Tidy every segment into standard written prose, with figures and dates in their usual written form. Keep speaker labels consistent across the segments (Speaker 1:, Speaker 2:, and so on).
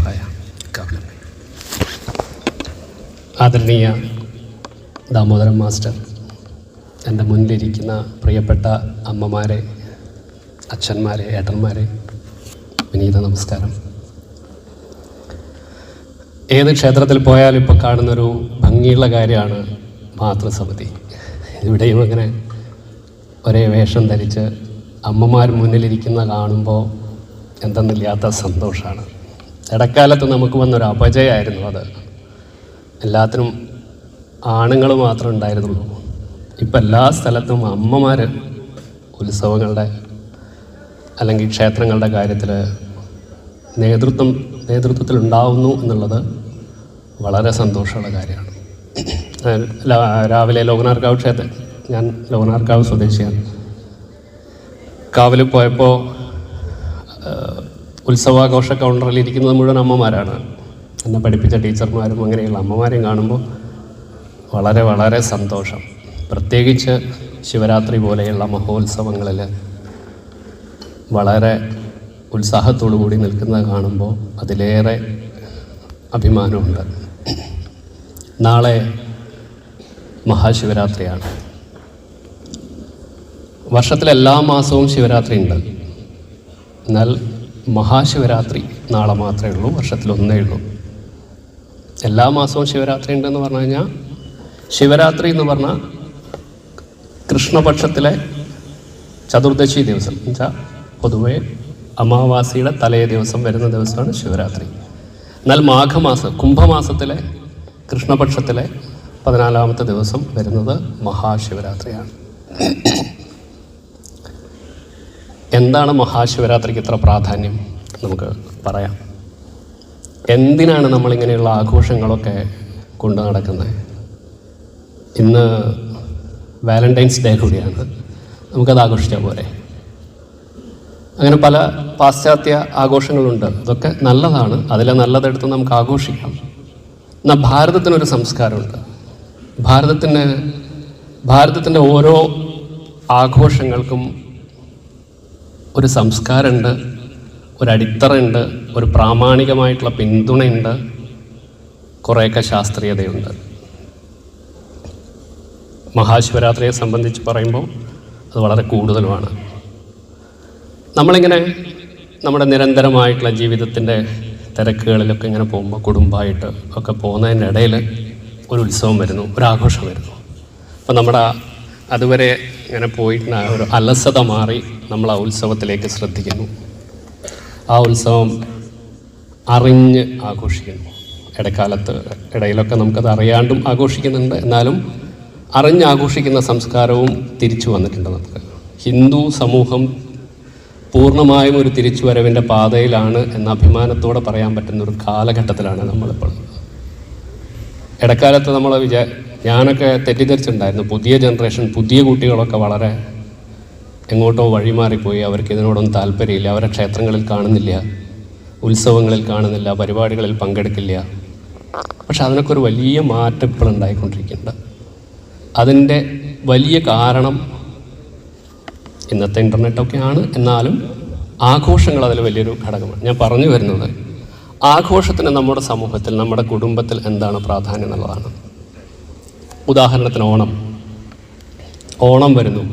Speaker 1: ദേവായ കാവലമ്മേ. ആദരണീയ Damodaran master, എൻ്റെ മുന്നിലിരിക്കുന്ന പ്രിയപ്പെട്ട അമ്മമാരെ, അച്ഛന്മാരെ, ഏട്ടന്മാരെ, വിനീത നമസ്കാരം. ഏത് ക്ഷേത്രത്തിൽ പോയാലും ഇപ്പോൾ കാണുന്നൊരു ഭംഗിയുള്ള കാര്യമാണ് മാതൃസമിതി. ഇവിടെയും അങ്ങനെ ഒരേ വേഷം ധരിച്ച് അമ്മമാർ മുന്നിലിരിക്കുന്ന കാണുമ്പോൾ എന്തെന്നില്ലാത്ത സന്തോഷമാണ്. ഇടക്കാലത്ത് നമുക്ക് വന്നൊരു അപജയമായിരുന്നു അത്. എല്ലാത്തിനും ആണുങ്ങൾ മാത്രമേ ഉണ്ടായിരുന്നുള്ളൂ. ഇപ്പം എല്ലാ സ്ഥലത്തും അമ്മമാർ ഉത്സവങ്ങളുടെ അല്ലെങ്കിൽ ക്ഷേത്രങ്ങളുടെ കാര്യത്തിൽ നേതൃത്വത്തിലുണ്ടാവുന്നു എന്നുള്ളത് വളരെ സന്തോഷമുള്ള കാര്യമാണ്. രാവിലെ ലോകനാർക്കാവ് ക്ഷേത്രം, ഞാൻ ലോകനാർക്കാവ് സ്വദേശിയാണ്. കാവിൽ പോയപ്പോൾ ഉത്സവാഘോഷ കൗണ്ടറിൽ ഇരിക്കുന്നത് മുഴുവൻ അമ്മമാരാണ്. എന്നെ പഠിപ്പിച്ച ടീച്ചർമാരും അങ്ങനെയുള്ള അമ്മമാരെയും കാണുമ്പോൾ വളരെ വളരെ സന്തോഷം. പ്രത്യേകിച്ച് ശിവരാത്രി പോലെയുള്ള മഹോത്സവങ്ങളിൽ വളരെ ഉത്സാഹത്തോടു കൂടി നിൽക്കുന്നത് കാണുമ്പോൾ അതിലേറെ അഭിമാനമുണ്ട്. നാളെ മഹാശിവരാത്രിയാണ്. വർഷത്തിലെല്ലാ മാസവും ശിവരാത്രി ഉണ്ട്. എന്നാൽ മഹാശിവരാത്രി നാളെ മാത്രമേ ഉള്ളൂ, വർഷത്തിലൊന്നേ ഉള്ളൂ. എല്ലാ മാസവും ശിവരാത്രി ഉണ്ടെന്ന് പറഞ്ഞു കഴിഞ്ഞാൽ, ശിവരാത്രി എന്ന് പറഞ്ഞാൽ കൃഷ്ണപക്ഷത്തിലെ ചതുർദശി ദിവസം എന്നുവെച്ചാൽ പൊതുവെ അമാവാസിയുടെ തലേ ദിവസം വരുന്ന ദിവസമാണ് ശിവരാത്രി. എന്നാൽ മാഘമാസം, കുംഭമാസത്തിലെ കൃഷ്ണപക്ഷത്തിലെ 14-ാമത്തെ ദിവസം വരുന്നത് മഹാശിവരാത്രിയാണ്. എന്താണ് മഹാശിവരാത്രിക്ക് ഇത്ര പ്രാധാന്യം നമുക്ക് പറയാം. എന്തിനാണ് നമ്മളിങ്ങനെയുള്ള ആഘോഷങ്ങളൊക്കെ കൊണ്ടു നടക്കുന്നത്? ഇന്ന് വാലന്റൈൻസ് ഡേ കൂടിയാണ്, നമുക്കത് ആഘോഷിച്ചാൽ പോരെ? അങ്ങനെ പല പാശ്ചാത്യ ആഘോഷങ്ങളുണ്ട്, അതൊക്കെ നല്ലതാണ്. അതിലെ നല്ലതെടുത്ത് നമുക്ക് ആഘോഷിക്കാം. എന്നാൽ ഭാരതത്തിനൊരു സംസ്കാരമുണ്ട്. ഭാരതത്തിൻ്റെ ഓരോ ആഘോഷങ്ങൾക്കും ഒരു സംസ്കാരമുണ്ട്, ഒരു അടിത്തറയുണ്ട്, ഒരു പ്രാമാണികമായിട്ടുള്ള പിന്തുണയുണ്ട്, കുറേയൊക്കെ ശാസ്ത്രീയതയുണ്ട്. മഹാശിവരാത്രിയെ സംബന്ധിച്ച് പറയുമ്പോൾ അത് വളരെ കൂടുതലുമാണ്. നമ്മളിങ്ങനെ നമ്മുടെ നിരന്തരമായിട്ടുള്ള ജീവിതത്തിൻ്റെ തിരക്കുകളിലൊക്കെ ഇങ്ങനെ പോകുമ്പോൾ, കുടുംബമായിട്ട് ഒക്കെ പോകുന്നതിൻ്റെ ഇടയിൽ ഒരു ഉത്സവം വരുന്നു, ഒരാഘോഷം വരുന്നു. അപ്പോൾ നമ്മുടെ അതുവരെ ഇങ്ങനെ പോയിട്ട് ഒരു അലസത മാറി നമ്മൾ ആ ഉത്സവത്തിലേക്ക് ശ്രദ്ധിക്കുന്നു. ആ ഉത്സവം അറിഞ്ഞ് ആഘോഷിക്കുന്നു. ഇടയിലൊക്കെ നമുക്കത് അറിയാണ്ടും ആഘോഷിക്കുന്നുണ്ട്. എന്നാലും അറിഞ്ഞ് ആഘോഷിക്കുന്ന സംസ്കാരവും തിരിച്ചു വന്നിട്ടുണ്ട് നമുക്ക്. ഹിന്ദു സമൂഹം പൂർണ്ണമായും ഒരു തിരിച്ചുവരവിൻ്റെ പാതയിലാണ് എന്ന അഭിമാനത്തോടെ പറയാൻ പറ്റുന്ന ഒരു കാലഘട്ടത്തിലാണ് നമ്മളിപ്പോൾ. ഇടക്കാലത്ത് നമ്മൾ ഞാനൊക്കെ തെറ്റിദ്ധരിച്ചിട്ടുണ്ടായിരുന്നു. പുതിയ ജനറേഷൻ, പുതിയ കുട്ടികളൊക്കെ വളരെ എങ്ങോട്ടോ വഴിമാറിപ്പോയി. അവർക്ക് ഇതിനോടൊന്നും താല്പര്യമില്ല. അവരെ ക്ഷേത്രങ്ങളിൽ കാണുന്നില്ല, ഉത്സവങ്ങളിൽ കാണുന്നില്ല, പരിപാടികളിൽ പങ്കെടുക്കില്ല. പക്ഷെ അതിനൊക്കെ ഒരു വലിയ മാറ്റം ഇപ്പോൾ ഉണ്ടായിക്കൊണ്ടിരിക്കുന്നുണ്ട്. അതിൻ്റെ വലിയ കാരണം ഇന്നത്തെ ഇൻ്റർനെറ്റൊക്കെയാണ്. എന്നാലും ആഘോഷങ്ങൾ അതിൽ വലിയൊരു ഘടകമാണ്. ഞാൻ പറഞ്ഞു വരുന്നത്, ആഘോഷത്തിന് നമ്മുടെ സമൂഹത്തിൽ, നമ്മുടെ കുടുംബത്തിൽ എന്താണ് പ്രാധാന്യം എന്നുള്ളതാണ്. ഉദാഹരണത്തിന് ഓണം വരുന്നു.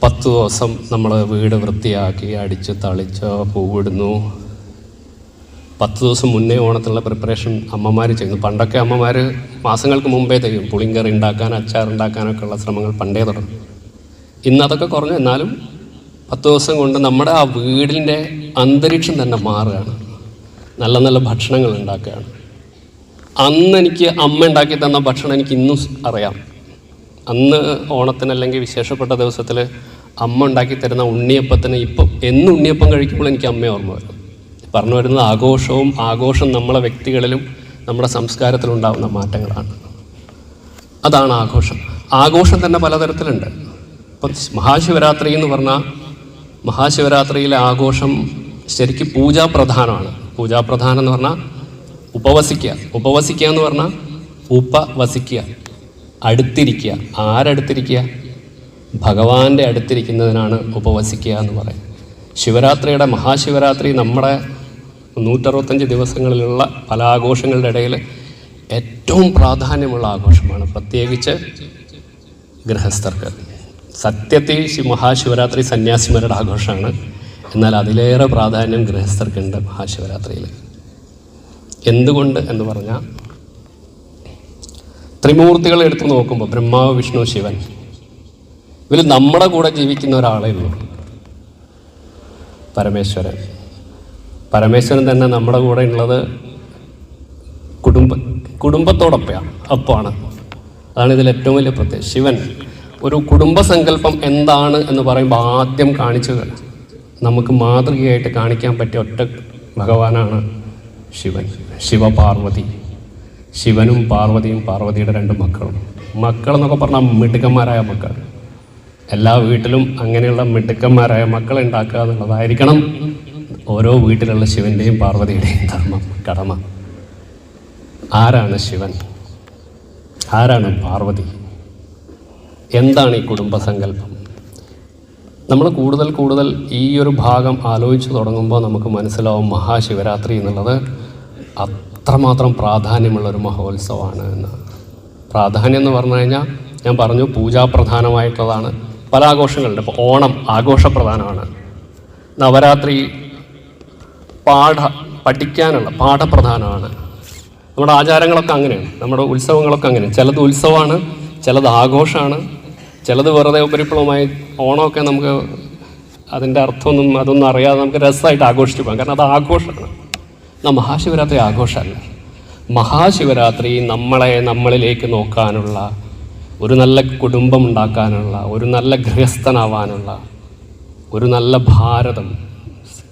Speaker 1: 10 ദിവസം നമ്മൾ വീട് വൃത്തിയാക്കി അടിച്ച് തളിച്ച് പൂവിടുന്നു. 10 ദിവസം മുന്നേ ഓണത്തിനുള്ള പ്രിപ്പറേഷൻ അമ്മമാർ ചെയ്യുന്നു. പണ്ടൊക്കെ അമ്മമാർ മാസങ്ങൾക്ക് മുമ്പേ ചെയ്യും. പുളിങ്കറി ഉണ്ടാക്കാൻ, അച്ചാറുണ്ടാക്കാനൊക്കെ ഉള്ള ശ്രമങ്ങൾ പണ്ടേ തുടങ്ങും. ഇന്നതൊക്കെ കുറഞ്ഞു. എന്നാലും 10 ദിവസം കൊണ്ട് നമ്മുടെ ആ വീടിൻ്റെ അന്തരീക്ഷം തന്നെ മാറുകയാണ്. നല്ല നല്ല ഭക്ഷണങ്ങൾ ഉണ്ടാക്കുകയാണ്. അന്ന് എനിക്ക് അമ്മ ഉണ്ടാക്കി തന്ന ഭക്ഷണം എനിക്ക് ഇന്നും അറിയാം. അന്ന് ഓണത്തിന് അല്ലെങ്കിൽ വിശേഷപ്പെട്ട ദിവസത്തിൽ അമ്മ ഉണ്ടാക്കി തരുന്ന ഉണ്ണിയപ്പത്തിന് ഇപ്പം എന്നും ഉണ്ണിയപ്പം കഴിക്കുമ്പോൾ എനിക്ക് അമ്മയെ ഓർമ്മ വരും. പറഞ്ഞു വരുന്നത് ആഘോഷം നമ്മളെ വ്യക്തികളിലും നമ്മുടെ സംസ്കാരത്തിലുണ്ടാകുന്ന മാറ്റങ്ങളാണ്. അതാണ് ആഘോഷം. ആഘോഷം തന്നെ പലതരത്തിലുണ്ട്. ഇപ്പം മഹാശിവരാത്രി എന്ന് പറഞ്ഞാൽ, മഹാശിവരാത്രിയിലെ ആഘോഷം ശരിക്കും പൂജാപ്രധാനമാണ്. പൂജാപ്രധാനം എന്ന് പറഞ്ഞാൽ ഉപവസിക്കുക എന്ന് പറഞ്ഞാൽ ഉപവസിക്കുക, അടുത്തിരിക്കുക. ആരടുത്തിരിക്കുക? ഭഗവാന്റെ അടുത്തിരിക്കുന്നതിനാണ് ഉപവസിക്കുക എന്ന് പറയുന്നത്. മഹാശിവരാത്രി നമ്മുടെ 365 ദിവസങ്ങളിലുള്ള പല ആഘോഷങ്ങളുടെ ഇടയിൽ ഏറ്റവും പ്രാധാന്യമുള്ള ആഘോഷമാണ്, പ്രത്യേകിച്ച് ഗൃഹസ്ഥർക്ക്. സത്യത്തിൽ മഹാശിവരാത്രി സന്യാസിമാരുടെ ആഘോഷമാണ്, എന്നാൽ അതിലേറെ പ്രാധാന്യം ഗൃഹസ്ഥർക്കുണ്ട് മഹാശിവരാത്രിയിൽ. എന്തുകൊണ്ട് എന്ന് പറഞ്ഞാൽ, ത്രിമൂർത്തികൾ എടുത്തു നോക്കുമ്പോൾ ബ്രഹ്മാവ്, വിഷ്ണു, ശിവൻ, ഇവർ നമ്മുടെ കൂടെ ജീവിക്കുന്ന ഒരാളേ ഉള്ളൂ, പരമേശ്വരൻ. പരമേശ്വരൻ തന്നെ നമ്മുടെ കൂടെ ഉള്ളത് കുടുംബത്തോടൊപ്പമാണ്. അതാണ് ഇതിൽ ഏറ്റവും വലിയ പ്രത്യേകത. ശിവൻ ഒരു കുടുംബസങ്കല്പം എന്താണ് എന്ന് പറയുമ്പോൾ ആദ്യം നമുക്ക് മാതൃകയായിട്ട് കാണിക്കാൻ പറ്റിയ ഒറ്റ ഭഗവാനാണ് ശിവൻ. ശിവപാർവതി, ശിവനും പാർവതിയും, പാർവതിയുടെ 2 മക്കളെന്നൊക്കെ പറഞ്ഞാൽ മിടുക്കന്മാരായ മക്കൾ. എല്ലാ വീട്ടിലും അങ്ങനെയുള്ള മിടുക്കന്മാരായ മക്കളെ ഉണ്ടാക്കുക എന്നുള്ളതായിരിക്കണം ഓരോ വീട്ടിലുള്ള ശിവൻ്റെയും പാർവതിയുടെയും കടമ. ആരാണ് ശിവൻ? ആരാണ് പാർവതി? എന്താണ് ഈ കുടുംബസങ്കല്പം? നമ്മൾ കൂടുതൽ ഈ ഒരു ഭാഗം ആലോചിച്ച് തുടങ്ങുമ്പോൾ നമുക്ക് മനസ്സിലാവും മഹാശിവരാത്രി എന്നുള്ളത് അത്രമാത്രം പ്രാധാന്യമുള്ളൊരു മഹോത്സവമാണ് എന്ന്. പ്രാധാന്യം എന്ന് പറഞ്ഞു കഴിഞ്ഞാൽ, ഞാൻ പറഞ്ഞു, പൂജാപ്രധാനമായിട്ടുള്ളതാണ്. പല ആഘോഷങ്ങളുണ്ട്. ഇപ്പോൾ ഓണം ആഘോഷപ്രധാനമാണ്. നവരാത്രി പഠിക്കാനുള്ള പാഠപ്രധാനമാണ്. നമ്മുടെ ആചാരങ്ങളൊക്കെ അങ്ങനെയാണ്, നമ്മുടെ ഉത്സവങ്ങളൊക്കെ അങ്ങനെയാണ്. ചിലത് ഉത്സവമാണ്, ചിലത് ആഘോഷമാണ്, ചിലത് വെറുതെ ഉപരിപ്ലവമായി. ഓണമൊക്കെ നമുക്ക് അതിൻ്റെ അതൊന്നും അറിയാതെ നമുക്ക് രസമായിട്ട് ആഘോഷിച്ച് പോകാം, കാരണം അത് ആഘോഷമാണ്. എന്നാൽ മഹാശിവരാത്രി ആഘോഷമല്ല. മഹാശിവരാത്രി നമ്മളിലേക്ക് നോക്കാനുള്ള, ഒരു നല്ല കുടുംബം ഉണ്ടാക്കാനുള്ള, ഒരു നല്ല ഗൃഹസ്ഥനാവാനുള്ള, ഒരു നല്ല ഭാരതം,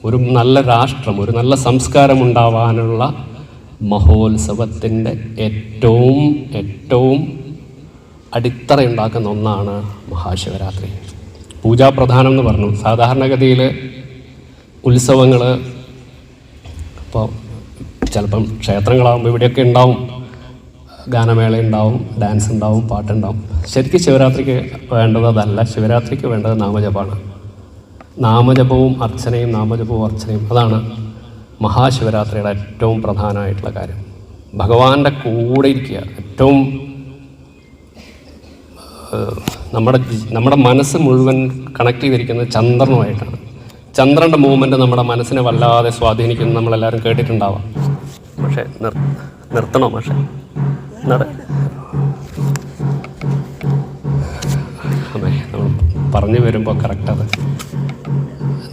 Speaker 1: ഒരു നല്ല രാഷ്ട്രം, ഒരു നല്ല സംസ്കാരം ഉണ്ടാവാനുള്ള മഹോത്സവത്തിൻ്റെ ഏറ്റവും അടിത്തറയുണ്ടാക്കുന്ന ഒന്നാണ് മഹാശിവരാത്രി. പൂജാപ്രധാനം എന്ന് പറഞ്ഞു. സാധാരണഗതിയിൽ ഉത്സവങ്ങൾ ഇപ്പോൾ ചിലപ്പം ക്ഷേത്രങ്ങളാകുമ്പോൾ ഇവിടെയൊക്കെ ഉണ്ടാവും, ഗാനമേള ഉണ്ടാവും, ഡാൻസ് ഉണ്ടാവും, പാട്ടുണ്ടാവും. ശരിക്കും ശിവരാത്രിക്ക് വേണ്ടത് അതല്ല. ശിവരാത്രിക്ക് വേണ്ടത് നാമജപമാണ്. നാമജപവും അർച്ചനയും. അതാണ് മഹാശിവരാത്രിയുടെ ഏറ്റവും പ്രധാനമായിട്ടുള്ള കാര്യം. ഭഗവാന്റെ കൂടെ ഇരിക്കുക. ഏറ്റവും നമ്മുടെ മനസ്സ് മുഴുവൻ കണക്ട് ചെയ്തിരിക്കുന്നത് ചന്ദ്രനുമായിട്ടാണ്. ചന്ദ്രൻ്റെ മൂവ്മെൻറ്റ് നമ്മുടെ മനസ്സിനെ വല്ലാതെ സ്വാധീനിക്കുന്നു. നമ്മളെല്ലാവരും കേട്ടിട്ടുണ്ടാവാം. പക്ഷേ നിർത്തണോ? പക്ഷേ നമ്മൾ പറഞ്ഞു വരുമ്പോൾ കറക്റ്റത്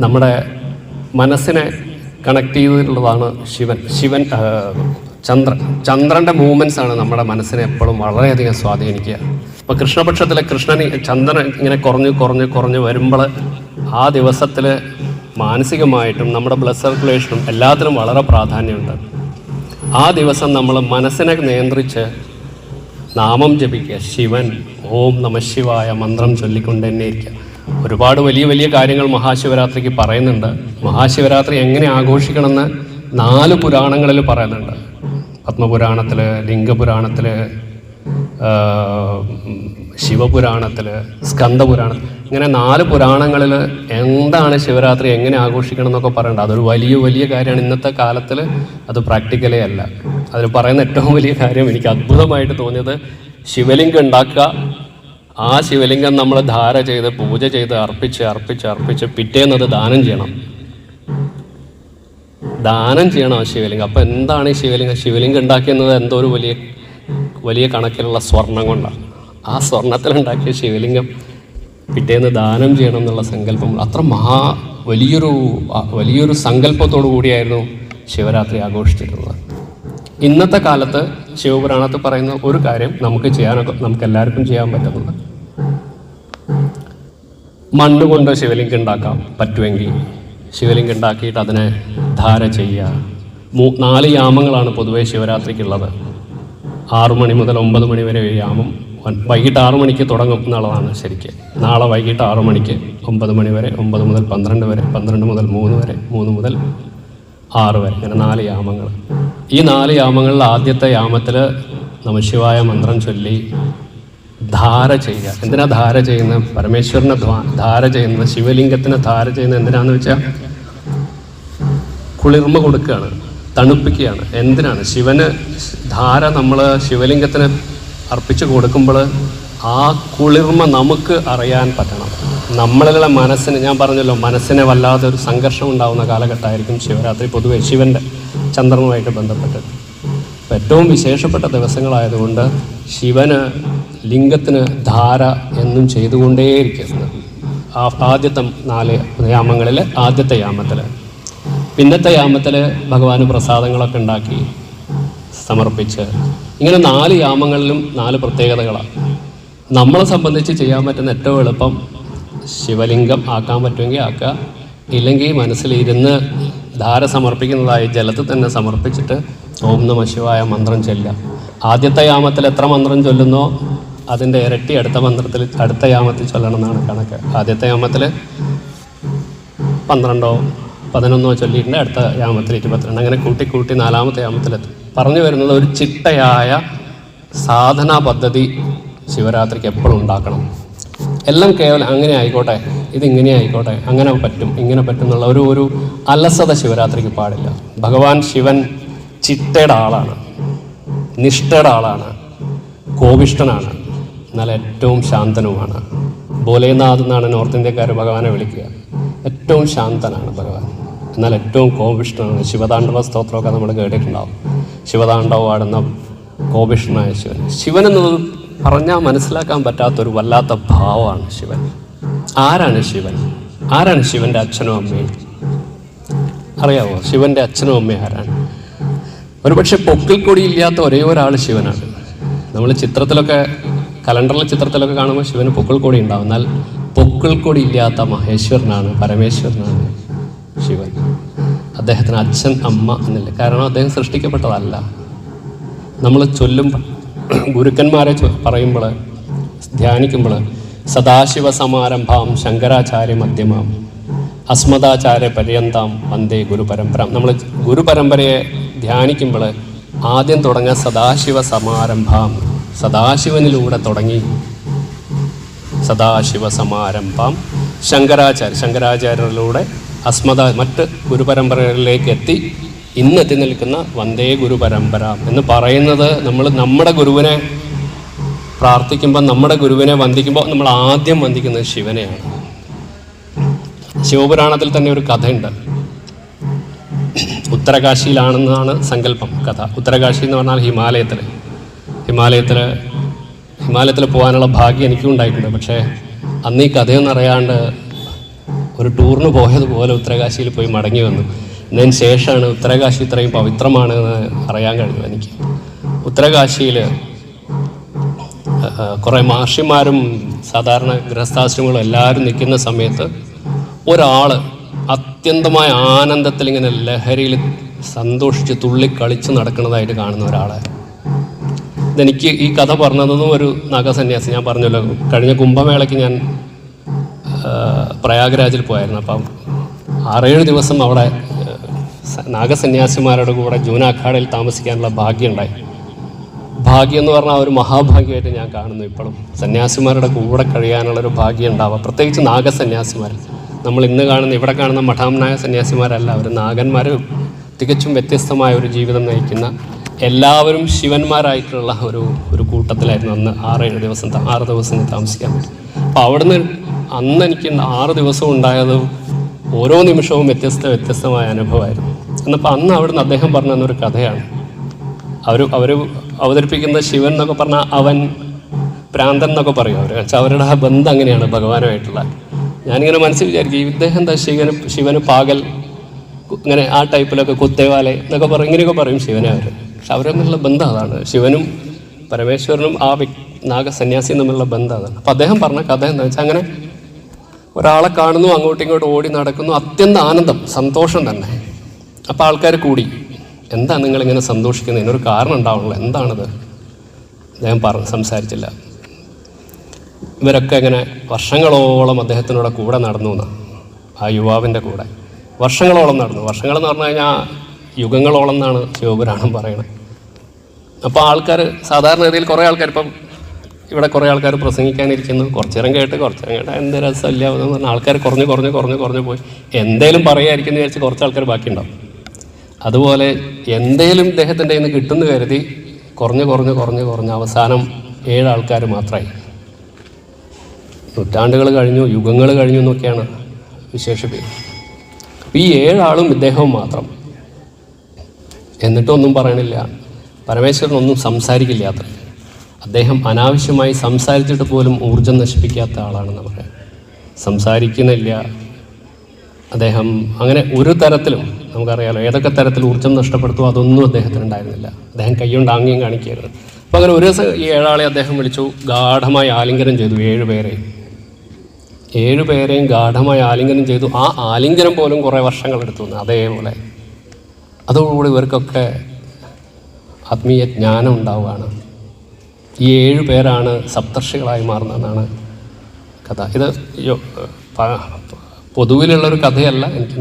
Speaker 1: നമ്മുടെ മനസ്സിനെ കണക്ട് ചെയ്തിട്ടുള്ളതാണ് ശിവൻ. ചന്ദ്രൻ്റെ മൂവ്മെൻറ്റ്സാണ് നമ്മുടെ മനസ്സിനെ എപ്പോഴും വളരെയധികം സ്വാധീനിക്കുക. ഇപ്പോൾ കൃഷ്ണപക്ഷത്തിലെ ചന്ദ്രൻ ഇങ്ങനെ കുറഞ്ഞ് വരുമ്പോൾ ആ ദിവസത്തിൽ മാനസികമായിട്ടും നമ്മുടെ ബ്ലഡ് സർക്കുലേഷനും എല്ലാത്തിനും വളരെ പ്രാധാന്യമുണ്ട്. ആ ദിവസം നമ്മൾ മനസ്സിനെ നിയന്ത്രിച്ച് നാമം ജപിക്കുക. ശിവൻ, ഓം നമഃ ശിവായ മന്ത്രം ചൊല്ലിക്കൊണ്ട് തന്നെ ഇരിക്കുക. ഒരുപാട് വലിയ കാര്യങ്ങൾ മഹാശിവരാത്രിക്ക് പറയുന്നുണ്ട്. മഹാശിവരാത്രി എങ്ങനെ ആഘോഷിക്കണമെന്ന് 4 പുരാണങ്ങളിൽ പറയുന്നുണ്ട്. പത്മപുരാണത്തിൽ, ലിംഗപുരാണത്തിൽ, ശിവപുരാണത്തിൽ, സ്കന്ദപുരാണത്തിൽ, ഇങ്ങനെ 4 പുരാണങ്ങളിൽ എന്താണ് ശിവരാത്രി എങ്ങനെ ആഘോഷിക്കണം എന്നൊക്കെ പറയുന്നുണ്ട്. അതൊരു വലിയ കാര്യമാണ്. ഇന്നത്തെ കാലത്തിൽ അത് പ്രാക്ടിക്കലേ അല്ല. അതിൽ പറയുന്ന ഏറ്റവും വലിയ കാര്യം എനിക്ക് അത്ഭുതമായിട്ട് തോന്നിയത്, ശിവലിംഗം ഉണ്ടാക്കുക, ആ ശിവലിംഗം നമ്മൾ ധാര ചെയ്ത് പൂജ ചെയ്ത് അർപ്പിച്ച് പിറ്റേന്നത് ദാനം ചെയ്യണം ആ ശിവലിംഗം. അപ്പോൾ എന്താണ് ഈ ശിവലിംഗം ഉണ്ടാക്കിയെന്നത് എന്തോ ഒരു വലിയ കണക്കിലുള്ള സ്വർണം കൊണ്ടാണ്. ആ സ്വർണത്തിലുണ്ടാക്കിയ ശിവലിംഗം പിറ്റേന്ന് ദാനം ചെയ്യണം എന്നുള്ള സങ്കല്പം അത്ര വലിയൊരു സങ്കല്പത്തോടു കൂടിയായിരുന്നു ശിവരാത്രി ആഘോഷിച്ചിട്ടുള്ളത്. ഇന്നത്തെ കാലത്ത് ശിവപുരാണത്തിൽ പറയുന്ന ഒരു കാര്യം നമുക്ക് എല്ലാവർക്കും ചെയ്യാൻ പറ്റുന്നത്, മണ്ണുകൊണ്ട് ശിവലിംഗം ഉണ്ടാക്കാം. പറ്റുമെങ്കിൽ ശിവലിംഗം ഉണ്ടാക്കിയിട്ട് അതിനെ ധാര ചെയ്യുക. 4 യാമങ്ങളാണ് പൊതുവേ ശിവരാത്രിക്കുള്ളത്. 6 മണി മുതൽ 9 മണി വരെ യാമം. വൈകിട്ട് 6 മണിക്ക് തുടങ്ങും എന്നുള്ളതാണ് ശരിക്ക്. നാളെ വൈകിട്ട് 6 മണിക്ക് 9 മണി വരെ, 9 മുതൽ 12 വരെ, 12 മുതൽ 3 വരെ, 3 മുതൽ 6 വരെ, ഇങ്ങനെ 4 യാമങ്ങൾ. ഈ 4 യാമങ്ങളിൽ ആദ്യത്തെ യാമത്തിൽ നമഃശിവായ മന്ത്രം ചൊല്ലി ധാര ചെയ്യുക. എന്തിനാ ധാര ചെയ്യുന്നത്? പരമേശ്വരനെ ധാര ചെയ്യുന്നത്, ശിവലിംഗത്തിന് ധാര ചെയ്യുന്നത് എന്തിനാന്ന് വെച്ചാൽ കുളിർമ കൊടുക്കുകയാണ്, തണുപ്പിക്കുകയാണ്. എന്തിനാണ്? ശിവന് ധാര നമ്മൾ ശിവലിംഗത്തിന് അർപ്പിച്ച് കൊടുക്കുമ്പോൾ ആ കുളിർമ നമുക്ക് അറിയാൻ പറ്റണം. നമ്മളിലുള്ള മനസ്സിന്, ഞാൻ പറഞ്ഞല്ലോ, മനസ്സിനെ വല്ലാതെ ഒരു സംഘർഷം ഉണ്ടാകുന്ന കാലഘട്ടമായിരിക്കും ശിവരാത്രി പൊതുവെ ശിവൻ്റെ ചന്ദ്രനുമായിട്ട് ബന്ധപ്പെട്ട്. ഏറ്റവും വിശേഷപ്പെട്ട ദിവസങ്ങളായതുകൊണ്ട് ശിവന് ലിംഗത്തിന് ധാര എന്നും ചെയ്തുകൊണ്ടേയിരിക്കുന്നത്. ആദ്യത്തെ 4 യാമങ്ങളിൽ ആദ്യത്തെ യാമത്തിൽ, പിന്നത്തെ യാമത്തിൽ ഭഗവാന് പ്രസാദങ്ങളൊക്കെ ഉണ്ടാക്കി സമർപ്പിച്ച്, ഇങ്ങനെ 4 യാമങ്ങളിലും 4 പ്രത്യേകതകളാണ്. നമ്മളെ സംബന്ധിച്ച് ചെയ്യാൻ പറ്റുന്ന ഏറ്റവും എളുപ്പം ശിവലിംഗം ആക്കാൻ പറ്റുമെങ്കിൽ ആക്കുക, ഇല്ലെങ്കിൽ മനസ്സിലിരുന്ന് ധാര സമർപ്പിക്കുന്നതായി ജലത്തിൽ തന്നെ സമർപ്പിച്ചിട്ട് ഓം നമഃ ശിവായ മന്ത്രം ചൊല്ലുക. ആദ്യത്തെ യാമത്തിൽ എത്ര മന്ത്രം ചൊല്ലുന്നോ അതിൻ്റെ ഇരട്ടി അടുത്ത യാമത്തിൽ ചൊല്ലണം എന്നാണ് കണക്ക്. ആദ്യത്തെ യാമത്തിൽ 12 11 ചൊല്ലിയിട്ടുണ്ട്, അടുത്ത യാമത്തിൽ 22, അങ്ങനെ കൂട്ടി 4ാമത്തെ യാമത്തിലെത്തും. പറഞ്ഞു വരുന്നത് ഒരു ചിട്ടയായ സാധനാ പദ്ധതി ശിവരാത്രിക്ക് എപ്പോഴും ഉണ്ടാക്കണം. എല്ലാം കേവലം അങ്ങനെ ആയിക്കോട്ടെ, ഇതിങ്ങനെ ആയിക്കോട്ടെ, അങ്ങനെ പറ്റും ഇങ്ങനെ പറ്റും എന്നുള്ള ഒരു അലസത ശിവരാത്രിക്ക് പാടില്ല. ഭഗവാൻ ശിവൻ ചിട്ടയുടെ ആളാണ്, നിഷ്ഠയുടെ ആളാണ്, കോപിഷ്ഠനാണ്, എന്നാൽ ഏറ്റവും ശാന്തനുമാണ്. ഭോലേനാഥ് എന്നാണ് നോർത്ത് ഇന്ത്യക്കാർ ഭഗവാനെ വിളിക്കുക. ഏറ്റവും ശാന്തനാണ് ഭഗവാൻ, എന്നാൽ ഏറ്റവും കോപിഷ്ഠനാണ്. ശിവതാണ്ഡവ സ്തോത്രമൊക്കെ നമ്മൾ കേട്ടിട്ടുണ്ടാവും. ശിവതാണ്ഡവം ആടുന്ന കോപിഷ്ഠനായ ശിവൻ. ശിവൻ എന്നത് പറഞ്ഞാൽ മനസ്സിലാക്കാൻ പറ്റാത്തൊരു വല്ലാത്ത ഭാവമാണ് ശിവൻ. ആരാണ് ശിവൻ? ആരാണ് ശിവൻ്റെ അച്ഛനും അമ്മയും? അറിയാവോ ശിവൻ്റെ അച്ഛനും അമ്മയും ആരാണ്? ഒരുപക്ഷെ പൊക്കിൽ കൊടി ഇല്ലാത്ത ഒരേ ഒരാൾ ശിവനാണ്. നമ്മൾ ചിത്രത്തിലൊക്കെ, കലണ്ടറിലെ ചിത്രത്തിലൊക്കെ കാണുമ്പോൾ ശിവന് പൊക്കിൾ കൊടി ഉണ്ടാവും. എന്നാൽ പൊക്കിൾ കൊടി ഇല്ലാത്ത മഹേശ്വരനാണ്, പരമേശ്വരനാണ് ശിവൻ. അദ്ദേഹത്തിന് അച്ഛൻ അമ്മ എന്നില്ല, കാരണം അദ്ദേഹം സൃഷ്ടിക്കപ്പെട്ടതല്ല. നമ്മൾ ചൊല്ലുമ്പോൾ, ഗുരുക്കന്മാരെ പറയുമ്പോൾ, ധ്യാനിക്കുമ്പോൾ സദാശിവ സമാരംഭാം ശങ്കരാചാര്യ മധ്യമാം അസ്മദാചാര്യ പര്യന്താം വന്ദേ ഗുരുപരമ്പര. നമ്മൾ ഗുരുപരമ്പരയെ ധ്യാനിക്കുമ്പോൾ ആദ്യം തുടങ്ങുക സദാശിവ സമാരംഭാം, സദാശിവനിലൂടെ തുടങ്ങി സദാശിവ സമാരംഭാം ശങ്കരാചാര്യരിലൂടെ മറ്റ് ഗുരുപരമ്പരകളിലേക്ക് എത്തി ഇന്നെത്തി നിൽക്കുന്ന വന്ദേ ഗുരുപരമ്പര എന്ന് പറയുന്നത്. നമ്മൾ നമ്മുടെ ഗുരുവിനെ പ്രാർത്ഥിക്കുമ്പോൾ, നമ്മുടെ ഗുരുവിനെ വന്ദിക്കുമ്പോൾ നമ്മൾ ആദ്യം വന്ദിക്കുന്നത് ശിവനെയാണ്. ശിവപുരാണത്തിൽ തന്നെ ഒരു കഥയുണ്ട്. ഉത്തരകാശിയിലാണെന്നാണ് സങ്കല്പം കഥ. ഉത്തരകാശി എന്ന് പറഞ്ഞാൽ ഹിമാലയത്തിൽ പോകാനുള്ള ഭാഗ്യം എനിക്കും ഉണ്ടായിട്ടുണ്ട്. പക്ഷേ അന്ന് ഈ കഥയൊന്നും അറിയാണ്ട് ഒരു ടൂറിന് പോയതുപോലെ ഉത്തരകാശിയിൽ പോയി മടങ്ങി വന്നു. എന്നതിന് ശേഷമാണ് ഉത്തരകാശി ഇത്രയും പവിത്രമാണെന്ന് അറിയാൻ കഴിഞ്ഞു എനിക്ക്. ഉത്തരകാശിയിൽ കുറേ മഹർഷിമാരും സാധാരണ ഗൃഹസ്ഥാശ്രമങ്ങളും എല്ലാവരും നിൽക്കുന്ന സമയത്ത് ഒരാൾ അത്യന്തമായ ആനന്ദത്തിൽ ഇങ്ങനെ ലഹരിയിൽ സന്തോഷിച്ച് തുള്ളിക്കളിച്ച് നടക്കുന്നതായിട്ട് കാണുന്ന ഒരാളെ. ഇതെനിക്ക് ഈ കഥ പറഞ്ഞതും ഒരു നാഗസന്യാസി, ഞാൻ പറഞ്ഞല്ലോ കഴിഞ്ഞ കുംഭമേളയ്ക്ക് ഞാൻ പ്രയാഗ്രാജിൽ പോയായിരുന്നു. അപ്പം 6-7 ദിവസം അവിടെ നാഗസന്യാസിമാരുടെ കൂടെ ജൂന അഖാഡയിൽ താമസിക്കാനുള്ള ഭാഗ്യമുണ്ടായി. ഭാഗ്യം എന്ന് പറഞ്ഞാൽ ഒരു മഹാഭാഗ്യമായിട്ട് ഞാൻ കാണുന്നു ഇപ്പോഴും. സന്യാസിമാരുടെ കൂടെ കഴിയാനുള്ളൊരു ഭാഗ്യം ഉണ്ടാവുക, പ്രത്യേകിച്ച് നാഗസന്യാസിമാർ. നമ്മൾ ഇന്ന് കാണുന്ന, ഇവിടെ കാണുന്ന മഠാമനായ സന്യാസിമാരല്ല, അവർ നാഗന്മാർ. തികച്ചും വ്യത്യസ്തമായ ഒരു ജീവിതം നയിക്കുന്ന, എല്ലാവരും ശിവന്മാരായിട്ടുള്ള ഒരു കൂട്ടത്തിലായിരുന്നു അന്ന് 6-7 ദിവസം 6 ദിവസം താമസിക്കാൻ പറ്റും. അപ്പോൾ അവിടുന്ന് അന്ന് എനിക്ക് 6 ദിവസം ഉണ്ടായത് ഓരോ നിമിഷവും വ്യത്യസ്തമായ അനുഭവമായിരുന്നു. എന്നപ്പോൾ അന്ന് അവിടുന്ന് അദ്ദേഹം പറഞ്ഞു തന്നൊരു കഥയാണ്. അവർ അവതരിപ്പിക്കുന്ന ശിവൻ എന്നൊക്കെ പറഞ്ഞാൽ അവൻ പ്രാന്തൻ എന്നൊക്കെ പറയും അവർ. വെച്ചാൽ അവരുടെ ആ ബന്ധം അങ്ങനെയാണ് ഭഗവാനുമായിട്ടുള്ള. ഞാനിങ്ങനെ മനസ്സിൽ വിചാരിക്കും, ഇദ്ദേഹം എന്താ ശിവന് പാകൽ ഇങ്ങനെ ആ ടൈപ്പിലൊക്കെ കുത്തേവാലെ എന്നൊക്കെ പറയും, ഇങ്ങനെയൊക്കെ പറയും ശിവനെ അവർ. പക്ഷെ അവരെന്നുള്ള ബന്ധം അതാണ്. ശിവനും പരമേശ്വരനും ആ നാഗസന്യാസിയും തമ്മിലുള്ള ബന്ധം അതാണ്. അപ്പം അദ്ദേഹം പറഞ്ഞ കഥ എന്താ വെച്ചാൽ, അങ്ങനെ ഒരാളെ കാണുന്നു, അങ്ങോട്ടും ഇങ്ങോട്ടും ഓടി നടക്കുന്നു, അത്യന്ത ആനന്ദം, സന്തോഷം തന്നെ. അപ്പോൾ ആൾക്കാർ കൂടി, എന്താ നിങ്ങളിങ്ങനെ സന്തോഷിക്കുന്നത്, ഇതിനൊരു കാരണം ഉണ്ടാവണല്ലോ, എന്താണത്? അദ്ദേഹം സംസാരിച്ചില്ല. ഇവരൊക്കെ ഇങ്ങനെ വർഷങ്ങളോളം അദ്ദേഹത്തിനോട് കൂടെ നടന്നു എന്നാണ്, ആ യുവാവിൻ്റെ കൂടെ വർഷങ്ങളോളം നടന്നു. വർഷങ്ങളെന്ന് പറഞ്ഞു കഴിഞ്ഞാൽ യുഗങ്ങളോളം എന്നാണ് ശിവപുരാണം പറയണത്. അപ്പോൾ ആൾക്കാർ സാധാരണഗതിയിൽ കുറേ ആൾക്കാർ, ഇപ്പം ഇവിടെ കുറേ ആൾക്കാർ പ്രസംഗിക്കാനിരിക്കുന്നു, കുറച്ച് നേരം കേട്ട് എന്ത് രസമില്ല എന്ന് പറഞ്ഞാൽ ആൾക്കാർ കുറഞ്ഞു പോയി എന്തേലും പറയുമായിരിക്കും എന്ന് വിചാരിച്ച് കുറച്ച് ആൾക്കാർ ബാക്കിയുണ്ടാവും. അതുപോലെ എന്തേലും ഇദ്ദേഹത്തിൻ്റെ കയ്യിൽ നിന്ന് കിട്ടുമെന്ന് കരുതി കുറഞ്ഞ് അവസാനം 7 ആൾക്കാർ മാത്രമായി. നൂറ്റാണ്ടുകൾ കഴിഞ്ഞു, യുഗങ്ങൾ കഴിഞ്ഞു എന്നൊക്കെയാണ് വിശേഷിപ്പിക്കുന്നത്. ഈ 7 ആളും ഇദ്ദേഹവും മാത്രം. എന്നിട്ടൊന്നും പറയണില്ല, പരമേശ്വരനൊന്നും സംസാരിക്കില്ല. അത്ര അദ്ദേഹം അനാവശ്യമായി സംസാരിച്ചിട്ട് പോലും ഊർജം നശിപ്പിക്കാത്ത ആളാണ്. നമുക്ക് സംസാരിക്കുന്നില്ല അദ്ദേഹം. അങ്ങനെ ഒരു തരത്തിലും നമുക്കറിയാലോ ഏതൊക്കെ തരത്തിൽ ഊർജം നഷ്ടപ്പെടുത്തുമോ അതൊന്നും അദ്ദേഹത്തിന് ഉണ്ടായിരുന്നില്ല. അദ്ദേഹം കൈകൊണ്ട് ആംഗ്യം കാണിക്കരുത്. അപ്പം അങ്ങനെ ഒരു ദിവസം ഈ 7 ആളെ അദ്ദേഹം വിളിച്ചു, ഗാഠമായി ആലിംഗനം ചെയ്തു. 7 പേരെയും ഗാഠമായി ആലിംഗനം ചെയ്തു. ആ ആലിംഗനം പോലും കുറേ വർഷങ്ങളെടുത്തു. അതേപോലെ അതോടുകൂടി ഇവർക്കൊക്കെ ആത്മീയ ജ്ഞാനം ഉണ്ടാവുകയാണ്. ഈ 7 പേരാണ് സപ്തർഷികളായി മാറുന്നതെന്നാണ് കഥ. ഇത് പൊതുവിലുള്ളൊരു കഥയല്ല. എനിക്ക്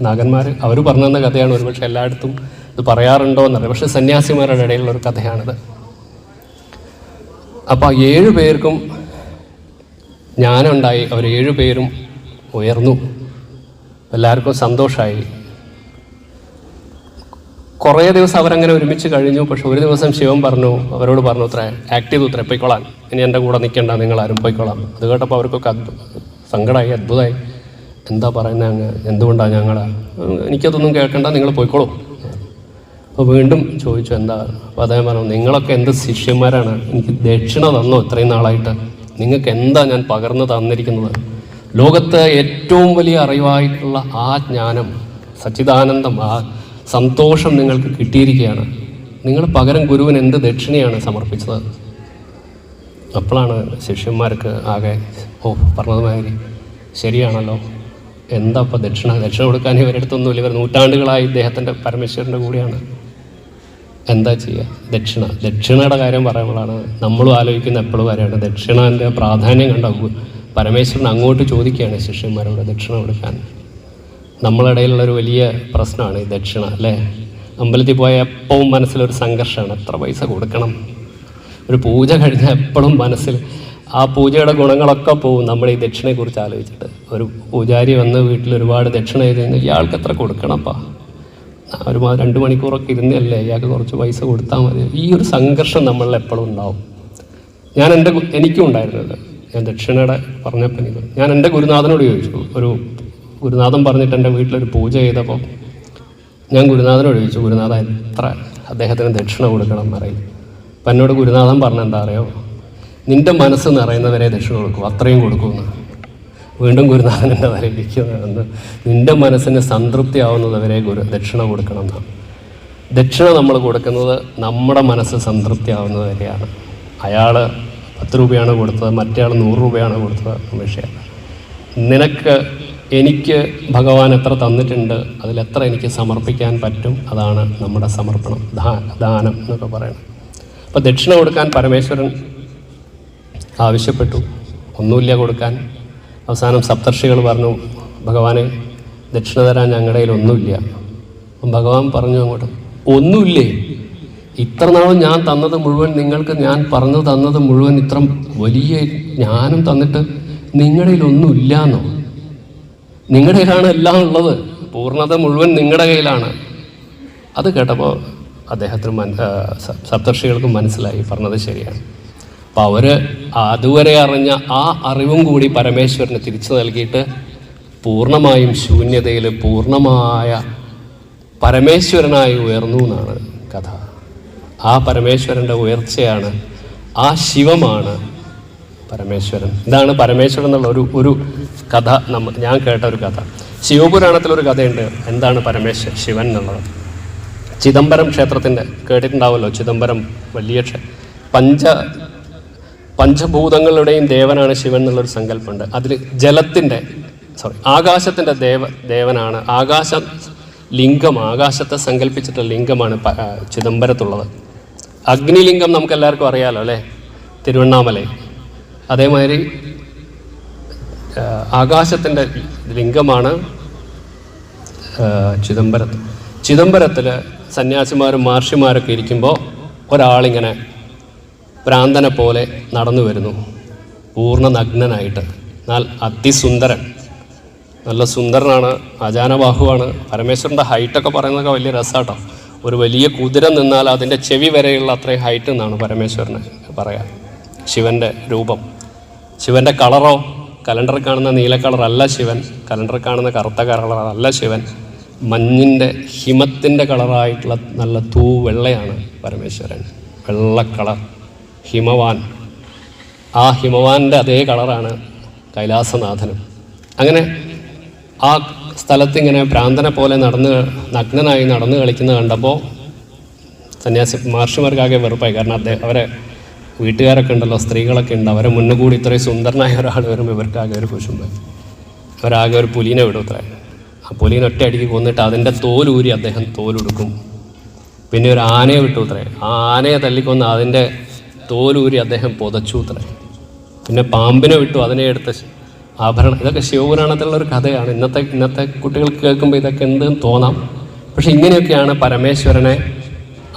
Speaker 1: നാഗന്മാർ അവർ പറഞ്ഞു തന്ന കഥയാണ്. ഒരുപക്ഷെ എല്ലായിടത്തും ഇത് പറയാറുണ്ടോ എന്നറിയാം. പക്ഷേ സന്യാസിമാരുടെ ഇടയിലുള്ളൊരു കഥയാണിത്. അപ്പോൾ 7 പേർക്കും ജ്ഞാനമുണ്ടായി. അവർ 7 പേരും ഉയർന്നു. എല്ലാവർക്കും സന്തോഷമായി. കുറേ ദിവസം അവരങ്ങനെ ഒരുമിച്ച് കഴിഞ്ഞു. പക്ഷെ ഒരു ദിവസം ശിവൻ അവരോട് പറഞ്ഞു അത്ര ആക്ട് ചെയ്തു, അത്ര പോയിക്കോളാൻ, ഇനി എൻ്റെ കൂടെ നിൽക്കേണ്ട, നിങ്ങളാരും പോയിക്കോളാം. അത് കേട്ടപ്പോൾ അവർക്കൊക്കെ സങ്കടമായി, അത്ഭുതമായി. എന്താ പറയുന്നത് അങ്ങ്, എന്തുകൊണ്ടാണ് എനിക്കതൊന്നും കേൾക്കണ്ട, നിങ്ങൾ പോയിക്കോളൂ. അപ്പോൾ വീണ്ടും ചോദിച്ചു എന്താ. അപ്പോൾ അദ്ദേഹം പറഞ്ഞു, നിങ്ങളൊക്കെ എന്ത് ശിഷ്യന്മാരാണ്, എനിക്ക് ദക്ഷിണ തന്നോ ഇത്രയും നാളായിട്ട്? നിങ്ങൾക്ക് എന്താ ഞാൻ പകർന്നു തന്നിരിക്കുന്നത്? ലോകത്ത് ഏറ്റവും വലിയ അറിവായിട്ടുള്ള ആ ജ്ഞാനം, സച്ചിദാനന്ദം, ആ സന്തോഷം നിങ്ങൾക്ക് കിട്ടിയിരിക്കുകയാണ്. നിങ്ങൾ പകരം ഗുരുവിന് എന്ത് ദക്ഷിണയാണ് സമർപ്പിച്ചത്? അപ്പോഴാണ് ശിഷ്യന്മാർക്ക് ആകെ പറഞ്ഞതുമാതിരി ശരിയാണല്ലോ, എന്താ ഇപ്പോൾ ദക്ഷിണ കൊടുക്കാൻ ഇവരെടുത്തൊന്നുമില്ല. ഇവർ നൂറ്റാണ്ടുകളായി ഇദ്ദേഹത്തിൻ്റെ പരമേശ്വരൻ്റെ കൂടെയാണ്. എന്താ ചെയ്യുക? ദക്ഷിണയുടെ കാര്യം പറയുമ്പോഴാണ് നമ്മളും ആലോചിക്കുന്ന എപ്പോഴും കാര്യമാണ്. ദക്ഷിണൻ്റെ പ്രാധാന്യം കണ്ട പരമേശ്വരൻ അങ്ങോട്ട് ചോദിക്കുകയാണ് ശിഷ്യന്മാരോട് ദക്ഷിണ കൊടുക്കാൻ. നമ്മളിടയിലുള്ളൊരു വലിയ പ്രശ്നമാണ് ഈ ദക്ഷിണ, അല്ലേ? അമ്പലത്തിൽ പോയാൽ എപ്പോഴും മനസ്സിലൊരു സംഘർഷമാണ്, എത്ര പൈസ കൊടുക്കണം. ഒരു പൂജ കഴിഞ്ഞാൽ എപ്പോഴും മനസ്സിൽ ആ പൂജയുടെ ഗുണങ്ങളൊക്കെ പോവും നമ്മൾ ഈ ദക്ഷിണയെക്കുറിച്ച് ആലോചിച്ചിട്ട്. ഒരു പൂജാരി വന്ന് വീട്ടിൽ ഒരുപാട് ദക്ഷിണ ചെയ്ത് കഴിഞ്ഞാൽ ഇയാൾക്ക് എത്ര കൊടുക്കണപ്പാ, ഒരു 2 മണിക്കൂറൊക്കെ ഇരുന്നല്ലേ, ഇയാൾക്ക് കുറച്ച് പൈസ കൊടുത്താൽ മതി. ഈ ഒരു സംഘർഷം നമ്മളിൽ എപ്പോഴും ഉണ്ടാവും. എനിക്കും ഉണ്ടായിരുന്നത്. ഞാൻ ദക്ഷിണയുടെ പറഞ്ഞപ്പോൾ ഞാൻ എൻ്റെ ഗുരുനാഥനോട് ചോദിച്ചു. ഒരു ഗുരുനാഥൻ പറഞ്ഞിട്ട് എൻ്റെ വീട്ടിലൊരു പൂജ ചെയ്തപ്പോൾ ഞാൻ ഗുരുനാഥനോട് ചോദിച്ചു, ഗുരുനാഥ എത്ര അദ്ദേഹത്തിന് ദക്ഷിണ കൊടുക്കണം എന്നറിയില്ല. അപ്പം എന്നോട് ഗുരുനാഥൻ പറഞ്ഞെന്താ അറിയോ, നിൻ്റെ മനസ്സ് നിറയുന്നവരെ ദക്ഷിണ കൊടുക്കും, അത്രയും കൊടുക്കുമെന്ന്. വീണ്ടും ഗുരുനാഥൻ എൻ്റെ തലയിലിരിക്കുന്നത്, നിൻ്റെ മനസ്സിന് സംതൃപ്തി ആവുന്നതുവരെ ദക്ഷിണ കൊടുക്കണം എന്നാണ്. ദക്ഷിണ നമ്മൾ കൊടുക്കുന്നത് നമ്മുടെ മനസ്സ് സംതൃപ്തി ആവുന്നതുവരെയാണ്. അയാൾ 10 രൂപയാണ് കൊടുത്തത്, മറ്റേ ആൾ 100 രൂപയാണ് കൊടുത്തത്, വിഷയമല്ല. എനിക്ക് ഭഗവാൻ എത്ര തന്നിട്ടുണ്ട്, അതിലെത്ര എനിക്ക് സമർപ്പിക്കാൻ പറ്റും, അതാണ് നമ്മുടെ സമർപ്പണം, ദാനം എന്നൊക്കെ പറയുന്നത്. അപ്പോൾ ദക്ഷിണ കൊടുക്കാൻ പരമേശ്വരൻ ആവശ്യപ്പെട്ടു. ഒന്നുമില്ല കൊടുക്കാൻ. അവസാനം സപ്തർഷികൾ പറഞ്ഞു, ഭഗവാനെ ദക്ഷിണ തരാൻ ഞങ്ങളുടെ കയ്യിൽ ഒന്നുമില്ല. അപ്പം ഭഗവാൻ പറഞ്ഞു അങ്ങോട്ട്, ഒന്നുമില്ലേ? ഇത്ര നാളും ഞാൻ തന്നത് മുഴുവൻ നിങ്ങൾക്ക്, ഞാൻ പറഞ്ഞു തന്നത് മുഴുവൻ, ഇത്ര വലിയ ജ്ഞാനം തന്നിട്ട് നിങ്ങളുടെ കയ്യിൽ ഒന്നുമില്ലാന്നോ? നിങ്ങളുടെ കയ്യിലാണ് എല്ലാം ഉള്ളത്, പൂർണ്ണത മുഴുവൻ നിങ്ങളുടെ കയ്യിലാണ്. അത് കേട്ടപ്പോൾ അദ്ദേഹത്തിന് സപ്തർഷികൾക്കും മനസ്സിലായി പറഞ്ഞത് ശരിയാണ്. അപ്പോൾ അവർ അതുവരെ അറിഞ്ഞ ആ അറിവും കൂടി പരമേശ്വരന് തിരിച്ചു നൽകിയിട്ട് പൂർണ്ണമായും ശൂന്യതയിൽ പൂർണ്ണമായ പരമേശ്വരനായി ഉയർന്നു എന്നാണ് കഥ. ആ പരമേശ്വരൻ്റെ ഉയർച്ചയാണ്, ആ ശിവമാണ് പരമേശ്വരൻ. ഇതാണ് പരമേശ്വരൻ എന്നുള്ള ഒരു കഥ. ഞാൻ കേട്ട ഒരു കഥ. ശിവപുരാണത്തിലൊരു കഥയുണ്ട്, എന്താണ് ശിവൻ എന്നുള്ളത്. ചിദംബരം ക്ഷേത്രത്തിൻ്റെ കേട്ടിട്ടുണ്ടാവുമല്ലോ. ചിദംബരം വലിയ പഞ്ചഭൂതങ്ങളുടെയും ദേവനാണ് ശിവൻ എന്നുള്ളൊരു സങ്കല്പമുണ്ട്. അതിൽ ആകാശത്തിൻ്റെ ദേവനാണ്. ആകാശത്തെ സങ്കല്പിച്ചിട്ടുള്ള ലിംഗമാണ് ചിദംബരത്തുള്ളത്. അഗ്നിലിംഗം നമുക്ക് എല്ലാവർക്കും അറിയാമല്ലോ അല്ലേ, തിരുവണ്ണാമലൈ. അതേമാതിരി ആകാശത്തിൻ്റെ ലിംഗമാണ് ചിദംബരത്തിൽ സന്യാസിമാരും മഹർഷിമാരൊക്കെ ഇരിക്കുമ്പോൾ ഒരാളിങ്ങനെ ഭ്രാന്തനെ പോലെ നടന്നു വരുന്നു, പൂർണ്ണ നഗ്നനായിട്ട്. എന്നാൽ അതിസുന്ദരൻ, നല്ല സുന്ദരനാണ്, അജാനബാഹുവാണ്. പരമേശ്വരൻ്റെ ഹൈറ്റൊക്കെ പറയുന്നതൊക്കെ വലിയ രസമാട്ടോ. ഒരു വലിയ കുതിര നിന്നാൽ അതിൻ്റെ ചെവി വരെയുള്ള അത്രയും ഹൈറ്റ് എന്നാണ് പരമേശ്വരന് പറയാം. ശിവൻ്റെ രൂപം, ശിവൻ്റെ കളറോ കലണ്ടറിൽ കാണുന്ന നീല കളറല്ല ശിവൻ, കലണ്ടറിൽ കാണുന്ന കറുത്ത കളറല്ല ശിവൻ. മഞ്ഞിൻ്റെ ഹിമത്തിൻ്റെ കളറായിട്ടുള്ള നല്ല വെള്ളയാണ് പരമേശ്വരൻ, വെള്ള കളർ, ഹിമവാൻ. ആ ഹിമവാൻ്റെ അതേ കളറാണ് കൈലാസനാഥനും. അങ്ങനെ ആ സ്ഥലത്ത് ഇങ്ങനെ ഭ്രാന്തനെ പോലെ നഗ്നനായി നടന്ന് കളിക്കുന്നത് കണ്ടപ്പോൾ സന്യാസി മഹർഷിമാർക്കാകെ വെറുപ്പായി. കാരണം അവരെ വീട്ടുകാരൊക്കെ ഉണ്ടല്ലോ, സ്ത്രീകളൊക്കെ ഉണ്ട്, അവരെ മുന്നുകൂടി ഇത്രയും സുന്ദരനായ ഒരാൾ വരുമ്പോൾ ഇവർക്കാകെ ഒരു കുശുമ്പായി. അവരാകെ ഒരു പുലീനെ വിടും അത്രേ. ആ പുലീനെ ഒറ്റ അടിക്ക് കൊന്നിട്ട് അതിൻ്റെ തോലൂരി അദ്ദേഹം തോലെടുക്കും. പിന്നെ ഒരു ആനയെ വിട്ടു അത്രേ. ആ ആനയെ തല്ലിക്കൊന്ന് അതിൻ്റെ തോലൂരി അദ്ദേഹം പുതച്ചു അത്രേ. പിന്നെ പാമ്പിനെ വിട്ടു, അതിനെ എടുത്ത് ആഭരണം. ഇതൊക്കെ ശിവപുരാണത്തിലുള്ളൊരു കഥയാണ്. ഇന്നത്തെ കുട്ടികൾക്ക് കേൾക്കുമ്പോൾ ഇതൊക്കെ എന്തെന്ന് തോന്നാം. പക്ഷെ ഇങ്ങനെയൊക്കെയാണ് പരമേശ്വരനെ,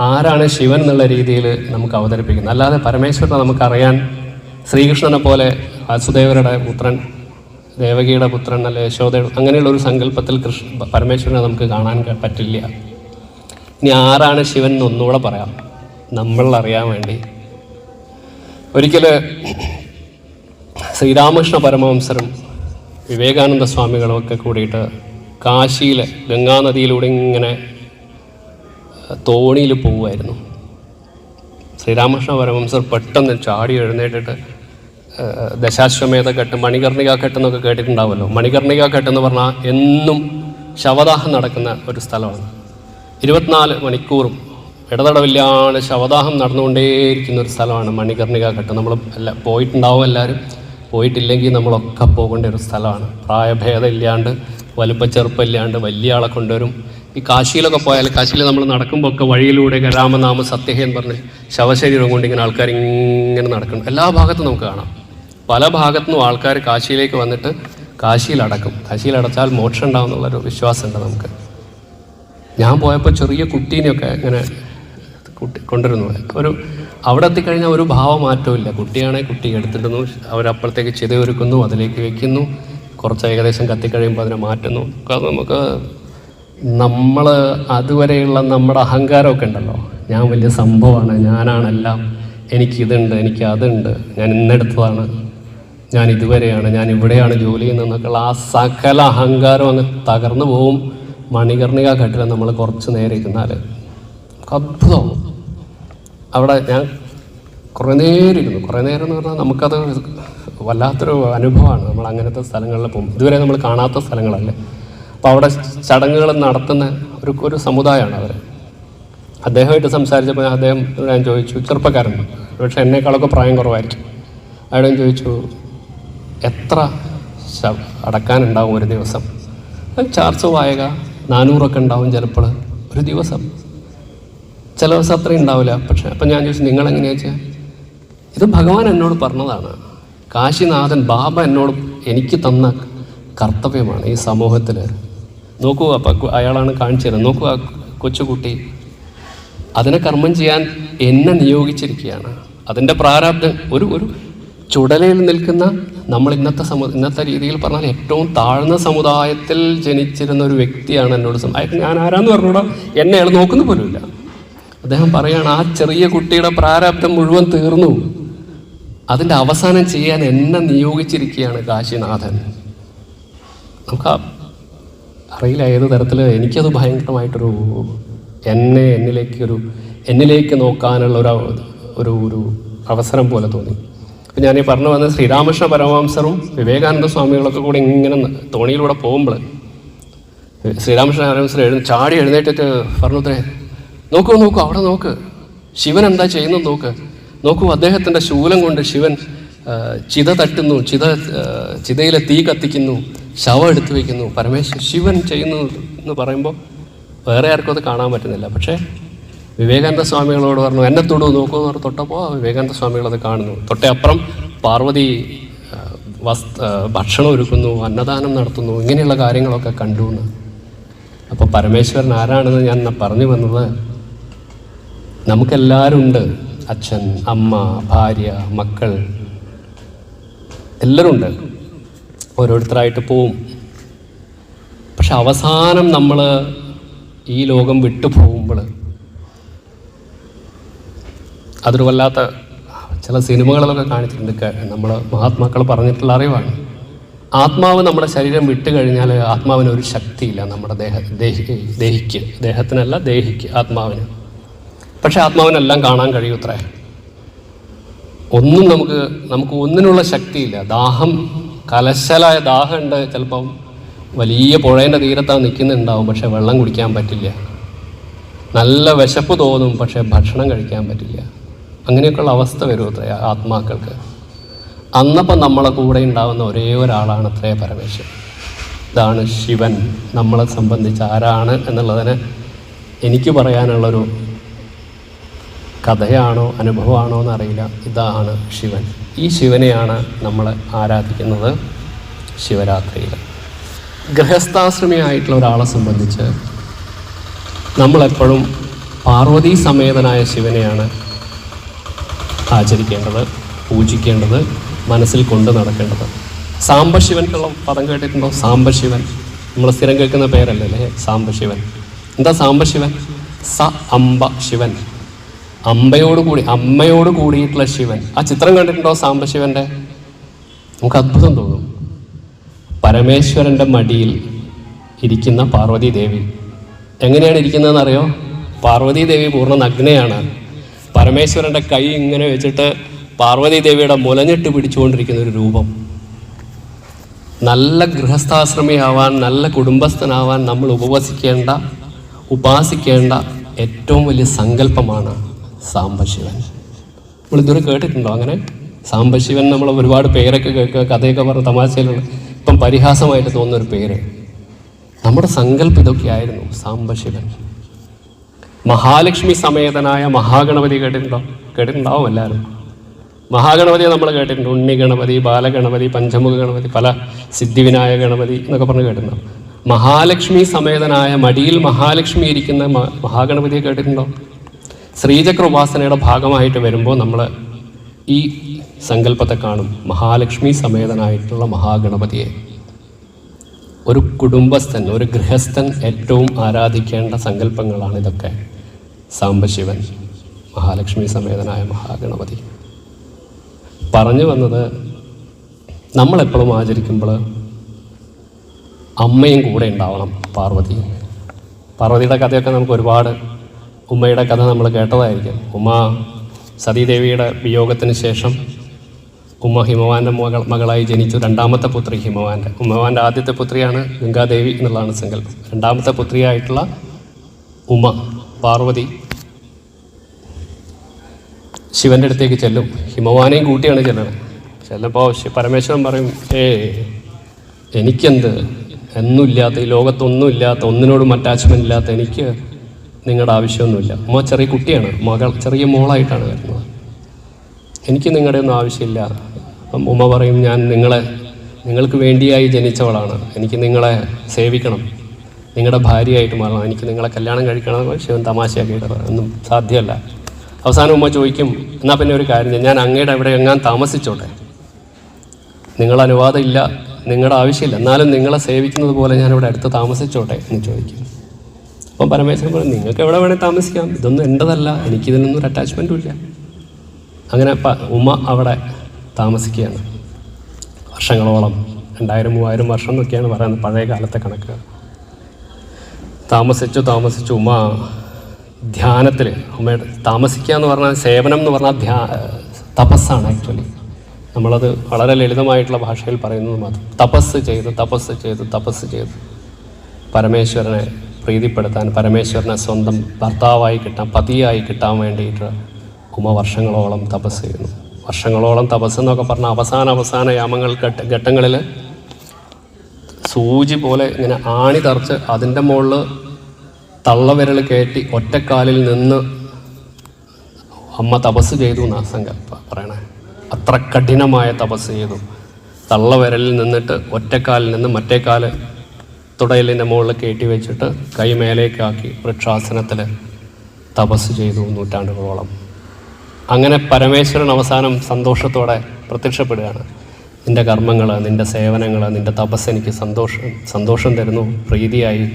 Speaker 1: ആരാണ് ശിവൻ എന്നുള്ള രീതിയിൽ നമുക്ക് അവതരിപ്പിക്കുന്നത്. അല്ലാതെ പരമേശ്വരനെ നമുക്കറിയാൻ ശ്രീകൃഷ്ണനെ പോലെ വാസുദേവരുടെ പുത്രൻ, ദേവകിയുടെ പുത്രൻ, അല്ലെ യശോദ, അങ്ങനെയുള്ളൊരു സങ്കല്പത്തിൽ പരമേശ്വരനെ നമുക്ക് കാണാൻ പറ്റില്ല. ഇനി ആരാണ് ശിവൻ എന്ന് ഒന്നുകൂടെ പറയാം നമ്മളറിയാൻ വേണ്ടി. ഒരിക്കൽ ശ്രീരാമകൃഷ്ണ പരമഹംസരും വിവേകാനന്ദ സ്വാമികളും ഒക്കെ കൂടിയിട്ട് കാശിയിലെ ഗംഗാനദിയിലൂടെ ഇങ്ങനെ തോണിയിൽ പോവുമായിരുന്നു. ശ്രീരാമകൃഷ്ണ പരമഹംസർ പെട്ടെന്ന് ചാടി എഴുന്നേറ്റിട്ട് ദശാശ്വമേധ ഘട്ട്, മണികർണിക ഘട്ട് എന്നൊക്കെ കേട്ടിട്ടുണ്ടാവുമല്ലോ. മണികർണിക ഘട്ട് എന്ന് പറഞ്ഞാൽ എന്നും ശവദാഹം നടക്കുന്ന ഒരു സ്ഥലമാണ്. 24 മണിക്കൂറും ഇടതടവില്ലാതെ ശവദാഹം നടന്നുകൊണ്ടേയിരിക്കുന്ന ഒരു സ്ഥലമാണ് മണികർണിക ഘട്ട്. നമ്മൾ പോയിട്ടുണ്ടാവും എല്ലാവരും. പോയിട്ടില്ലെങ്കിൽ നമ്മളൊക്കെ പോകേണ്ട ഒരു സ്ഥലമാണ്. പ്രായഭേദം ഇല്ലാണ്ട്, വലുപ്പ ചെറുപ്പമില്ലാണ്ട് വലിയ ആളെ കൊണ്ടുവരും. ഈ കാശിയിലൊക്കെ പോയാൽ, കാശിയിൽ നമ്മൾ നടക്കുമ്പോൾ ഒക്കെ വഴിയിലൂടെ രാമനാമ സത്യഹേ എന്ന് പറഞ്ഞ് ശവശരീരം കൊണ്ട് ഇങ്ങനെ ആൾക്കാർ ഇങ്ങനെ നടക്കണം. എല്ലാ ഭാഗത്തും നമുക്ക് കാണാം. പല ഭാഗത്തുനിന്നും ആൾക്കാർ കാശിയിലേക്ക് വന്നിട്ട് കാശിയിലടക്കും. കാശിയിലടച്ചാൽ മോക്ഷം ഉണ്ടാവും എന്നുള്ളൊരു വിശ്വാസമുണ്ട് നമുക്ക്. ഞാൻ പോയപ്പോൾ ചെറിയ കുട്ടീനെയൊക്കെ ഇങ്ങനെ കൊണ്ടുവരുന്നു. അവിടെ എത്തിക്കഴിഞ്ഞാൽ ഒരു ഭാവമാറ്റവും ഇല്ല. കുട്ടിയാണെങ്കിൽ കുട്ടി എടുത്തിടുന്നു, അവരപ്പോഴത്തേക്ക് ചിതയൊരുക്കുന്നു, അതിലേക്ക് വെക്കുന്നു, കുറച്ച് ഏകദേശം കത്തിക്കഴിയുമ്പോൾ അതിനെ മാറ്റുന്നു. അത് നമുക്ക് നമ്മൾ അതുവരെയുള്ള നമ്മുടെ അഹങ്കാരമൊക്കെ ഉണ്ടല്ലോ, ഞാൻ വലിയ സംഭവമാണ്, ഞാനാണെല്ലാം, എനിക്കിതുണ്ട്, എനിക്ക് അതുണ്ട്, ഞാൻ ഇന്നെടുത്തതാണ്, ഞാൻ ഇതുവരെയാണ്, ഞാൻ ഇവിടെയാണ് ജോലി ചെയ്യുന്നതെന്നൊക്കെയുള്ള ആ സകല അഹങ്കാരം അങ്ങ് തകർന്നു പോവും. മണികർണിക ഘട്ടിൽ നമ്മൾ കുറച്ച് നേരം ഇരുന്നാൽ അത്ഭുതമാവും. അവിടെ ഞാൻ കുറേ നേരം ഇരുന്നു. കുറേ നേരം എന്ന് പറഞ്ഞാൽ നമുക്കത് വല്ലാത്തൊരു അനുഭവമാണ്. നമ്മൾ അങ്ങനത്തെ സ്ഥലങ്ങളിൽ പോകും. ഇതുവരെ നമ്മൾ കാണാത്ത സ്ഥലങ്ങളല്ലേ. അപ്പോൾ അവിടെ ചടങ്ങുകൾ നടത്തുന്ന ഒരു സമുദായമാണ് അവർ. അദ്ദേഹമായിട്ട് സംസാരിച്ചപ്പോൾ ഞാൻ ചോദിച്ചു, ചെറുപ്പക്കാരൻ, പക്ഷേ എന്നേക്കാളൊക്കെ പ്രായം കുറവായിരിക്കും. അയാളും ചോദിച്ചു, എത്ര അടക്കാനുണ്ടാവും ഒരു ദിവസം? 400 വായക 400 ഉണ്ടാവും ചിലപ്പോൾ ഒരു ദിവസം. ചില ദിവസം അത്രയും ഉണ്ടാവില്ല. പക്ഷേ അപ്പം ഞാൻ ചോദിച്ചു, നിങ്ങളെങ്ങനെയാ വെച്ചാൽ, ഇത് ഭഗവാൻ എന്നോട് പറഞ്ഞതാണ്. കാശിനാഥൻ ബാബ എനിക്ക് തന്ന കർത്തവ്യമാണ് ഈ സമൂഹത്തിൽ. നോക്കൂ, അപ്പം അയാളാണ് കാണിച്ചു തരുന്നത്. നോക്കൂ, ആ കൊച്ചുകുട്ടി അതിനെ കർമ്മം ചെയ്യാൻ എന്നെ നിയോഗിച്ചിരിക്കുകയാണ്. അതിൻ്റെ പ്രാരാബ്ധം ഒരു ചുടലയിൽ നിൽക്കുന്ന നമ്മൾ ഇന്നത്തെ രീതിയിൽ പറഞ്ഞാൽ ഏറ്റവും താഴ്ന്ന സമുദായത്തിൽ ജനിച്ചിരുന്ന ഒരു വ്യക്തിയാണ് എന്നോട് ഞാൻ ആരാന്ന് പറഞ്ഞൂടാ, എന്നെ അയാൾ നോക്കുന്ന പോലുമില്ല. അദ്ദേഹം പറയാണ്, ആ ചെറിയ കുട്ടിയുടെ പ്രാരാബ്ധം മുഴുവൻ തീർന്നു, അതിൻ്റെ അവസാനം ചെയ്യാൻ എന്നെ നിയോഗിച്ചിരിക്കുകയാണ് കാശിനാഥൻ. നമുക്ക് അറിയില്ല ഏത് തരത്തിൽ. എനിക്കത് ഭയങ്കരമായിട്ടൊരു എന്നിലേക്ക് നോക്കാനുള്ള ഒരു അവസരം പോലെ തോന്നി. അപ്പം ഞാനീ പറഞ്ഞു വന്നത് ശ്രീരാമകൃഷ്ണ പരമഹംസറും വിവേകാനന്ദ സ്വാമികളൊക്കെ കൂടി ഇങ്ങനെ തോണിയിലൂടെ പോകുമ്പോൾ ശ്രീരാമകൃഷ്ണ പരമഹംസർ ചാടി എഴുന്നേറ്റിട്ട് പറഞ്ഞത്രേ, നോക്കൂ അവിടെ നോക്ക്, ശിവൻ എന്താ ചെയ്യുന്നത് നോക്കൂ, അദ്ദേഹത്തിൻ്റെ ശൂലം കൊണ്ട് ശിവൻ ചിത തട്ടുന്നു, ചിതയിലെ തീ കത്തിക്കുന്നു, ശവം എടുത്തു വയ്ക്കുന്നു. ശിവൻ ചെയ്യുന്നു എന്ന് പറയുമ്പോൾ വേറെ ആർക്കും അത് കാണാൻ പറ്റുന്നില്ല. പക്ഷേ വിവേകാനന്ദ സ്വാമികളോട് പറഞ്ഞു, എന്നെ തൊടു നോക്കൂ എന്ന് പറഞ്ഞ് തൊട്ടപ്പോൾ വിവേകാനന്ദ സ്വാമികളത് കാണുന്നു. തൊട്ടേ അപ്പുറം പാർവതി ഭക്ഷണം ഒരുക്കുന്നു, അന്നദാനം നടത്തുന്നു, ഇങ്ങനെയുള്ള കാര്യങ്ങളൊക്കെ കണ്ടു എന്ന്. അപ്പോൾ പരമേശ്വരൻ ആരാണെന്ന് ഞാൻ പറഞ്ഞു വന്നത്, നമുക്കെല്ലാവരും ഉണ്ട്. അച്ഛൻ, അമ്മ, ഭാര്യ, മക്കൾ എല്ലാവരും ഉണ്ട്. ഓരോരുത്തരായിട്ട് പോവും. പക്ഷെ അവസാനം നമ്മൾ ഈ ലോകം വിട്ടു പോകുമ്പോൾ അതൊരു വല്ലാത്ത, ചില സിനിമകളിലൊക്കെ കാണിച്ചിട്ടുണ്ട്, നമ്മൾ മഹാത്മാക്കൾ പറഞ്ഞിട്ടുള്ള അറിവാണ്. ആത്മാവ് നമ്മുടെ ശരീരം വിട്ട് കഴിഞ്ഞാൽ ആത്മാവിന് ഒരു ശക്തിയില്ല, നമ്മുടെ ദേഹത്തിനല്ല ദേഹിക്ക്, ആത്മാവിന്. പക്ഷെ ആത്മാവിനെല്ലാം കാണാൻ കഴിയൂത്രേ. ഒന്നും നമുക്ക് ഒന്നിനുള്ള ശക്തിയില്ല. ദാഹം, കലശലായ ദാഹമുണ്ട്. ചിലപ്പം വലിയ പുഴേൻ്റെ തീരത്താണ് നിൽക്കുന്നുണ്ടാവും, പക്ഷെ വെള്ളം കുടിക്കാൻ പറ്റില്ല. നല്ല വിശപ്പ് തോന്നും, പക്ഷെ ഭക്ഷണം കഴിക്കാൻ പറ്റില്ല. അങ്ങനെയൊക്കെയുള്ള അവസ്ഥ വരും അത്രേ ആത്മാക്കൾക്ക്. അന്നപ്പം നമ്മളെ കൂടെ ഉണ്ടാകുന്ന ഒരേ ഒരാളാണ് അത്രേ പരമേശ്വരൻ. ഇതാണ് ശിവൻ. നമ്മളെ സംബന്ധിച്ച് ആരാണ് എന്നുള്ളതിന് എനിക്ക് പറയാനുള്ളൊരു കഥയാണോ അനുഭവമാണോ എന്നറിയില്ല. ഇതാണ് ശിവൻ. ഈ ശിവനെയാണ് നമ്മൾ ആരാധിക്കുന്നത് ശിവരാത്രിയിൽ. ഗൃഹസ്ഥാശ്രമിയായിട്ടുള്ള ഒരാളെ സംബന്ധിച്ച് നമ്മളെപ്പോഴും പാർവതീ സമേതനായ ശിവനെയാണ് ആചരിക്കേണ്ടത്, പൂജിക്കേണ്ടത്, മനസ്സിൽ കൊണ്ട് നടക്കേണ്ടത്. സാംബശിവൻക്കുള്ള പദം കേട്ടിട്ടുണ്ടോ? സാംബശിവൻ നമ്മൾ സ്ഥിരം കേൾക്കുന്ന പേരല്ലേ സാംബശിവൻ. എന്താ സാംബശിവൻ? സ അംബ ശിവൻ, അമ്മയോട് കൂടിയിട്ടുള്ള ശിവൻ. ആ ചിത്രം കണ്ടിട്ടുണ്ടോ സാംബശിവൻ്റെ? നമുക്ക് അത്ഭുതം തോന്നും. പരമേശ്വരൻ്റെ മടിയിൽ ഇരിക്കുന്ന പാർവതി ദേവി. എങ്ങനെയാണ് ഇരിക്കുന്നതെന്ന് അറിയോ? പാർവതി ദേവി പൂർണ്ണ നഗ്നയാണ്. പരമേശ്വരൻ്റെ കൈ ഇങ്ങനെ വെച്ചിട്ട് പാർവതി ദേവിയുടെ മുലഞ്ഞിട്ട് പിടിച്ചുകൊണ്ടിരിക്കുന്ന ഒരു രൂപം. നല്ല ഗൃഹസ്ഥാശ്രമിയാവാൻ, നല്ല കുടുംബസ്ഥനാവാൻ നമ്മൾ ഉപാസിക്കേണ്ട ഏറ്റവും വലിയ സങ്കല്പമാണ് സാംബശിവൻ. നമ്മൾ ഇതുവരെ കേട്ടിട്ടുണ്ടോ അങ്ങനെ? സാംബശിവൻ നമ്മൾ ഒരുപാട് പേരൊക്കെ കേൾക്കുക, കഥയൊക്കെ പറഞ്ഞ തമാശയിലുള്ള, ഇപ്പം പരിഹാസമായിട്ട് തോന്നുന്നൊരു പേര്. നമ്മുടെ സങ്കല്പം ഇതൊക്കെയായിരുന്നു സാംബശിവൻ. മഹാലക്ഷ്മി സമേതനായ മഹാഗണപതി കേട്ടിട്ടുണ്ടാവും എല്ലാവരും. മഹാഗണപതിയെ നമ്മൾ കേട്ടിട്ടുണ്ട്. ഉണ്ണി ഗണപതി, ബാലഗണപതി, പഞ്ചമുഖ ഗണപതി, പല സിദ്ധിവിനായക ഗണപതി എന്നൊക്കെ പറഞ്ഞ് കേട്ടിട്ടുണ്ടാവും. മഹാലക്ഷ്മി സമേതനായ മടിയിൽ മഹാലക്ഷ്മി ഇരിക്കുന്ന മഹാഗണപതിയെ കേട്ടിട്ടുണ്ടോ? ശ്രീചക്ര ഉപാസനയുടെ ഭാഗമായിട്ട് വരുമ്പോൾ നമ്മൾ ഈ സങ്കല്പത്തെ കാണും. മഹാലക്ഷ്മി സമേതനായിട്ടുള്ള മഹാഗണപതിയെ ഒരു കുടുംബസ്ഥൻ, ഒരു ഗൃഹസ്ഥൻ ഏറ്റവും ആരാധിക്കേണ്ട സങ്കല്പങ്ങളാണ് ഇതൊക്കെ. സാംബശിവൻ, മഹാലക്ഷ്മി സമേതനായ മഹാഗണപതി. പറഞ്ഞു വന്നത്, നമ്മളെപ്പോഴും ആചരിക്കുമ്പോൾ അമ്മയും കൂടെ ഉണ്ടാവണം. പാർവതിയുടെ കഥയൊക്കെ നമുക്ക് ഒരുപാട്, ഉമ്മയുടെ കഥ നമ്മൾ കേട്ടതായിരിക്കും. ഉമ്മ സതീദേവിയുടെ വിയോഗത്തിന് ശേഷം ഉമ്മ ഹിമവാൻ്റെ മകളായി ജനിച്ചു. രണ്ടാമത്തെ പുത്രി ഉമ്മവാൻ്റെ ആദ്യത്തെ പുത്രിയാണ് ഗംഗാദേവി എന്നുള്ളതാണ് സങ്കല്പം. രണ്ടാമത്തെ പുത്രിയായിട്ടുള്ള ഉമ്മ പാർവതി ശിവൻ്റെ അടുത്തേക്ക് ചെല്ലും. ഹിമവാനെയും കൂട്ടിയാണ് ചെല്ലുമ്പോൾ പരമേശ്വരൻ പറയും, എനിക്കെന്ത്, ഒന്നുമില്ലാത്ത, ഈ ലോകത്തൊന്നുമില്ലാത്ത, ഒന്നിനോടും അറ്റാച്ച്മെൻ്റ് ഇല്ലാത്ത എനിക്ക് നിങ്ങളുടെ ആവശ്യമൊന്നുമില്ല. ഉമ്മ ചെറിയ കുട്ടിയാണ്, ചെറിയ മോളായിട്ടാണ് വരുന്നത്. എനിക്ക് നിങ്ങളുടെ ഒന്നും ആവശ്യമില്ല. അപ്പം ഉമ്മ പറയും, ഞാൻ നിങ്ങൾക്ക് വേണ്ടിയായി ജനിച്ചവളാണ്, എനിക്ക് നിങ്ങളെ സേവിക്കണം, നിങ്ങളുടെ ഭാര്യയായിട്ട് മാറണം, എനിക്ക് നിങ്ങളെ കല്യാണം കഴിക്കണം. ശിവൻ തമാശയാക്കിയിട്ട് ഒന്നും സാധ്യമല്ല. അവസാനം ഉമ്മ ചോദിക്കും, എന്നാൽ പിന്നെ ഒരു കാര്യം, ഞാൻ അങ്ങയുടെ അവിടെ എങ്ങാൻ താമസിച്ചോട്ടെ, നിങ്ങളുടെ അനുവാദം ഇല്ല, നിങ്ങളുടെ ആവശ്യമില്ല, എന്നാലും നിങ്ങളെ സേവിക്കുന്നത് പോലെ ഞാനിവിടെ അടുത്ത് താമസിച്ചോട്ടെ എന്ന് ചോദിക്കും. അപ്പം പരമേശ്വരൻ പറയും, നിങ്ങൾക്ക് എവിടെ വേണേൽ താമസിക്കാം, ഇതൊന്നും എൻ്റെതല്ല, എനിക്കിതിനൊന്നും ഒരു അറ്റാച്ച്മെൻറ്റും ഇല്ല. അങ്ങനെ ഉമ്മ അവിടെ താമസിക്കുകയാണ് വർഷങ്ങളോളം. 2000-3000 വർഷം എന്നൊക്കെയാണ് പറയുന്നത്, പഴയ കാലത്തെ കണക്ക്. താമസിച്ചു ഉമ്മ ധ്യാനത്തിൽ. ഉമ്മയുടെ താമസിക്കുക എന്ന് പറഞ്ഞാൽ, സേവനം എന്ന് പറഞ്ഞാൽ തപസ്സാണ് ആക്ച്വലി. നമ്മളത് വളരെ ലളിതമായിട്ടുള്ള ഭാഷയിൽ പറയുന്നത് മാത്രം. തപസ് ചെയ്ത് പരമേശ്വരനെ പ്രീതിപ്പെടുത്താൻ, പരമേശ്വരനെ സ്വന്തം ഭർത്താവായി കിട്ടാൻ, പതിയായി കിട്ടാൻ വേണ്ടിയിട്ട് ഉമ്മ വർഷങ്ങളോളം തപസ് ചെയ്യുന്നു. വർഷങ്ങളോളം തപസ് എന്നൊക്കെ പറഞ്ഞാൽ അവസാന ഘട്ടങ്ങളിൽ സൂചി പോലെ ഇങ്ങനെ ആണി തറച്ച് അതിൻ്റെ മുകളിൽ തള്ളവിരൽ കയറ്റി ഒറ്റക്കാലിൽ നിന്ന് അമ്മ തപസ് ചെയ്തു എന്നാണ് സങ്കല്പം പറയണേ. അത്ര കഠിനമായ തപസ് ചെയ്തു. തള്ളവിരലിൽ നിന്നിട്ട് ഒറ്റക്കാലിൽ നിന്ന് മറ്റേ കാല് തുടയലിൻ്റെ മുകളിൽ കയറ്റി വെച്ചിട്ട് കൈ മേലേക്കാക്കി വൃക്ഷാസനത്തിൽ തപസ് ചെയ്തു നൂറ്റാണ്ടുകളോളം. അങ്ങനെ പരമേശ്വരൻ അവസാനം സന്തോഷത്തോടെ പ്രത്യക്ഷപ്പെടുകയാണ്. നിൻ്റെ കർമ്മങ്ങൾ, നിൻ്റെ സേവനങ്ങൾ, നിൻ്റെ തപസ് എനിക്ക് സന്തോഷം തരുന്നു, പ്രീതിയായി.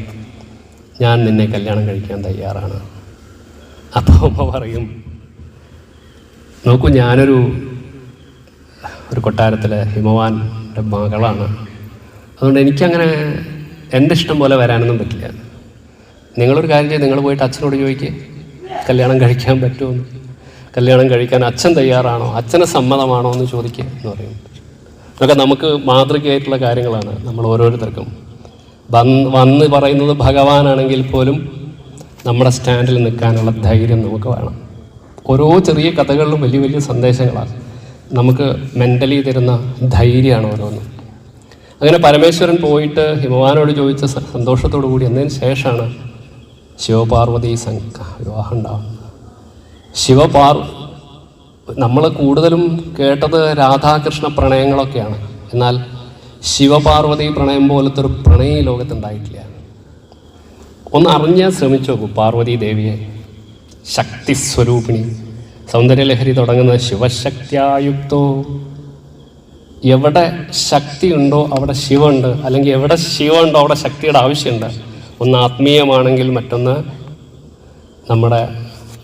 Speaker 1: ഞാൻ നിന്നെ കല്യാണം കഴിക്കാൻ തയ്യാറാണ്. അപ്പോൾ അമ്മ പറയും, നോക്കൂ, ഞാനൊരു കൊട്ടാരത്തിലെ ഹിമവാൻ്റെ മകളാണ്. അതുകൊണ്ട് എനിക്കങ്ങനെ എൻ്റെ ഇഷ്ടം പോലെ വരാനൊന്നും പറ്റില്ല. നിങ്ങളൊരു കാര്യം ചെയ്ത് നിങ്ങൾ പോയിട്ട് അച്ഛനോട് ചോദിക്കുക, കല്യാണം കഴിക്കാൻ പറ്റുമെന്ന്. കല്യാണം കഴിക്കാൻ അച്ഛൻ തയ്യാറാണോ, അച്ഛന് സമ്മതമാണോ എന്ന് ചോദിക്കുക എന്ന് പറയും. ഇതൊക്കെ നമുക്ക് മാതൃകയായിട്ടുള്ള കാര്യങ്ങളാണ്. നമ്മൾ ഓരോരുത്തർക്കും വന്ന് പറയുന്നത് ഭഗവാനാണെങ്കിൽ പോലും നമ്മുടെ സ്റ്റാൻഡിൽ നിൽക്കാനുള്ള ധൈര്യം നമുക്ക് വേണം. ഓരോ ചെറിയ കഥകളിലും വലിയ വലിയ സന്ദേശങ്ങളാണ് നമുക്ക് മെൻ്റലി തരുന്ന ധൈര്യമാണ് ഓരോന്നും. അങ്ങനെ പരമേശ്വരൻ പോയിട്ട് ഹിമവാനോട് ചോദിച്ച സന്തോഷത്തോടു കൂടി എന്നതിന് ശേഷമാണ് ശിവപാർവതി വിവാഹം ഉണ്ടാകുന്നത്. നമ്മൾ കൂടുതലും കേട്ടത് രാധാകൃഷ്ണ പ്രണയങ്ങളൊക്കെയാണ്. എന്നാൽ ശിവപാർവതി പ്രണയം പോലത്തെ ഒരു പ്രണയം ഈ ലോകത്തുണ്ടായിട്ടില്ല. ഒന്ന് അറിഞ്ഞാൽ ശ്രമിച്ചു നോക്കൂ പാർവതി ദേവിയെ. ശക്തിസ്വരൂപിണി. സൗന്ദര്യലഹരി തുടങ്ങുന്ന ശിവശക്തിയായുക്തോ. എവിടെ ശക്തിയുണ്ടോ അവിടെ ശിവമുണ്ട്, അല്ലെങ്കിൽ എവിടെ ശിവമുണ്ടോ അവിടെ ശക്തിയുടെ ആവശ്യമുണ്ട്. ഒന്ന് ആത്മീയമാണെങ്കിൽ മറ്റൊന്ന് നമ്മുടെ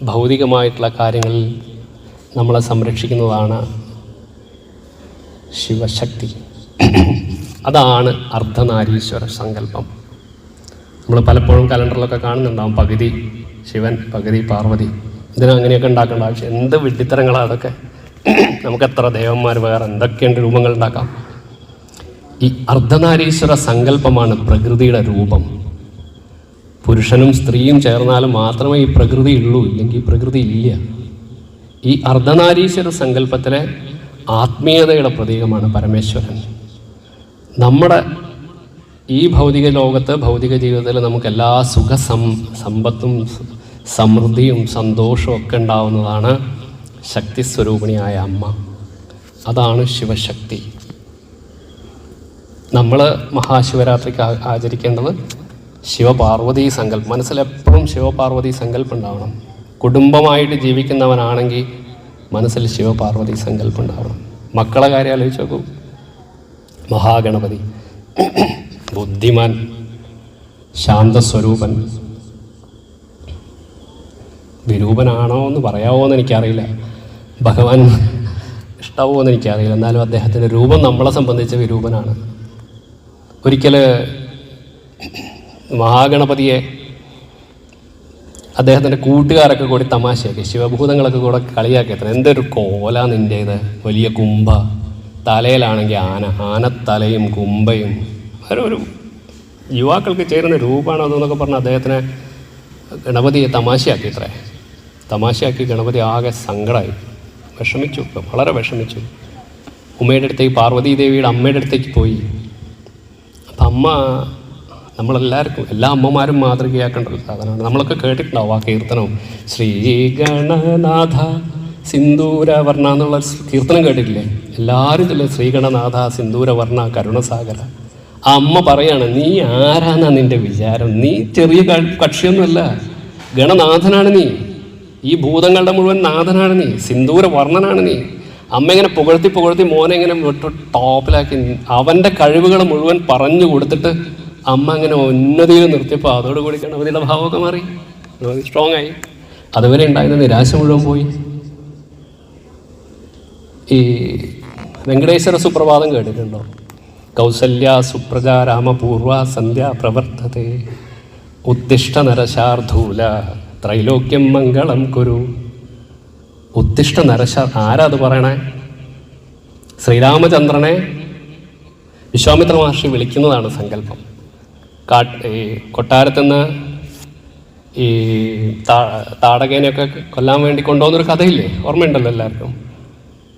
Speaker 1: ഭൗതികമായിട്ടുള്ള കാര്യങ്ങളിൽ നമ്മളെ സംരക്ഷിക്കുന്നതാണ് ശിവശക്തി. അതാണ് അർദ്ധനാരീശ്വര സങ്കല്പം. നമ്മൾ പലപ്പോഴും കലണ്ടറിലൊക്കെ കാണുന്നുണ്ടാവും, പകുതി ശിവൻ പകുതി പാർവതി. ഇതിന് അങ്ങനെയൊക്കെ ഉണ്ടാക്കേണ്ട ആവശ്യം എന്ത് വിഡ്ഢിത്തരങ്ങളാണ് അതൊക്കെ. നമുക്ക് എത്ര ദേവന്മാർ വേറെ എന്തൊക്കെയുണ്ട് രൂപങ്ങൾ ഉണ്ടാക്കാം. ഈ അർദ്ധനാരീശ്വര സങ്കല്പമാണ് പ്രകൃതിയുടെ രൂപം. പുരുഷനും സ്ത്രീയും ചേർന്നാലും മാത്രമേ ഈ പ്രകൃതി ഉള്ളൂ, ഇല്ലെങ്കിൽ ഈ പ്രകൃതി ഇല്ല. ഈ അർദ്ധനാരീശ്വര സങ്കല്പത്തിലെ ആത്മീയതയുടെ പ്രതീകമാണ് പരമേശ്വരൻ. നമ്മുടെ ഈ ഭൗതിക ലോകത്ത്, ഭൗതിക ജീവിതത്തിൽ നമുക്ക് എല്ലാ സമ്പത്തും സമൃദ്ധിയും സന്തോഷവും ഒക്കെ ഉണ്ടാവുന്നതാണ് ശക്തിസ്വരൂപിണിയായ അമ്മ. അതാണ് ശിവശക്തി. നമ്മൾ മഹാശിവരാത്രിക്ക് ആചരിക്കേണ്ടത് ശിവപാർവതി സങ്കല്പം. മനസ്സിലെപ്പോഴും ശിവപാർവതി സങ്കല്പം ഉണ്ടാവണം. കുടുംബമായിട്ട് ജീവിക്കുന്നവനാണെങ്കിൽ മനസ്സിൽ ശിവപാർവതി സങ്കല്പം ഉണ്ടാവണം. മക്കളെ കാര്യം ആലോചിച്ച് നോക്കൂ. മഹാഗണപതി, ബുദ്ധിമാൻ, ശാന്തസ്വരൂപൻ. വിരൂപനാണോ എന്ന് പറയാമോ എന്ന് എനിക്കറിയില്ല, ഭഗവാൻ ഇഷ്ടാവോ എന്ന് എനിക്കറിയില്ല. എന്നാലും അദ്ദേഹത്തിൻ്റെ രൂപം നമ്മളെ സംബന്ധിച്ച് വിരൂപനാണ്. ഒരിക്കൽ മഹാഗണപതിയെ അദ്ദേഹത്തിൻ്റെ കൂട്ടുകാരൊക്കെ കൂടി തമാശയാക്കി, ശിവഭൂതങ്ങളൊക്കെ കൂടെ കളിയാക്കിയത്ര. എന്തൊരു കോല നിൻ്റേത്, വലിയ കുംഭ, തലയിലാണെങ്കിൽ ആനത്തലയും കുംഭയും. ഒരു യുവാക്കൾക്ക് ചേരുന്ന രൂപമാണ് അതെന്നൊക്കെ പറഞ്ഞ് അദ്ദേഹത്തിനെ ഗണപതിയെ തമാശയാക്കി ഗണപതി ആകെ സങ്കടമായി, വിഷമിച്ചു, വളരെ വിഷമിച്ചു. ഉമ്മയുടെ അടുത്തേക്ക്, പാർവതി ദേവിയുടെ അമ്മയുടെ അടുത്തേക്ക് പോയി. അപ്പം അമ്മ, നമ്മളെല്ലാവർക്കും, എല്ലാ അമ്മമാരും മാതൃകയാക്കേണ്ട ഒരു സാധനമാണ്. നമ്മളൊക്കെ കേട്ടിട്ടുണ്ടാവും ആ കീർത്തനവും. ശ്രീഗണനാഥ സിന്ദൂരവർണ്ണ എന്നുള്ള കീർത്തനം കേട്ടിട്ടില്ലേ? എല്ലാവരും ഇല്ലേ? ശ്രീഗണനാഥ സിന്ദൂരവർണ്ണ കരുണസാഗര. ആ അമ്മ പറയാണ്, നീ ആരാന്നാ നിൻ്റെ വിചാരം? നീ ചെറിയ കക്ഷിയൊന്നുമല്ല, ഗണനാഥനാണ് നീ. ഈ ഭൂതങ്ങളുടെ മുഴുവൻ നാഥനാണ് നീ, സിന്ദൂരവർണ്ണനാണ് നീ. അമ്മ ഇങ്ങനെ പുകഴ്ത്തി മോനെ ഇങ്ങനെ വിട്ട് ടോപ്പിലാക്കി അവൻ്റെ കഴിവുകൾ മുഴുവൻ പറഞ്ഞു കൊടുത്തിട്ട് അമ്മ അങ്ങനെ ഉന്നതിയിൽ നിർത്തിയപ്പോൾ അതോടുകൂടി ഗണപതിയുടെ ഭാവമൊക്കെ മാറി, സ്ട്രോങ് ആയി. അതുവരെ ഉണ്ടായിരുന്ന നിരാശ മുഴുവൻ പോയി. ഈ വെങ്കടേശ്വര സുപ്രഭാതം കേട്ടിട്ടുണ്ടോ? കൗസല്യ സുപ്രജ രാമപൂർവ സന്ധ്യ പ്രവർത്തത്തെ ഉത്തിഷ്ഠ നരശാർധൂല ത്രൈലോക്യം മംഗളം കുരു. ഉത്തിഷ്ഠ നരശാർ, ആരാ അത് പറയണേ? ശ്രീരാമചന്ദ്രനെ വിശ്വാമിത്ര മഹർഷി വിളിക്കുന്നതാണ് സങ്കല്പം. ഈ കൊട്ടാരത്തുനിന്ന് ഈ താടകേനെയൊക്കെ കൊല്ലാൻ വേണ്ടി കൊണ്ടുപോകുന്നൊരു കഥയില്ലേ, ഓർമ്മയുണ്ടല്ലോ എല്ലാവർക്കും.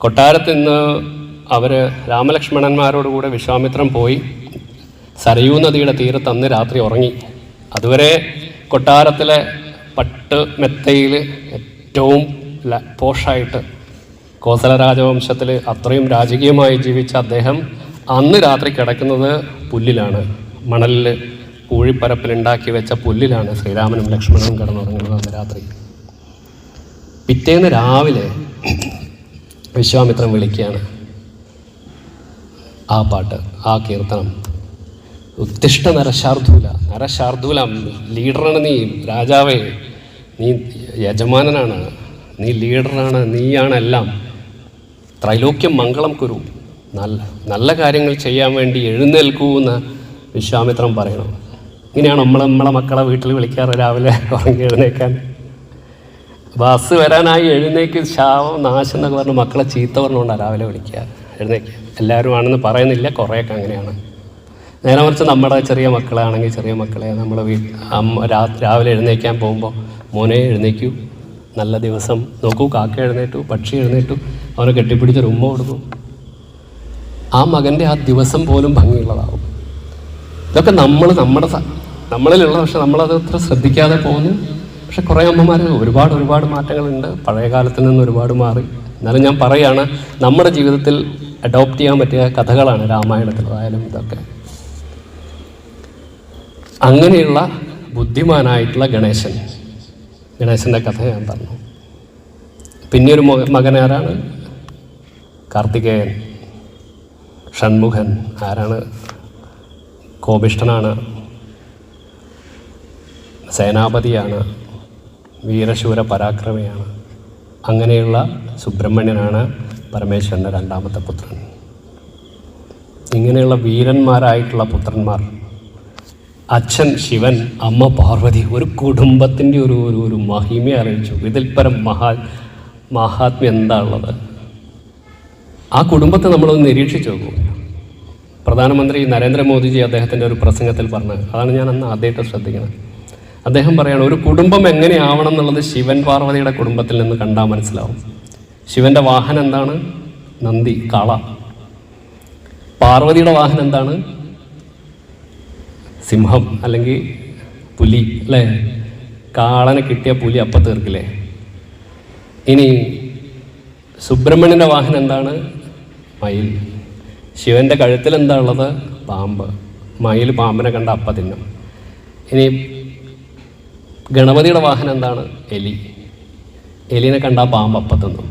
Speaker 1: കൊട്ടാരത്തിൽ നിന്ന് അവർ രാമലക്ഷ്മണന്മാരോടുകൂടെ വിശ്വാമിത്രൻ പോയി സരയൂ നദിയുടെ തീരത്ത് അന്ന് രാത്രി ഉറങ്ങി. അതുവരെ കൊട്ടാരത്തിലെ പട്ട് മെത്തയിൽ ഏറ്റവും പോഷായിട്ട് കോസല രാജവംശത്തിൽ അത്രയും രാജകീയമായി ജീവിച്ച അദ്ദേഹം അന്ന് രാത്രി കിടക്കുന്നത് പുല്ലിലാണ്, മണലിൽ പൂഴിപ്പരപ്പിലുണ്ടാക്കി വെച്ച പുല്ലിലാണ് ശ്രീരാമനും ലക്ഷ്മണനും കിടന്നുറങ്ങുന്നത് അന്ന് രാത്രി. പിറ്റേന്ന് രാവിലെ വിശ്വാമിത്രൻ വിളിക്കുകയാണ്, ആ പാട്ട്, ആ കീർത്തനം. ഉത്തിഷ്ഠ നരശാർദൂല, ലീഡറാണ് നീ, രാജാവേ, നീ യജമാനനാണ്, നീ ലീഡറാണ്, നീയാണ് എല്ലാം. ത്രൈലോക്യം മംഗളം കുരു, നല്ല കാര്യങ്ങൾ ചെയ്യാൻ വേണ്ടി എഴുന്നേൽക്കൂ എന്ന് വിശ്വാമിത്രൻ പറയണം. ഇങ്ങനെയാണ് നമ്മളെ മക്കളെ വീട്ടിൽ വിളിക്കാറ് രാവിലെ ഉറങ്ങി എഴുന്നേക്കാൻ. ബസ് വരാനായി എഴുന്നേക്ക്, ശാപം നാശം എന്നൊക്കെ പറഞ്ഞ് മക്കളെ ചീത്ത പറഞ്ഞുകൊണ്ടാണ് രാവിലെ വിളിക്കുക, എഴുന്നേക്കുക. എല്ലാവരും ആണെന്ന് പറയുന്നില്ല, കുറേയൊക്കെ അങ്ങനെയാണ്. നേരെ മറിച്ച് നമ്മുടെ ചെറിയ മക്കളാണെങ്കിൽ ചെറിയ മക്കളെ നമ്മൾ രാവിലെ എഴുന്നേക്കാൻ പോകുമ്പോൾ, മോനെ എഴുന്നേക്കൂ, നല്ല ദിവസം നോക്കൂ, കാക്ക എഴുന്നേറ്റു, പക്ഷി എഴുന്നേറ്റു, അവനെ കെട്ടിപ്പിടിച്ചൊരു ഉമ്മ കൊടുക്കും. ആ മകൻ്റെ ആ ദിവസം പോലും ഭംഗിയുള്ളതാവും. ഇതൊക്കെ നമ്മളിലുള്ള, പക്ഷെ നമ്മളത് അത്ര ശ്രദ്ധിക്കാതെ പോകുന്നു. പക്ഷെ കുറേ അമ്മമാർ ഒരുപാട് മാറ്റങ്ങളുണ്ട്, പഴയ കാലത്തിൽ നിന്ന് ഒരുപാട് മാറി. എന്നാലും ഞാൻ പറയുകയാണ്, നമ്മുടെ ജീവിതത്തിൽ അഡോപ്റ്റ് ചെയ്യാൻ പറ്റിയ കഥകളാണ് രാമായണത്തിലായാലും ഇതൊക്കെ. അങ്ങനെയുള്ള ബുദ്ധിമാനായിട്ടുള്ള ഗണേശൻ്റെ കഥ ഞാൻ പറഞ്ഞു. പിന്നെയൊരു മകൻ ആരാണ്? കാർത്തികേയൻ, ഷൺമുഖൻ. ആരാണ്? കോപിഷ്ഠനാണ്, സേനാപതിയാണ്, വീരശൂര പരാക്രമിയാണ്. അങ്ങനെയുള്ള സുബ്രഹ്മണ്യനാണ് പരമേശ്വരൻ്റെ രണ്ടാമത്തെ പുത്രൻ. ഇങ്ങനെയുള്ള വീരന്മാരായിട്ടുള്ള പുത്രന്മാർ, അച്ഛൻ ശിവൻ, അമ്മ പാർവതി, ഒരു കുടുംബത്തിൻ്റെ ഒരു മഹിമ അറിയിച്ചു. ഇതിൽ പരം മഹാത്മ്യം എന്താ ഉള്ളത്? ആ കുടുംബത്തെ നമ്മളൊന്ന് നിരീക്ഷിച്ച് നോക്കും. പ്രധാനമന്ത്രി നരേന്ദ്രമോദിജി അദ്ദേഹത്തിൻ്റെ ഒരു പ്രസംഗത്തിൽ പറഞ്ഞത് അതാണ് ഞാൻ അന്ന് ആദ്യമായിട്ട് ശ്രദ്ധിക്കുന്നത്. അദ്ദേഹം പറയുകയാണ്, ഒരു കുടുംബം എങ്ങനെയാവണം എന്നുള്ളത് ശിവൻ പാർവതിയുടെ കുടുംബത്തിൽ നിന്ന് കണ്ടാൽ മനസ്സിലാവും. ശിവൻ്റെ വാഹനം എന്താണ്? നന്ദി, കാള. പാർവതിയുടെ വാഹനം എന്താണ്? സിംഹം അല്ലെങ്കിൽ പുലി, അല്ലേ? കാളനെ കിട്ടിയ പുലി അപ്പം തീർക്കില്ലേ? ഇനി സുബ്രഹ്മണ്യൻ്റെ വാഹനം എന്താണ്? മയിൽ. ശിവൻ്റെ കഴുത്തിൽ എന്താ ഉള്ളത്? പാമ്പ്. മയിൽ പാമ്പിനെ കണ്ട അപ്പം തിന്നും. ഇനി ഗണപതിയുടെ വാഹനം എന്താണ്? എലി. എലിനെ കണ്ടാൽ പാമ്പ് അപ്പം തിന്നും.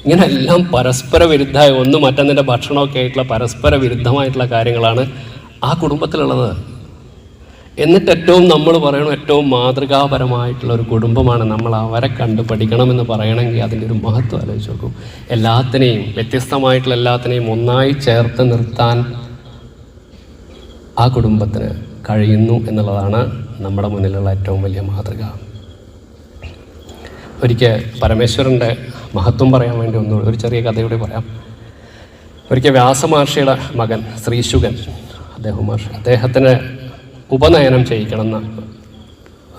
Speaker 1: ഇങ്ങനെ എല്ലാം പരസ്പര വിരുദ്ധമായ, ഒന്ന് മറ്റൊന്നിൻ്റെ ഭക്ഷണമൊക്കെ ആയിട്ടുള്ള പരസ്പര വിരുദ്ധമായിട്ടുള്ള കാര്യങ്ങളാണ് ആ കുടുംബത്തിലുള്ളത്. എന്നിട്ട് നമ്മൾ പറയണം, ഏറ്റവും മാതൃകാപരമായിട്ടുള്ള ഒരു കുടുംബമാണ് നമ്മൾ, അവരെ കണ്ട് പഠിക്കണമെന്ന് പറയണമെങ്കിൽ അതിൻ്റെ ഒരു മഹത്വം ആലോചിച്ച് നോക്കൂ. എല്ലാത്തിനെയും, വ്യത്യസ്തമായിട്ടുള്ള എല്ലാത്തിനെയും ഒന്നായി ചേർത്ത് നിർത്താൻ ആ കുടുംബത്തിന് കഴിയുന്നു എന്നുള്ളതാണ് നമ്മുടെ മുന്നിലുള്ള ഏറ്റവും വലിയ മാതൃക. ഒരിക്കൽ പരമേശ്വരൻ്റെ മഹത്വം പറയാൻ വേണ്ടി ഒരു ചെറിയ കഥയോടെ പറയാം. ഒരിക്കൽ വ്യാസമഹർഷിയുടെ മകൻ ശ്രീശുകൻ, അദ്ദേഹത്തിന് ഉപനയനം ചെയ്യിക്കണമെന്ന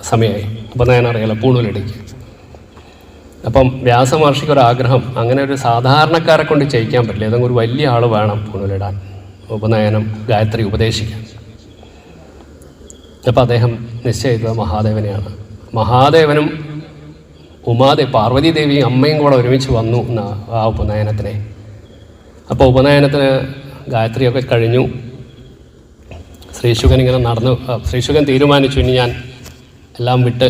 Speaker 1: സമയമായി. ഉപനയനം അറിയാലോ, പൂണൂലടിക്ക്. അപ്പം വ്യാസമഹർഷിക്ക് ഒരാഗ്രഹം, അങ്ങനെ ഒരു സാധാരണക്കാരെ കൊണ്ട് ചെയ്യിക്കാൻ പറ്റില്ല, ഏതെങ്കിലും ഒരു വലിയ ആൾ വേണം പൂണൂലിടാൻ, ഉപനയനം ഗായത്രി ഉപദേശിക്കാൻ. അപ്പം അദ്ദേഹം നിശ്ചയിച്ചത് മഹാദേവനെയാണ്. മഹാദേവനും പാർവതി ദേവിയും അമ്മയും കൂടെ ഒരുമിച്ച് വന്നു ആ ഉപനയനത്തിനെ. അപ്പോൾ ഉപനയനത്തിന് ഗായത്രിയൊക്കെ കഴിഞ്ഞു. ശ്രീശുകൻ ഇങ്ങനെ ശ്രീശുകൻ തീരുമാനിച്ചു, ഇനി ഞാൻ എല്ലാം വിട്ട്,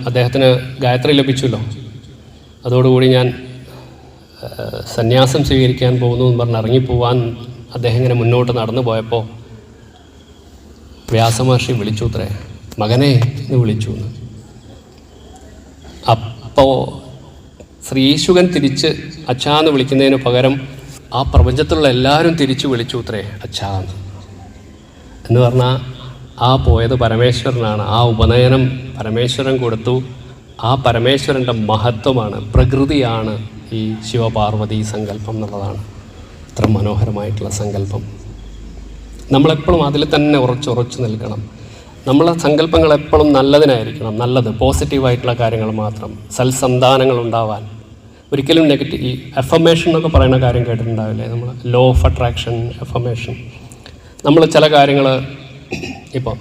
Speaker 1: അദ്ദേഹത്തിന് ഗായത്രി ലഭിച്ചല്ലോ, അതോടുകൂടി ഞാൻ സന്യാസം സ്വീകരിക്കാൻ പോകുന്നു എന്ന് പറഞ്ഞ് ഇറങ്ങിപ്പോവാൻ അദ്ദേഹം ഇങ്ങനെ മുന്നോട്ട് നടന്നു പോയപ്പോൾ വ്യാസമഹർഷി വിളിച്ചു അത്രേ, മകനെ എന്ന് വിളിച്ചു എന്ന്. അപ്പോൾ ശ്രീശുകൻ തിരിച്ച് അച്ഛാന്ന് വിളിക്കുന്നതിന് പകരം ആ പ്രപഞ്ചത്തിലുള്ള എല്ലാവരും തിരിച്ചു വിളിച്ചു അത്രേ അച്ഛാന്ന്. എന്ന് പറഞ്ഞാൽ ആ പോയത് പരമേശ്വരനാണ്. ആ ഉപനയനം പരമേശ്വരൻ കൊടുത്തു. ആ പരമേശ്വരൻ്റെ മഹത്വമാണ്, പ്രകൃതിയാണ് ഈ ശിവപാർവതി സങ്കല്പം എന്നുള്ളതാണ്. ഇത്ര മനോഹരമായിട്ടുള്ള സങ്കല്പം. നമ്മളെപ്പോഴും അതിൽ തന്നെ ഉറച്ചു നിൽക്കണം. നമ്മളെ സങ്കല്പങ്ങൾ എപ്പോഴും നല്ലതിനായിരിക്കണം, നല്ലത്, പോസിറ്റീവായിട്ടുള്ള കാര്യങ്ങൾ മാത്രം, സൽസന്താനങ്ങൾ ഉണ്ടാവാൻ. ഒരിക്കലും നെഗറ്റീവ്, ഈ എഫർമേഷൻ എന്നൊക്കെ പറയുന്ന കാര്യം കേട്ടിട്ടുണ്ടാവില്ലേ, നമ്മൾ ലോ ഓഫ് അട്രാക്ഷൻ, എഫർമേഷൻ. നമ്മൾ ചില കാര്യങ്ങൾ, ഇപ്പോൾ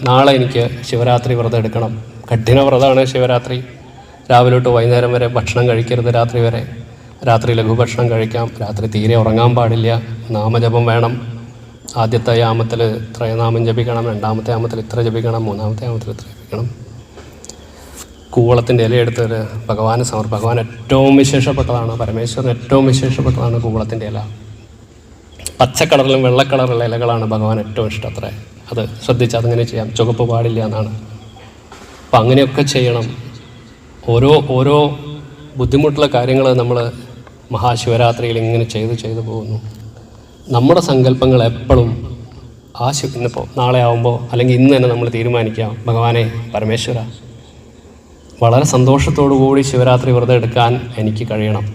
Speaker 1: നാളെ എനിക്ക് ശിവരാത്രി വ്രതം എടുക്കണം, കഠിന വ്രതമാണ് ശിവരാത്രി, രാവിലെ തൊട്ട് വൈകുന്നേരം വരെ ഭക്ഷണം കഴിക്കരുത്, രാത്രി വരെ, രാത്രി ലഘുഭക്ഷണം കഴിക്കാം, രാത്രി തീരെ ഉറങ്ങാൻ പാടില്ല, നാമജപം വേണം, ആദ്യത്തെ യാമത്തിൽ ഇത്ര നാമം ജപിക്കണം, രണ്ടാമത്തെ യാമത്തിൽ ഇത്ര ജപിക്കണം, മൂന്നാമത്തെ യാമത്തിൽ ഇത്ര ജപിക്കണം. കൂവളത്തിൻ്റെ ഇലയെടുത്ത് ഭഗവാന് ഭഗവാൻ ഏറ്റവും വിശേഷപ്പെട്ടതാണ്, പരമേശ്വരൻ ഏറ്റവും വിശേഷപ്പെട്ടതാണ് കൂവളത്തിൻ്റെ ഇല. പച്ച കളറിലും വെള്ള കളറുള്ള ഇലകളാണ് ഭഗവാൻ ഏറ്റവും ഇഷ്ടം. അത്ര അത് ശ്രദ്ധിച്ച് അതങ്ങനെ ചെയ്യാം. ചുവപ്പ് പാടില്ല എന്നാണ്. അപ്പം അങ്ങനെയൊക്കെ ചെയ്യണം. ഓരോ ബുദ്ധിമുട്ടുള്ള കാര്യങ്ങൾ നമ്മൾ മഹാശിവരാത്രിയിൽ ഇങ്ങനെ ചെയ്തു പോകുന്നു. നമ്മുടെ സങ്കല്പങ്ങൾ എപ്പോഴും ഇന്നിപ്പോൾ നാളെ ആവുമ്പോൾ അല്ലെങ്കിൽ ഇന്ന് തന്നെ നമ്മൾ തീരുമാനിക്കാം, ഭഗവാനെ പരമേശ്വര വളരെ സന്തോഷത്തോടു കൂടി ശിവരാത്രി വ്രതം എടുക്കാൻ എനിക്ക് കഴിയണം.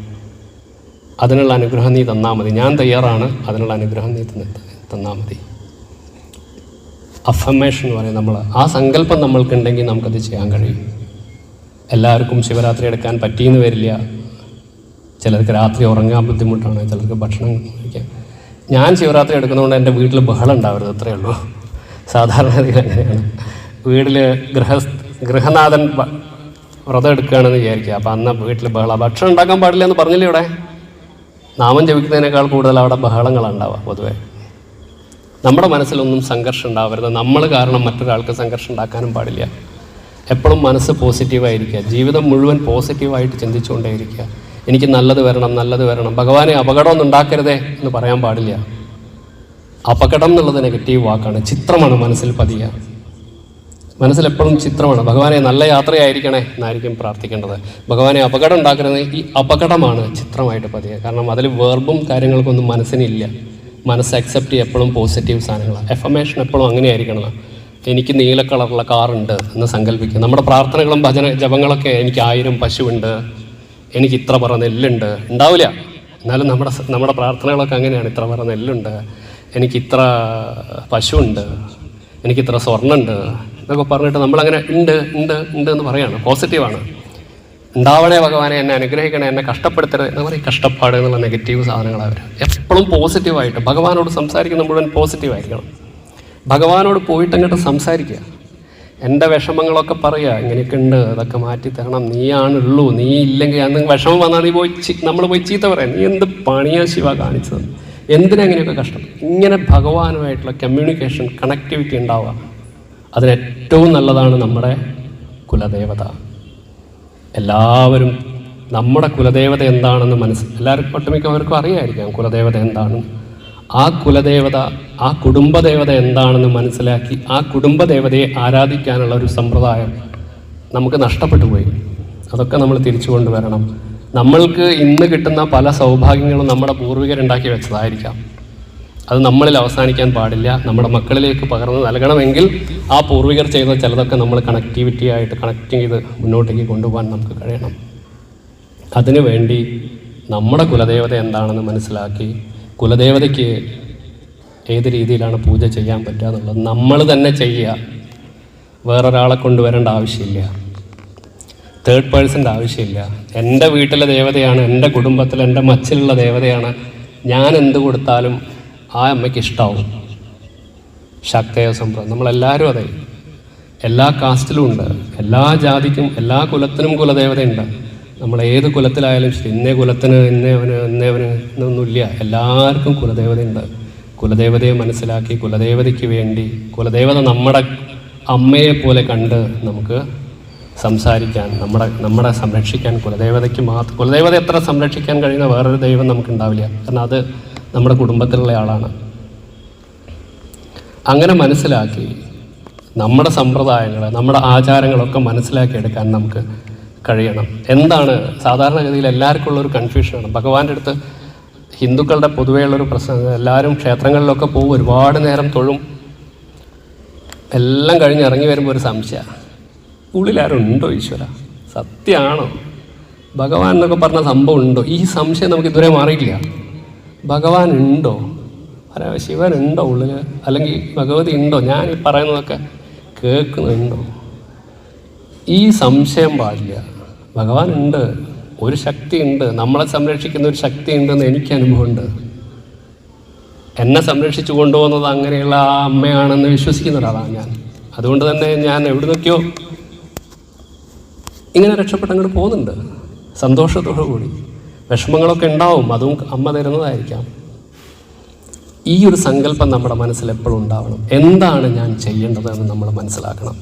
Speaker 1: അതിനുള്ള അനുഗ്രഹം നീ തന്നാൽ മതി. ഞാൻ തയ്യാറാണ്. അതിനുള്ള അനുഗ്രഹം നീ തന്നാൽ മതി. അഫർമേഷൻ എന്ന് പറയും. നമ്മൾ ആ സങ്കല്പം നമ്മൾക്കുണ്ടെങ്കിൽ നമുക്കത് ചെയ്യാൻ കഴിയും. എല്ലാവർക്കും ശിവരാത്രി എടുക്കാൻ പറ്റിയെന്ന് വരില്ല. ചിലർക്ക് രാത്രി ഉറങ്ങാൻ ബുദ്ധിമുട്ടാണ്, ചിലർക്ക് ഭക്ഷണം കഴിക്കാൻ. ഞാൻ ശിവരാത്രി എടുക്കുന്നതുകൊണ്ട് എൻ്റെ വീട്ടിൽ ബഹളം ഉണ്ടാവരുത്, അത്രയേ ഉള്ളൂ. സാധാരണഗതിയിൽ അങ്ങനെയാണ്. വീട്ടിൽ ഗൃഹനാഥൻ വ്രതം എടുക്കുകയാണെന്ന് വിചാരിക്കുക. അപ്പം അന്ന് വീട്ടിൽ ഭക്ഷണം ഉണ്ടാക്കാൻ പാടില്ല എന്ന് പറഞ്ഞില്ലേ? ഇവിടെ നാമം ജപിക്കുന്നതിനേക്കാൾ കൂടുതൽ അവിടെ ബഹളങ്ങളുണ്ടാവുക. പൊതുവെ നമ്മുടെ മനസ്സിലൊന്നും സംഘർഷം ഉണ്ടാവരുത്. നമ്മൾ കാരണം മറ്റൊരാൾക്ക് സംഘർഷം ഉണ്ടാക്കാനും പാടില്ല. എപ്പോഴും മനസ്സ് പോസിറ്റീവായിരിക്കുക. ജീവിതം മുഴുവൻ പോസിറ്റീവായിട്ട് ചിന്തിച്ചുകൊണ്ടേയിരിക്കുക. എനിക്ക് നല്ലത് വരണം. ഭഗവാനെ അപകടമൊന്നും ഉണ്ടാക്കരുതേ എന്ന് പറയാൻ പാടില്ല. അപകടം എന്നുള്ളത് നെഗറ്റീവ് വാക്കാണ്. ചിത്രമാണ് മനസ്സിൽ പതിയുക. മനസ്സിലെപ്പോഴും ചിത്രമാണ്. ഭഗവാനെ നല്ല യാത്രയായിരിക്കണേ എന്നായിരിക്കും പ്രാർത്ഥിക്കേണ്ടത്. ഭഗവാനെ അപകടം ഉണ്ടാക്കരുത്. ഈ അപകടമാണ് ചിത്രമായിട്ട് പതിയുക. കാരണം അതിൽ വെർബും കാര്യങ്ങൾക്കൊന്നും മനസ്സിനില്ല. മനസ്സ് അക്സെപ്റ്റ് ചെയ്യുക എപ്പോഴും പോസിറ്റീവ് സാധനങ്ങളാണ്. എഫർമേഷൻ എപ്പോഴും അങ്ങനെയായിരിക്കണം. എനിക്ക് നീല കളറുള്ള കാറുണ്ട് എന്ന് സങ്കല്പിക്കുക. നമ്മുടെ പ്രാർത്ഥനകളും ജപങ്ങളൊക്കെ എനിക്ക് 1000 പശുവുണ്ട്, എനിക്ക് ഇത്ര പറ നെല്ലുണ്ട് ഉണ്ടാവില്ല. എന്നാലും നമ്മുടെ പ്രാർത്ഥനകളൊക്കെ അങ്ങനെയാണ്. ഇത്ര പറ നെല്ലുണ്ട്, എനിക്കിത്ര പശുവുണ്ട്, എനിക്കിത്ര സ്വർണ്ണമുണ്ട് എന്നൊക്കെ പറഞ്ഞിട്ട് നമ്മളങ്ങനെ ഉണ്ട് എന്ന് പറയാണ്. പോസിറ്റീവാണ്. ഉണ്ടാവണേ ഭഗവാനെ, എന്നെ അനുഗ്രഹിക്കണേ, എന്നെ കഷ്ടപ്പെടുത്തരുത് എന്ന് പറയും. കഷ്ടപ്പാട് എന്നുള്ള നെഗറ്റീവ് സാധനങ്ങളാണ് അവർ. എപ്പോഴും പോസിറ്റീവായിട്ട് ഭഗവാനോട് സംസാരിക്കുന്ന മുഴുവൻ പോസിറ്റീവായിരിക്കണം. ഭഗവാനോട് പോയിട്ട് അങ്ങോട്ട് സംസാരിക്കുക. എൻ്റെ വിഷമങ്ങളൊക്കെ പറയുക, ഇങ്ങനെയൊക്കെ ഉണ്ട്, അതൊക്കെ മാറ്റി തരണം, നീയാണുള്ളൂ, നീ ഇല്ലെങ്കിൽ അന്ന് വിഷമം വന്നാൽ നീ നമ്മൾ പോയി ചീത്ത പറയാം. നീ എന്ത് പണിയാ ശിവ കാണിച്ചത്, എന്തിനെങ്ങനെയൊക്കെ കഷ്ടം. ഇങ്ങനെ ഭഗവാനുമായിട്ടുള്ള കമ്മ്യൂണിക്കേഷൻ, കണക്ടിവിറ്റി ഉണ്ടാവുക. അതിനേറ്റവും നല്ലതാണ് നമ്മുടെ കുലദേവത. എല്ലാവരും നമ്മുടെ കുലദേവത എന്താണെന്ന് എല്ലാവർക്കും ഒട്ടുമിക്കവർക്കും അറിയായിരിക്കാം കുലദേവത എന്താണ്. ആ കുലദേവത, ആ കുടുംബദേവത എന്താണെന്ന് മനസ്സിലാക്കി ആ കുടുംബദേവതയെ ആരാധിക്കാനുള്ള ഒരു സമ്പ്രദായം നമുക്ക് നഷ്ടപ്പെട്ടു പോയി. അതൊക്കെ നമ്മൾ തിരിച്ചു കൊണ്ടുവരണം. നമ്മൾക്ക് ഇന്ന് കിട്ടുന്ന പല സൗഭാഗ്യങ്ങളും നമ്മുടെ പൂർവികരുണ്ടാക്കി വെച്ചതായിരിക്കാം. അത് നമ്മളിൽ അവസാനിക്കാൻ പാടില്ല. നമ്മുടെ മക്കളിലേക്ക് പകർന്ന് നൽകണമെങ്കിൽ ആ പൂർവികർ ചെയ്ത ചിലതൊക്കെ നമ്മൾ കണക്ട് ചെയ്ത് മുന്നോട്ടേക്ക് കൊണ്ടുപോകാൻ നമുക്ക് കഴിയണം. അതിനു വേണ്ടി നമ്മുടെ കുലദേവത എന്താണെന്ന് മനസ്സിലാക്കി കുലദേവതയ്ക്ക് ഏത് രീതിയിലാണ് പൂജ ചെയ്യാൻ പറ്റുക എന്നുള്ളത് നമ്മൾ തന്നെ ചെയ്യുക. വേറൊരാളെ കൊണ്ടുവരേണ്ട ആവശ്യമില്ല. തേർഡ് പേഴ്സൻ്റെ ആവശ്യമില്ല. എൻ്റെ വീട്ടിലെ ദേവതയാണ്, എൻ്റെ കുടുംബത്തിൽ എൻ്റെ മച്ചിലുള്ള ദേവതയാണ്. ഞാൻ എന്ത് കൊടുത്താലും ആ അമ്മയ്ക്ക് ഇഷ്ടമാവും. ശക്തയോ സമ്പ്രദായം നമ്മളെല്ലാവരും അതെ. എല്ലാ കാസ്റ്റിലും ഉണ്ട്, എല്ലാ ജാതിക്കും എല്ലാ കുലത്തിനും കുലദേവതയുണ്ട്. നമ്മൾ ഏത് കുലത്തിലായാലും ശരി, ഇന്നേ കുലത്തിന് ഇന്നേവന് എന്നൊന്നുമില്ല. എല്ലാവർക്കും കുലദേവതയുണ്ട്. കുലദേവതയെ മനസ്സിലാക്കി കുലദേവതയ്ക്ക് വേണ്ടി കുലദേവത നമ്മുടെ അമ്മയെ പോലെ കണ്ട് നമുക്ക് സംസാരിക്കാൻ, നമ്മളെ സംരക്ഷിക്കാൻ കുലദേവതയ്ക്ക് മാത്രം. കുലദേവത എത്ര സംരക്ഷിക്കാൻ കഴിയുന്ന വേറൊരു ദൈവം നമുക്കുണ്ടാവില്ല. കാരണം അത് നമ്മുടെ കുടുംബത്തിലുള്ള ആളാണ്. അങ്ങനെ മനസ്സിലാക്കി നമ്മുടെ സമ്പ്രദായങ്ങൾ, നമ്മുടെ ആചാരങ്ങളൊക്കെ മനസ്സിലാക്കിയെടുക്കാൻ നമുക്ക് കഴിയണം. എന്താണ് സാധാരണഗതിയിൽ എല്ലാവർക്കും ഉള്ളൊരു കൺഫ്യൂഷനാണ്. ഭഗവാന്റെ അടുത്ത് ഹിന്ദുക്കളുടെ പൊതുവെയുള്ളൊരു പ്രശ്നം, എല്ലാവരും ക്ഷേത്രങ്ങളിലൊക്കെ പോകും, ഒരുപാട് നേരം തൊഴും, എല്ലാം കഴിഞ്ഞ് ഇറങ്ങി വരുമ്പോൾ ഒരു സംശയമാണ്, ഉള്ളിലാരും ഉണ്ടോ ഈശ്വര, സത്യമാണോ, ഭഗവാൻ എന്നൊക്കെ പറഞ്ഞ സംഭവം ഉണ്ടോ? ഈ സംശയം നമുക്ക് ഇതുവരെ മാറിയില്ല. ഭഗവാൻ ഉണ്ടോ, ശിവൻ ഉണ്ടോ ഉള്ളിൽ, അല്ലെങ്കിൽ ഭഗവതി ഉണ്ടോ, ഞാൻ ഈ പറയുന്നതൊക്കെ കേൾക്കുന്നുണ്ടോ? ഈ സംശയം പാടില്ല. ഭഗവാൻ ഉണ്ട്, ഒരു ശക്തി ഉണ്ട്, നമ്മളെ സംരക്ഷിക്കുന്ന ഒരു ശക്തി ഉണ്ടെന്ന് എനിക്ക് അനുഭവമുണ്ട്. എന്നെ സംരക്ഷിച്ചു കൊണ്ടുപോകുന്നത് അങ്ങനെയുള്ള ആ അമ്മയാണെന്ന് വിശ്വസിക്കുന്ന ഒരാളാണ് ഞാൻ. അതുകൊണ്ട് തന്നെ ഞാൻ എവിടുന്നൊക്കെയോ ഇങ്ങനെ രക്ഷപ്പെട്ട് അങ്ങോട്ട് പോകുന്നുണ്ട്, സന്തോഷത്തോടു കൂടി. വിഷമങ്ങളൊക്കെ ഉണ്ടാവും, അതും അമ്മ തരുന്നതായിരിക്കാം. ഈ ഒരു സങ്കല്പം നമ്മുടെ മനസ്സിൽ എപ്പോഴും ഉണ്ടാവണം. എന്താണ് ഞാൻ ചെയ്യേണ്ടതെന്ന് നമ്മൾ മനസ്സിലാക്കണം.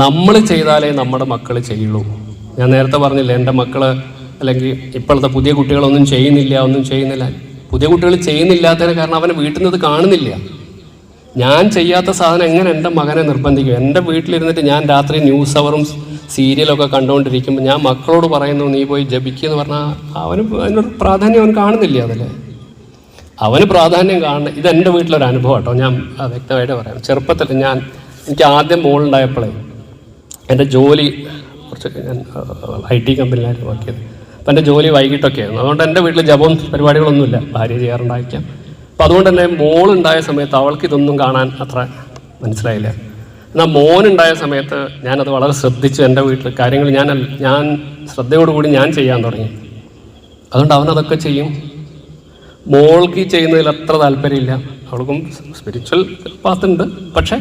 Speaker 1: നമ്മൾ ചെയ്താലേ നമ്മുടെ മക്കൾ ചെയ്യുള്ളൂ. ഞാൻ നേരത്തെ പറഞ്ഞില്ല, എൻ്റെ മക്കൾ അല്ലെങ്കിൽ ഇപ്പോഴത്തെ പുതിയ കുട്ടികളൊന്നും ചെയ്യുന്നില്ല. പുതിയ കുട്ടികൾ ചെയ്യുന്നില്ലാത്തതിന് കാരണം അവനെ വീട്ടിൽ നിന്ന് ഇത് കാണുന്നില്ല. ഞാൻ ചെയ്യാത്ത സാധനം എങ്ങനെ എൻ്റെ മകനെ നിർബന്ധിക്കും? എൻ്റെ വീട്ടിലിരുന്നിട്ട് ഞാൻ രാത്രി ന്യൂസ് അവറും സീരിയലൊക്കെ കണ്ടുകൊണ്ടിരിക്കുമ്പോൾ ഞാൻ മക്കളോട് പറയുന്നു നീ പോയി ജപിക്കുക എന്ന് പറഞ്ഞാൽ അതിനൊരു പ്രാധാന്യം അവൻ കാണുന്നില്ല. അതിൽ അവന് പ്രാധാന്യം കാണണം. ഇതെൻ്റെ വീട്ടിലൊരു അനുഭവം കേട്ടോ, ഞാൻ വ്യക്തമായിട്ട് പറയാം. ചെറുപ്പത്തിൽ എനിക്ക് ആദ്യം മോളുണ്ടായപ്പോഴേ എൻ്റെ ജോലി ഞാൻ IT കമ്പനിയിലായിരുന്നു വർക്ക് ചെയ്തത്. അപ്പം എൻ്റെ ജോലി വൈകിട്ടൊക്കെ ആയിരുന്നു. അതുകൊണ്ട് എൻ്റെ വീട്ടിൽ ജപവും പരിപാടികളൊന്നുമില്ല, ഭാര്യ ചെയ്യാറുണ്ടായിരിക്കാം. അപ്പം അതുകൊണ്ട് തന്നെ മോളുണ്ടായ സമയത്ത് അവൾക്ക് ഇതൊന്നും കാണാൻ അത്ര മനസ്സിലായില്ല. എന്നാൽ മോനുണ്ടായ സമയത്ത് ഞാനത് വളരെ ശ്രദ്ധിച്ചു. എൻ്റെ വീട്ടിൽ കാര്യങ്ങൾ ഞാൻ ശ്രദ്ധയോടുകൂടി ഞാൻ ചെയ്യാൻ തുടങ്ങി. അതുകൊണ്ട് അവനതൊക്കെ ചെയ്യും. മോൾക്ക് ഈ ചെയ്യുന്നതിൽ അത്ര താല്പര്യമില്ല. അവൾക്കും സ്പിരിച്വൽ പാത്തുണ്ട്. പക്ഷേ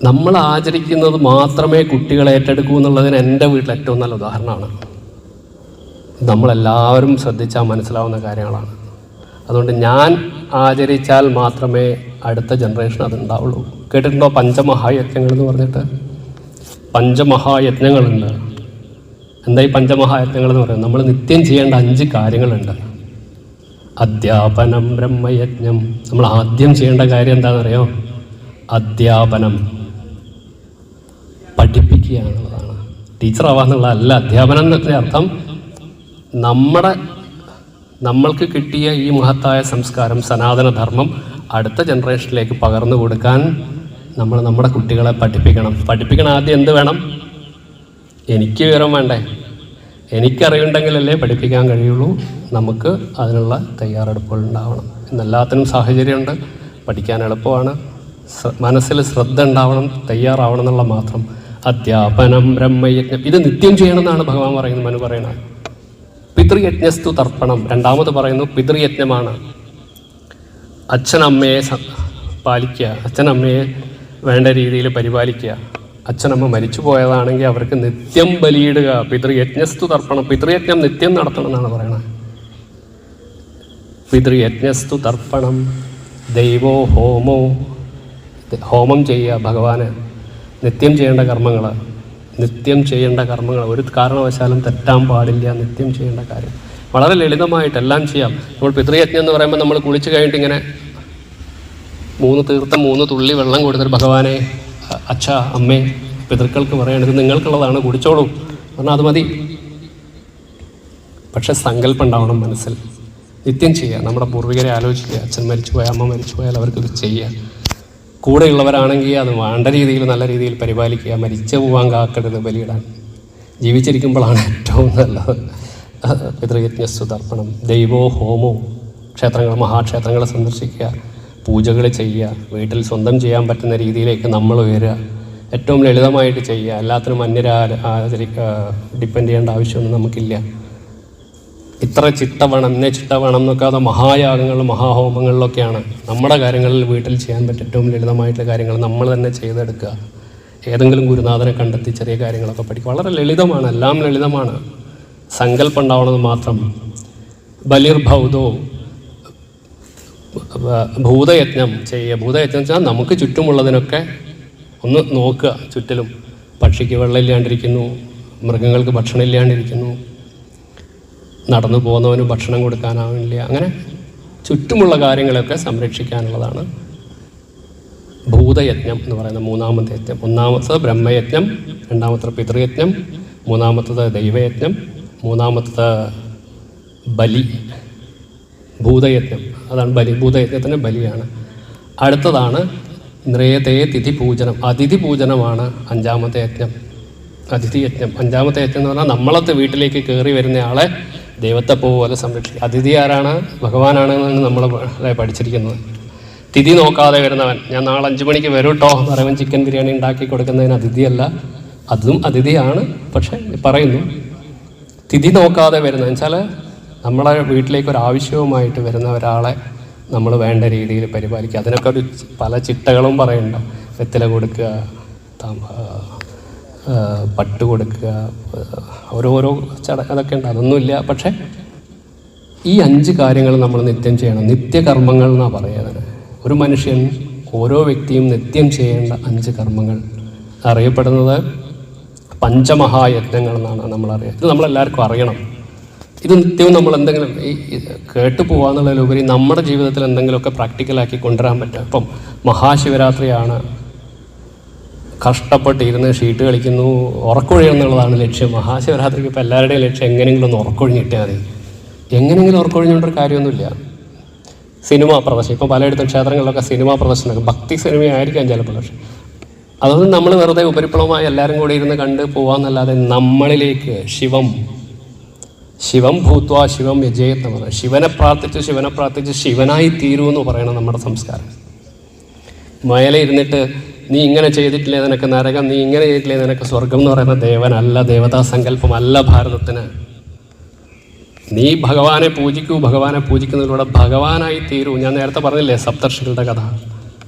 Speaker 1: നമ്മൾ ആചരിക്കുന്നത് മാത്രമേ കുട്ടികൾ ഏറ്റെടുക്കൂ എന്നുള്ളതിന് എൻ്റെ വീട്ടിൽ ഏറ്റവും നല്ല ഉദാഹരണമാണ്. നമ്മളെല്ലാവരും ശ്രദ്ധിച്ചാൽ മനസ്സിലാവുന്ന കാര്യങ്ങളാണ്. അതുകൊണ്ട് ഞാൻ ആചരിച്ചാൽ മാത്രമേ അടുത്ത ജനറേഷൻ അതുണ്ടാവുള്ളൂ. കേട്ടിട്ടുണ്ടോ പഞ്ചമഹായജ്ഞങ്ങൾ എന്ന് പറഞ്ഞിട്ട്? പഞ്ചമഹായജ്ഞങ്ങളുണ്ട്. എന്താ ഈ പഞ്ചമഹായജ്ഞങ്ങൾ എന്ന് പറയുന്നത്? നമ്മൾ നിത്യം ചെയ്യേണ്ട 5 കാര്യങ്ങളുണ്ട്. അധ്യാപനം ബ്രഹ്മയജ്ഞം. നമ്മൾ ആദ്യം ചെയ്യേണ്ട കാര്യം എന്താണെന്നറിയോ? അധ്യാപനം, പഠിപ്പിക്കുക എന്നുള്ളതാണ്. ടീച്ചറാവാന്നുള്ളതല്ല അധ്യാപനം എന്നൊക്കെ അർത്ഥം. നമ്മൾക്ക് കിട്ടിയ ഈ മഹത്തായ സംസ്കാരം, സനാതനധർമ്മം അടുത്ത ജനറേഷനിലേക്ക് പകർന്നു കൊടുക്കാൻ നമ്മൾ നമ്മുടെ കുട്ടികളെ പഠിപ്പിക്കണം. ആദ്യം എന്ത് വേണം? എനിക്ക് വിവരം വേണ്ടേ? എനിക്കറിവുണ്ടെങ്കിലല്ലേ പഠിപ്പിക്കാൻ കഴിയുള്ളൂ. നമുക്ക് അതിനുള്ള തയ്യാറെടുപ്പുകൾ ഉണ്ടാവണം. ഇന്നെല്ലാത്തിനും സാഹചര്യമുണ്ട്, പഠിക്കാൻ എളുപ്പമാണ്. മനസ്സിൽ ശ്രദ്ധ ഉണ്ടാവണം, തയ്യാറാവണം എന്നുള്ള മാത്രം. അധ്യാപനം ബ്രഹ്മയജ്ഞം, ഇത് നിത്യം ചെയ്യണമെന്നാണ് ഭഗവാൻ പറയുന്നത്, മനു പറയുന്നത്. പിതൃയജ്ഞസ്തു തർപ്പണം, രണ്ടാമത് പറയുന്നു പിതൃയജ്ഞമാണ്. അച്ഛനമ്മയെ പാലിക്കുക, അച്ഛനമ്മയെ വേണ്ട രീതിയിൽ പരിപാലിക്കുക. അച്ഛനമ്മ മരിച്ചു പോയതാണെങ്കിൽ അവർക്ക് നിത്യം ബലിയിടുക. പിതൃയജ്ഞസ്തു തർപ്പണം, പിതൃയജ്ഞം നിത്യം നടത്തണം എന്നാണ് പറയണത്. പിതൃയജ്ഞസ്തു തർപ്പണം ദൈവോ ഹോമോ, ഹോമം ചെയ്യുക ഭഗവാന്. നിത്യം ചെയ്യേണ്ട കർമ്മങ്ങൾ ഒരു കാരണവശാലും തെറ്റാൻ പാടില്ല. നിത്യം ചെയ്യേണ്ട കാര്യം വളരെ ലളിതമായിട്ട് എല്ലാം ചെയ്യാം. നമ്മൾ പിതൃയജ്ഞം എന്ന് പറയുമ്പോൾ നമ്മൾ കുളിച്ച് കഴിഞ്ഞിട്ട് ഇങ്ങനെ 3 തുള്ളി വെള്ളം കൊടുത്തിട്ട് ഭഗവാനെ, അച്ഛ, അമ്മേ, പിതൃക്കൾക്ക് പറയണത് നിങ്ങൾക്കുള്ളതാണ്, കുടിച്ചോളൂ പറഞ്ഞാൽ അത് മതി. പക്ഷെ സങ്കല്പം ഉണ്ടാവണം മനസ്സിൽ. നിത്യം ചെയ്യുക. നമ്മുടെ പൂർവികരെ ആലോചിക്കുക. അച്ഛൻ മരിച്ചുപോയാൽ, അമ്മ മരിച്ചുപോയാൽ അവർക്കിത് ചെയ്യുക. കൂടെയുള്ളവരാണെങ്കിൽ അത് വേണ്ട രീതിയിൽ നല്ല രീതിയിൽ പരിപാലിക്കുക. മരിച്ചു പോകാൻ കാക്കരുത് ബലിയിടാൻ. ജീവിച്ചിരിക്കുമ്പോഴാണ് ഏറ്റവും നല്ലത്. പിതൃയജ്ഞസ്തു തർപ്പണം ദൈവോ ഹോമോ, മഹാക്ഷേത്രങ്ങളെ സന്ദർശിക്കുക, പൂജകൾ ചെയ്യുക. വീട്ടിൽ സ്വന്തം ചെയ്യാൻ പറ്റുന്ന രീതിയിലേക്ക് നമ്മൾ ഉയരുക. ഏറ്റവും ലളിതമായിട്ട് ചെയ്യുക. എല്ലാത്തിനും ഡിപ്പെൻഡ് ചെയ്യേണ്ട ആവശ്യമൊന്നും നമുക്കില്ല. ഇത്ര ചിട്ട വേണം, ഇന്ന ചിട്ട വേണം എന്നൊക്കെ അത് മഹായാഗങ്ങളിലും മഹാഹോമങ്ങളിലൊക്കെയാണ്. നമ്മുടെ കാര്യങ്ങളിൽ വീട്ടിൽ ചെയ്യാൻ പറ്റും ഏറ്റവും ലളിതമായിട്ടുള്ള കാര്യങ്ങൾ നമ്മൾ തന്നെ ചെയ്തെടുക്കുക. ഏതെങ്കിലും ഗുരുനാഥനെ കണ്ടെത്തി ചെറിയ കാര്യങ്ങളൊക്കെ പഠിക്കുക. വളരെ ലളിതമാണ്, എല്ലാം ലളിതമാണ്. സങ്കല്പം ഉണ്ടാവണമെന്ന് മാത്രം. ബലിർഭൗതോ, ഭൂതയജ്ഞം ചെയ്യുക. ഭൂതയജ്ഞം വെച്ചാൽ നമുക്ക് ചുറ്റുമുള്ളതിനൊക്കെ ഒന്ന് നോക്കുക. ചുറ്റിലും പക്ഷിക്ക് വെള്ളം ഇല്ലാണ്ടിരിക്കുന്നു, മൃഗങ്ങൾക്ക് ഭക്ഷണം ഇല്ലാണ്ടിരിക്കുന്നു, നടന്നു പോകുന്നവന് ഭക്ഷണം കൊടുക്കാനാവില്ല. അങ്ങനെ ചുറ്റുമുള്ള കാര്യങ്ങളൊക്കെ സംരക്ഷിക്കാനുള്ളതാണ് ഭൂതയജ്ഞം എന്ന് പറയുന്ന മൂന്നാമത്തെ യജ്ഞം. ഒന്നാമത്തത് ബ്രഹ്മയജ്ഞം, രണ്ടാമത്തത് പിതൃയജ്ഞം, മൂന്നാമത്തത് ദൈവയജ്ഞം, മൂന്നാമത്തത് ബലി, ഭൂതയജ്ഞം. അതാണ് ബലി. ഭൂതയജ്ഞത്തിന് ബലിയാണ്. അടുത്തതാണ് നൃയതേ തിഥി പൂജനം. അതിഥി പൂജനമാണ് അഞ്ചാമത്തെ യജ്ഞം, അതിഥി യജ്ഞം. അഞ്ചാമത്തെ യജ്ഞം എന്ന് പറഞ്ഞാൽ നമ്മളത്തെ വീട്ടിലേക്ക് കയറി വരുന്നയാളെ ദൈവത്തെ പോലെ സംരക്ഷിക്കുക. അതിഥി ആരാണ്? ഭഗവാനാണെന്നാണ് നമ്മൾ പഠിച്ചിരിക്കുന്നത്. തിഥി നോക്കാതെ വരുന്നവൻ, ഞാൻ നാളെ 5 മണിക്ക് വരും കേട്ടോ എന്ന് പറയുമ്പോൾ ചിക്കൻ ബിരിയാണി ഉണ്ടാക്കി കൊടുക്കുന്നതിന് അതിഥിയല്ല. അതും അതിഥിയാണ്. പക്ഷേ പറയുന്നു തിഥി നോക്കാതെ വരുന്നത് വെച്ചാൽ നമ്മളെ വീട്ടിലേക്ക് ഒരു ആവശ്യവുമായിട്ട് വരുന്ന ഒരാളെ നമ്മൾ വേണ്ട രീതിയിൽ പരിപാലിക്കുക. അതിനൊക്കെ പല ചിട്ടകളും പറയുന്നുണ്ട്. വെറ്റില കൊടുക്കുക, പട്ട് കൊടുക്കുക, ഓരോരോ അതൊക്കെ ഉണ്ട്. അതൊന്നുമില്ല. പക്ഷേ ഈ 5 കാര്യങ്ങൾ നമ്മൾ നിത്യം ചെയ്യണം. നിത്യകർമ്മങ്ങൾ എന്നാണ് പറയുന്നത്. ഒരു മനുഷ്യൻ, ഓരോ വ്യക്തിയും നിത്യം ചെയ്യേണ്ട 5 കർമ്മങ്ങൾ അറിയപ്പെടുന്നത് പഞ്ചമഹായജ്ഞങ്ങൾ എന്നാണ് നമ്മളറിയുക. ഇത് നമ്മളെല്ലാവർക്കും അറിയണം. ഇത് നിത്യവും നമ്മൾ എന്തെങ്കിലും ഈ കേട്ടു പോകാന്നുള്ളതിലുപരി നമ്മുടെ ജീവിതത്തിൽ എന്തെങ്കിലുമൊക്കെ പ്രാക്ടിക്കലാക്കി കൊണ്ടുവരാൻ പറ്റും. ഇപ്പം മഹാശിവരാത്രിയാണ്, കഷ്ടപ്പെട്ടിരുന്ന് ഷീട്ട് കളിക്കുന്നു, ഉറക്കൊഴിയുന്നുള്ളതാണ് ലക്ഷ്യം. മഹാശിവരാത്രിക്ക് ഇപ്പോൾ എല്ലാവരുടെയും ലക്ഷ്യം എങ്ങനെയെങ്കിലും ഒന്ന് ഉറക്കൊഴിഞ്ഞിട്ടാൽ മതി. എങ്ങനെയെങ്കിലും ഉറക്കൊഴിഞ്ഞുകൊണ്ടൊരു കാര്യമൊന്നുമില്ല. സിനിമാ പ്രദർശനം, ഇപ്പോൾ പലയിടത്തും ക്ഷേത്രങ്ങളിലൊക്കെ സിനിമാ പ്രദർശനമൊക്കെ ഭക്തി സിനിമയായിരിക്കാം ചിലപ്പോൾ. പക്ഷേ അതൊന്നും നമ്മൾ വെറുതെ ഉപരിപ്ലവമായി എല്ലാവരും കൂടി ഇരുന്ന് കണ്ട് പോകാമെന്നല്ലാതെ നമ്മളിലേക്ക് ശിവം ഭൂത്വ ശിവം യജേത് എന്ന് പറയുന്നത്, ശിവനെ പ്രാർത്ഥിച്ച് ശിവനായി തീരുമെന്ന് പറയണം നമ്മുടെ സംസ്കാരം. മേലെ ഇരുന്നിട്ട് നീ ഇങ്ങനെ ചെയ്തിട്ടില്ലേ നിനക്ക് നരകം, നീ ഇങ്ങനെ ചെയ്തിട്ടില്ലേ നിനക്ക് സ്വർഗം എന്ന് പറയുന്ന ദേവനല്ല, ദേവതാ സങ്കല്പമല്ല ഭാരതത്തിന്. നീ ഭഗവാനെ പൂജിക്കുന്നതിലൂടെ ഭഗവാനായി തീരൂ. ഞാൻ നേരത്തെ പറഞ്ഞില്ലേ സപ്തർഷികളുടെ കഥ.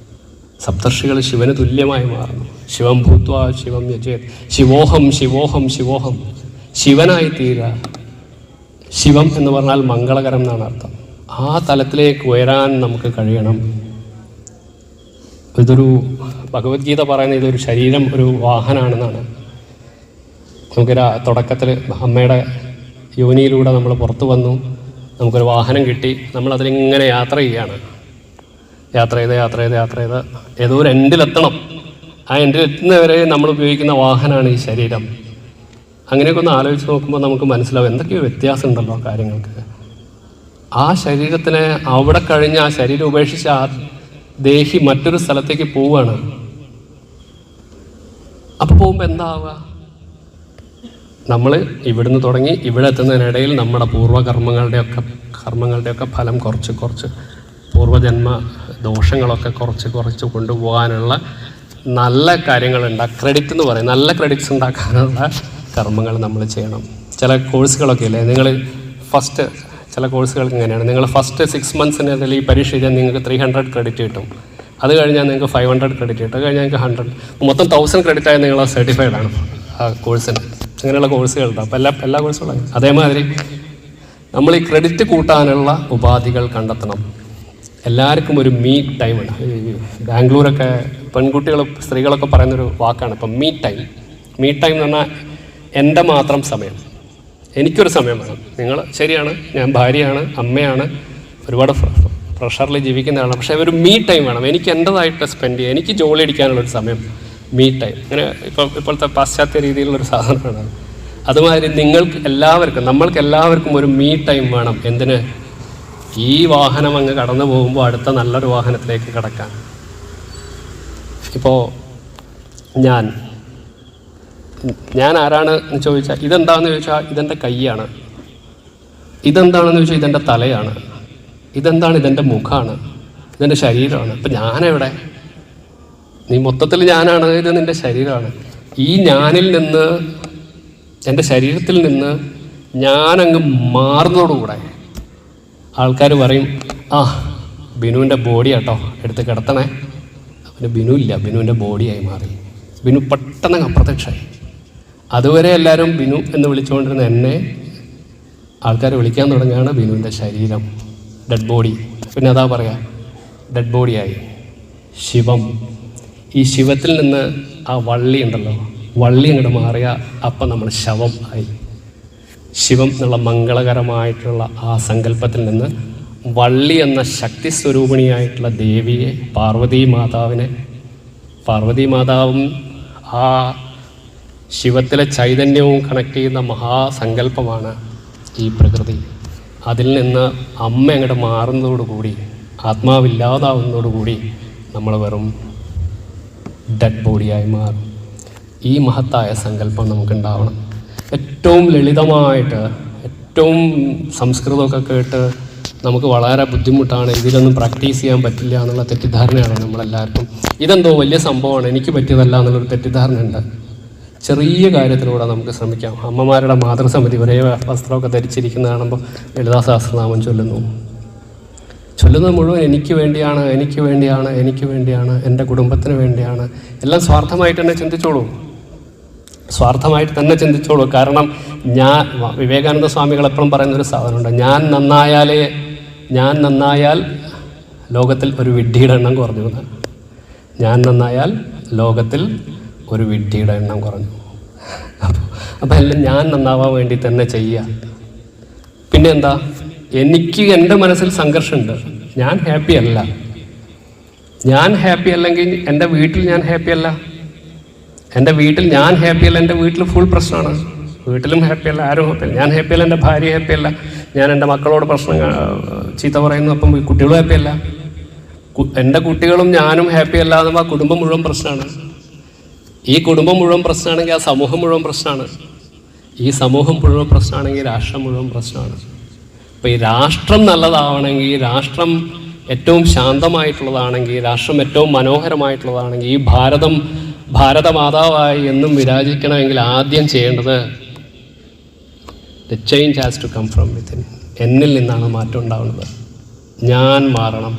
Speaker 1: സപ്തർഷികൾ ശിവന് തുല്യമായി മാറുന്നു. ശിവം ഭൂത്വ ശിവം യജേത്, ശിവോഹം ശിവോഹം ശിവോഹം, ശിവനായി തീരുക. ശിവം എന്ന് പറഞ്ഞാൽ മംഗളകരം എന്നാണ് അർത്ഥം. ആ തലത്തിലേക്ക് ഉയരാൻ നമുക്ക് കഴിയണം. ഇതൊരു ഭഗവത്ഗീത പറയുന്ന ഇതൊരു ശരീരം ഒരു വാഹനമാണെന്നാണ്. നമുക്കൊരു തുടക്കത്തിൽ അമ്മയുടെ യോനിയിലൂടെ നമ്മൾ പുറത്തു വന്നു, നമുക്കൊരു വാഹനം കിട്ടി, നമ്മളതിലിങ്ങനെ യാത്ര ചെയ്യാണ്. യാത്ര ചെയ്ത് ഏതോ ഒരു എൻഡിലെത്തണം. ആ എൻഡിലെത്തുന്നവരെ നമ്മൾ ഉപയോഗിക്കുന്ന വാഹനമാണ് ഈ ശരീരം. അങ്ങനെയൊക്കെ ഒന്ന് ആലോചിച്ച് നോക്കുമ്പോൾ നമുക്ക് മനസ്സിലാവും എന്തൊക്കെയോ വ്യത്യാസം ഉണ്ടല്ലോ കാര്യങ്ങൾക്ക്. ആ ശരീരത്തിനെ അവിടെ കഴിഞ്ഞ് ആ ശരീരം ഉപേക്ഷിച്ച് ആ ദേഹി മറ്റൊരു സ്ഥലത്തേക്ക് പോവുകയാണ്. അപ്പോൾ പോകുമ്പോൾ എന്താവുക? നമ്മൾ ഇവിടുന്ന് തുടങ്ങി ഇവിടെ എത്തുന്നതിനിടയിൽ നമ്മുടെ കർമ്മങ്ങളുടെയൊക്കെ ഫലം കുറച്ച് പൂർവ്വജന്മ ദോഷങ്ങളൊക്കെ കുറച്ച് കൊണ്ടുപോകാനുള്ള നല്ല കാര്യങ്ങളുണ്ട്. ക്രെഡിറ്റ് എന്ന് പറയും, നല്ല ക്രെഡിറ്റ്സ് ഉണ്ടാക്കാനുള്ള കർമ്മങ്ങൾ നമ്മൾ ചെയ്യണം. ചില കോഴ്സുകളൊക്കെ ഇല്ലേ, നിങ്ങൾ ഫസ്റ്റ് ചില കോഴ്സുകൾക്ക് ഇങ്ങനെയാണ്, നിങ്ങൾ ഫസ്റ്റ് 6 months ഈ പരീക്ഷ എഴുതാൻ നിങ്ങൾക്ക് 300 ക്രെഡിറ്റ് കിട്ടും. അത് കഴിഞ്ഞാൽ നിങ്ങൾക്ക് 500 ക്രെഡിറ്റ് കിട്ടും. അത് കഴിഞ്ഞാൽ നിങ്ങൾക്ക് 100, മൊത്തം 1000 ക്രെഡിറ്റ് ആയി നിങ്ങൾ സർട്ടിഫൈഡ് ആണ് ആ കോഴ്സിന്. അങ്ങനെയുള്ള കോഴ്സുകളുണ്ട്. അപ്പോൾ എല്ലാ കോഴ്സുകളും അതേമാതിരി നമ്മൾ ഈ ക്രെഡിറ്റ് കൂട്ടാനുള്ള ഉപാധികൾ കണ്ടെത്തണം. എല്ലാവർക്കും ഒരു മീ ടൈമാണ്. ബാംഗ്ലൂരൊക്കെ സ്ത്രീകളൊക്കെ പറയുന്നൊരു വാക്കാണ് ഇപ്പം മീ ടൈം എന്ന് പറഞ്ഞാൽ എൻ്റെ മാത്രം സമയം, എനിക്കൊരു സമയം വേണം. നിങ്ങൾ ശരിയാണ്, ഞാൻ ഭാര്യയാണ്, അമ്മയാണ്, ഒരുപാട് പ്രഷറിൽ ജീവിക്കുന്നതാണ്. പക്ഷേ ഒരു മീ ടൈം വേണം. എനിക്ക് എൻ്റെതായിട്ട് സ്പെൻഡ് ചെയ്യാം, എനിക്ക് ജോലി അടിക്കാനുള്ളൊരു സമയം, മീ ടൈം. അങ്ങനെ ഇപ്പോഴത്തെ പാശ്ചാത്യ രീതിയിലുള്ളൊരു സാധനമാണ്. അതുമാതിരി നമ്മൾക്ക് എല്ലാവർക്കും ഒരു മീ ടൈം വേണം. എന്തിന്? ഈ വാഹനം അങ്ങ് കടന്നു പോകുമ്പോൾ അടുത്ത നല്ലൊരു വാഹനത്തിലേക്ക് കടക്കാൻ. ഇപ്പോൾ ഞാൻ ആരാണ് എന്ന് ചോദിച്ചാൽ ഇതെന്താണെന്ന് ചോദിച്ചാൽ ഇതെൻ്റെ കൈയാണ്. ഇതെന്താണെന്ന് ചോദിച്ചാൽ ഇതെൻ്റെ തലയാണ്. ഇതെന്താണ്? ഇതെൻ്റെ മുഖമാണ്, ഇതെൻ്റെ ശരീരമാണ്. ഇപ്പം ഞാനെവിടെ? നീ മൊത്തത്തിൽ ഞാനാണ്, ഇത് നിൻ്റെ ശരീരമാണ്. ഈ ഞാനിൽ നിന്ന്, എൻ്റെ ശരീരത്തിൽ നിന്ന് ഞാനങ്ങ് മാറുന്നതോടുകൂടെ ആൾക്കാർ പറയും, ആ ബിനുവിൻ്റെ ബോഡി കേട്ടോ, എടുത്ത് കിടത്തണേ. അവന് ബിനു ഇല്ല, ബിനുവിൻ്റെ ബോഡിയായി മാറി. ബിനു പെട്ടെന്ന് അപ്രത്യക്ഷമായി. അതുവരെ എല്ലാവരും ബിനു എന്ന് വിളിച്ചുകൊണ്ടിരുന്ന എന്നെ ആൾക്കാർ വിളിക്കാൻ തുടങ്ങിയാണ് ബിനുവിൻ്റെ ശരീരം, ഡെഡ് ബോഡി. പിന്നെ അതാ പറയാ, ഡെഡ് ബോഡിയായി. ശിവം, ഈ ശിവത്തിൽ നിന്ന് ആ വള്ളി ഉണ്ടല്ലോ, വള്ളി അങ്ങോട്ട് മാറിയ അപ്പം നമ്മൾ ശവം ആയി. ശിവം എന്നുള്ള മംഗളകരമായിട്ടുള്ള ആ സങ്കല്പത്തിൽ നിന്ന് വള്ളി എന്ന ശക്തി സ്വരൂപിണിയായിട്ടുള്ള ദേവിയെ, പാർവതീ മാതാവും ആ ശിവത്തിലെ ചൈതന്യവും കണക്ട് ചെയ്യുന്ന മഹാസങ്കല്പമാണ് ഈ പ്രകൃതി. അതിൽ നിന്ന് അമ്മ അങ്ങോട്ട് മാറുന്നതോടുകൂടി, ആത്മാവില്ലാതാവുന്നതോടുകൂടി നമ്മൾ വെറും ഡെഡ് ബോഡിയായി മാറും. ഈ മഹത്തായ സങ്കല്പം നമുക്കുണ്ടാവണം. ഏറ്റവും ലളിതമായിട്ട്, ഏറ്റവും സംസ്കൃതമൊക്കെ കേട്ട് നമുക്ക് വളരെ ബുദ്ധിമുട്ടാണ്, ഇതിലൊന്നും പ്രാക്ടീസ് ചെയ്യാൻ പറ്റില്ല എന്നുള്ള തെറ്റിദ്ധാരണയാണ് നമ്മളെല്ലാവർക്കും. ഇതെന്തോ വലിയ സംഭവമാണ്, എനിക്ക് പറ്റിയതല്ല എന്നുള്ളൊരു തെറ്റിദ്ധാരണയുണ്ട്. ചെറിയ കാര്യത്തിലൂടെ നമുക്ക് ശ്രമിക്കാം. അമ്മമാരുടെ മാതൃസമിതി ഒരേ വസ്ത്രമൊക്കെ ധരിച്ചിരിക്കുന്ന കാണുമ്പോൾ ലളിതാ സഹസ്രനാമം ചൊല്ലുന്നത് മുഴുവൻ എനിക്ക് വേണ്ടിയാണ്, എൻ്റെ കുടുംബത്തിന് വേണ്ടിയാണ്. എല്ലാം സ്വാർത്ഥമായിട്ട് തന്നെ ചിന്തിച്ചോളൂ. കാരണം വിവേകാനന്ദ സ്വാമികൾ എപ്പോഴും പറയുന്നൊരു സാധനമുണ്ട്, ഞാൻ നന്നായാൽ ലോകത്തിൽ ഒരു വിഡ്ഢിയുടെ എണ്ണം കുറഞ്ഞു. ഞാൻ നന്നായാൽ ലോകത്തിൽ ഒരു വിഡ്ഢിയുടെ എണ്ണം കുറഞ്ഞു. അപ്പോൾ എല്ലാം ഞാൻ നന്നാവാൻ വേണ്ടി തന്നെ ചെയ്യുക. പിന്നെ എന്താ, എനിക്ക് എൻ്റെ മനസ്സിൽ സംഘർഷമുണ്ട്. ഞാൻ ഹാപ്പി അല്ല. ഞാൻ ഹാപ്പി അല്ലെങ്കിൽ എൻ്റെ വീട്ടിൽ ഞാൻ ഹാപ്പി അല്ല. എൻ്റെ വീട്ടിൽ ഞാൻ ഹാപ്പി അല്ല, എൻ്റെ വീട്ടിൽ ഫുൾ പ്രശ്നമാണ്. വീട്ടിലും ഹാപ്പിയല്ല, ആരും ഹാപ്പിയല്ല. ഞാൻ ഹാപ്പിയല്ല, എൻ്റെ ഭാര്യ ഹാപ്പിയല്ല. ഞാൻ എൻ്റെ മക്കളോട് ചീത്ത പറയുന്നു, അപ്പം കുട്ടികളും ഹാപ്പിയല്ല. എൻ്റെ കുട്ടികളും ഞാനും ഹാപ്പിയല്ല എന്നുമ്പോൾ ആ കുടുംബം മുഴുവൻ പ്രശ്നമാണ്. ഈ കുടുംബം മുഴുവൻ പ്രശ്നമാണെങ്കിൽ ആ സമൂഹം മുഴുവൻ പ്രശ്നമാണ്. ഈ സമൂഹം മുഴുവൻ പ്രശ്നമാണെങ്കിൽ രാഷ്ട്രം മുഴുവൻ പ്രശ്നമാണ്. അപ്പോൾ ഈ രാഷ്ട്രം നല്ലതാവണമെങ്കിൽ, രാഷ്ട്രം ഏറ്റവും ശാന്തമായിട്ടുള്ളതാണെങ്കിൽ, രാഷ്ട്രം ഏറ്റവും മനോഹരമായിട്ടുള്ളതാണെങ്കിൽ, ഈ ഭാരതമാതാവായി എന്നും വിരാജിക്കണമെങ്കിൽ ആദ്യം ചെയ്യേണ്ടത് the change has to come from within. എന്നിൽ നിന്നാണ് മാറ്റം ഉണ്ടാവുന്നത്. ഞാൻ മാറണം.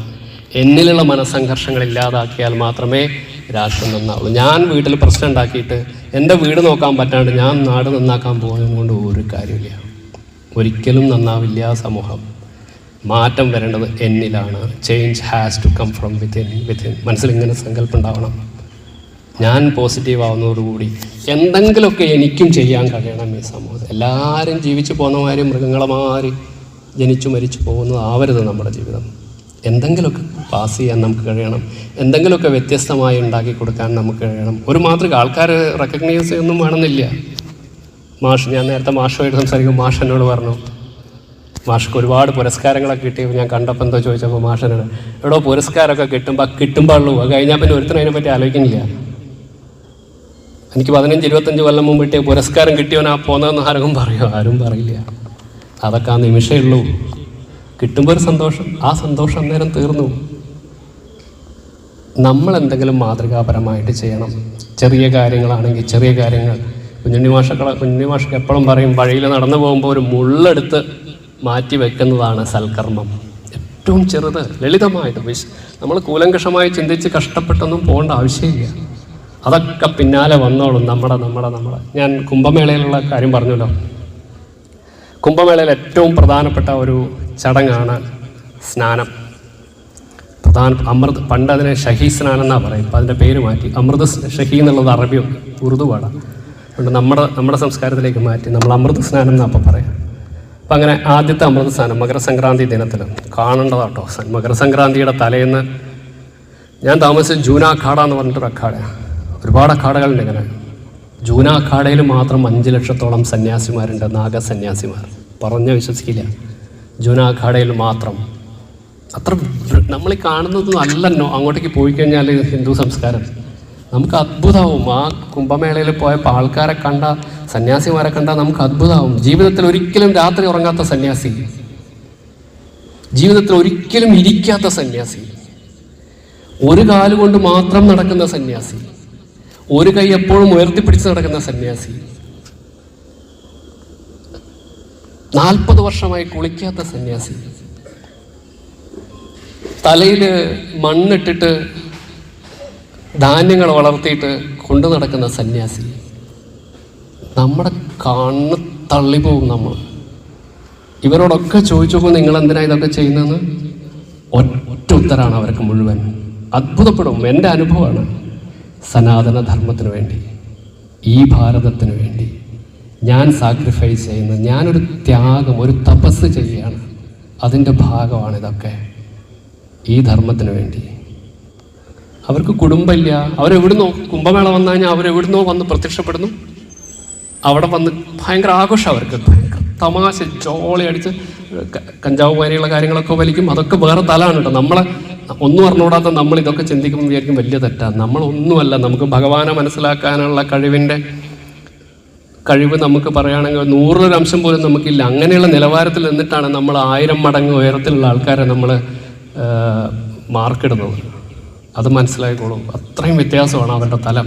Speaker 1: എന്നിലുള്ള മനസ്സംഘർഷങ്ങൾ ഇല്ലാതാക്കിയാൽ മാത്രമേ രാഷ്ട്രം നന്നാവുള്ളൂ. ഞാൻ വീട്ടിൽ പ്രശ്നം ഉണ്ടാക്കിയിട്ട് എൻ്റെ വീട് നോക്കാൻ പറ്റാണ്ട് ഞാൻ നാട് നന്നാക്കാൻ പോകുന്നത് കൊണ്ട് ഒരു കാര്യമില്ല. ഒരിക്കലും നന്നാവില്ല സമൂഹം. മാറ്റം വരേണ്ടത് എന്നിലാണ്. Change has to come from within. മനസ്സിൽ ഇങ്ങനെ സങ്കല്പം ഉണ്ടാവണം. ഞാൻ പോസിറ്റീവ് ആവുന്നതോടുകൂടി എന്തെങ്കിലുമൊക്കെ എനിക്കും ചെയ്യാൻ കഴിയണം ഈ സമൂഹത്തിൽ. എല്ലാവരും ജീവിച്ചു പോകുന്നമാതിരി മൃഗങ്ങളമാതിരി ജനിച്ചു മരിച്ചു പോകുന്നതാവരുത് നമ്മുടെ ജീവിതം. എന്തെങ്കിലുമൊക്കെ പാസ് ചെയ്യാൻ നമുക്ക് കഴിയണം. എന്തെങ്കിലുമൊക്കെ വ്യത്യസ്തമായി ഉണ്ടാക്കി കൊടുക്കാൻ നമുക്ക് കഴിയണം. ഒരു മാതൃക ആൾക്കാർ റെക്കഗ്നൈസ് ചെയ്യൊന്നും വേണമെന്നില്ല. ഞാൻ നേരത്തെ മാഷുമായിട്ട് സംസാരിക്കും. മാഷ് എന്നോട് പറഞ്ഞു, മാഷ്ക്ക് ഒരുപാട് പുരസ്കാരങ്ങളൊക്കെ കിട്ടിയപ്പോൾ ഞാൻ കണ്ടപ്പോൾ എന്തോ ചോദിച്ചപ്പോൾ മാഷനോട്, എവിടോ പുരസ്കാരമൊക്കെ കിട്ടുമ്പോൾ ഉള്ളൂ, അത് കഴിഞ്ഞാൽ പിന്നെ ഒരുത്തനും അതിനെപ്പറ്റി ആലോചിക്കുന്നില്ല. എനിക്ക് 15-25 കൊല്ലം മുമ്പ് കിട്ടിയ പുരസ്കാരം കിട്ടിയവനാ പോകുന്നതെന്ന് ആരും പറയുമോ? ആരും പറയില്ല. അതൊക്കെ ആ നിമിഷമേ ഉള്ളൂ. കിട്ടുമ്പോൾ ഒരു സന്തോഷം, ആ സന്തോഷം അന്നേരം തീർന്നു. നമ്മൾ എന്തെങ്കിലും മാതൃകാപരമായിട്ട് ചെയ്യണം. ചെറിയ കാര്യങ്ങളാണെങ്കിൽ ചെറിയ കാര്യങ്ങൾ. കുഞ്ഞുണ്ണി മാഷൊക്കെ എപ്പോഴും പറയും, വഴിയിൽ നടന്നു പോകുമ്പോൾ ഒരു മുള്ളെടുത്ത് മാറ്റി വെക്കുന്നതാണ് സൽക്കർമ്മം. ഏറ്റവും ചെറുത്, ലളിതമായിട്ട്. നമ്മൾ കൂലങ്കഷമായി ചിന്തിച്ച് കഷ്ടപ്പെട്ടൊന്നും പോകേണ്ട ആവശ്യമില്ല. അതൊക്കെ പിന്നാലെ വന്നോളും. നമ്മുടെ ഞാൻ കുംഭമേളയിലുള്ള കാര്യം പറഞ്ഞല്ലോ. കുംഭമേളയിൽ ഏറ്റവും പ്രധാനപ്പെട്ട ഒരു ചടങ്ങാണ് സ്നാനം. പണ്ട് അതിനെ ഷഹി സ്നാനം എന്നാണ് പറയും. ഇപ്പം അതിൻ്റെ പേര് മാറ്റി അമൃത് ഷഹി എന്നുള്ളത് അറബിയും ഉറുദു പാടാം. അതുകൊണ്ട് നമ്മുടെ സംസ്കാരത്തിലേക്ക് മാറ്റി നമ്മൾ അമൃത് സ്നാനം എന്നാണ് അപ്പം പറയാം. അപ്പം അങ്ങനെ ആദ്യത്തെ അമൃത് സ്നാനം മകരസംക്രാന്തി ദിനത്തിൽ കാണേണ്ടതാട്ടോ. മകരസംക്രാന്തിയുടെ തലേന്ന് ഞാൻ താമസിച്ച ജൂന അഖാഡ എന്ന് പറഞ്ഞിട്ടൊരു അഖാഡയാണ്. ഒരുപാട് അഖാഡകളുണ്ട്. ഇങ്ങനെ ജൂന അഖാഡയിൽ മാത്രം 5 ലക്ഷത്തോളം സന്യാസിമാരുണ്ട്, നാഗസന്യാസിമാർ. പറഞ്ഞ് വിശ്വസിക്കില്ല. ജൂന അഖാഡയിൽ മാത്രം. അത്ര നമ്മൾ കാണുന്നത് അല്ലല്ലോ. അങ്ങോട്ടേക്ക് പോയി കഴിഞ്ഞാൽ ഹിന്ദു സംസ്കാരം നമുക്ക് അത്ഭുതമാവും. ആ കുംഭമേളയിൽ പോയപ്പോൾ ആൾക്കാരെ കണ്ട, സന്യാസിമാരെ കണ്ടാൽ നമുക്ക് അത്ഭുതമാവും. ജീവിതത്തിൽ ഒരിക്കലും രാത്രി ഉറങ്ങാത്ത സന്യാസി, ജീവിതത്തിൽ ഒരിക്കലും ഇരിക്കാത്ത സന്യാസി, ഒരു കാലുകൊണ്ട് മാത്രം നടക്കുന്ന സന്യാസി, ഒരു കൈ എപ്പോഴും ഉയർത്തിപ്പിടിച്ച് നടക്കുന്ന സന്യാസി, 40 വർഷമായി കുളിക്കാത്ത സന്യാസി, തലയിൽ മണ്ണിട്ടിട്ട് ധാന്യങ്ങൾ വളർത്തിയിട്ട് കൊണ്ടു നടക്കുന്ന സന്യാസി. നമ്മുടെ കണ്ണ് തള്ളിപ്പോകും. നമ്മൾ ഇവരോടൊക്കെ ചോദിച്ചു നോക്കും, നിങ്ങളെന്തിനാണ് ഇതൊക്കെ ചെയ്യുന്നതെന്ന്. ഒറ്റ ഉത്തരാണ് അവർക്ക് മുഴുവൻ. അത്ഭുതപ്പെടും. എൻ്റെ അനുഭവമാണ്. സനാതനധർമ്മത്തിന് വേണ്ടി, ഈ ഭാരതത്തിന് വേണ്ടി ഞാൻ സാക്രിഫൈസ് ചെയ്യുന്ന, ഞാനൊരു ത്യാഗം, ഒരു തപസ് ചെയ്യുകയാണ്. അതിൻ്റെ ഭാഗമാണിതൊക്കെ. ഈ ധർമ്മത്തിന് വേണ്ടി. അവർക്ക് കുടുംബമില്ല. അവരെവിടുന്നോ കുംഭമേള വന്നു കഴിഞ്ഞാൽ അവരെവിടുന്നോ വന്ന് പ്രത്യക്ഷപ്പെടുന്നു. അവിടെ വന്ന് ഭയങ്കര ആഘോഷം. അവർക്ക് ഭയങ്കര തമാശ, ജോളി അടിച്ച് കഞ്ചാവ് പോലെയുള്ള കാര്യങ്ങളൊക്കെ വലിക്കും. അതൊക്കെ വേറെ തലാണ് കേട്ടോ. നമ്മളെ ഒന്നും അറിഞ്ഞൂടാത്ത നമ്മൾ ഇതൊക്കെ ചിന്തിക്കുമ്പോൾ വിചാരിക്കും വലിയ തെറ്റാണ്. നമ്മളൊന്നുമല്ല. നമുക്ക് ഭഗവാനെ മനസ്സിലാക്കാനുള്ള കഴിവ് നമുക്ക് പറയുകയാണെങ്കിൽ 100 അംശം പോലും നമുക്കില്ല. അങ്ങനെയുള്ള നിലവാരത്തിൽ നിന്നിട്ടാണ് നമ്മൾ 1000 മടങ്ങ് ഉയരത്തിലുള്ള ആൾക്കാരെ നമ്മൾ മാർക്കിടുന്നത്. അത് മനസ്സിലായിക്കോളും. അത്രയും വ്യത്യാസമാണ് അവരുടെ തലം.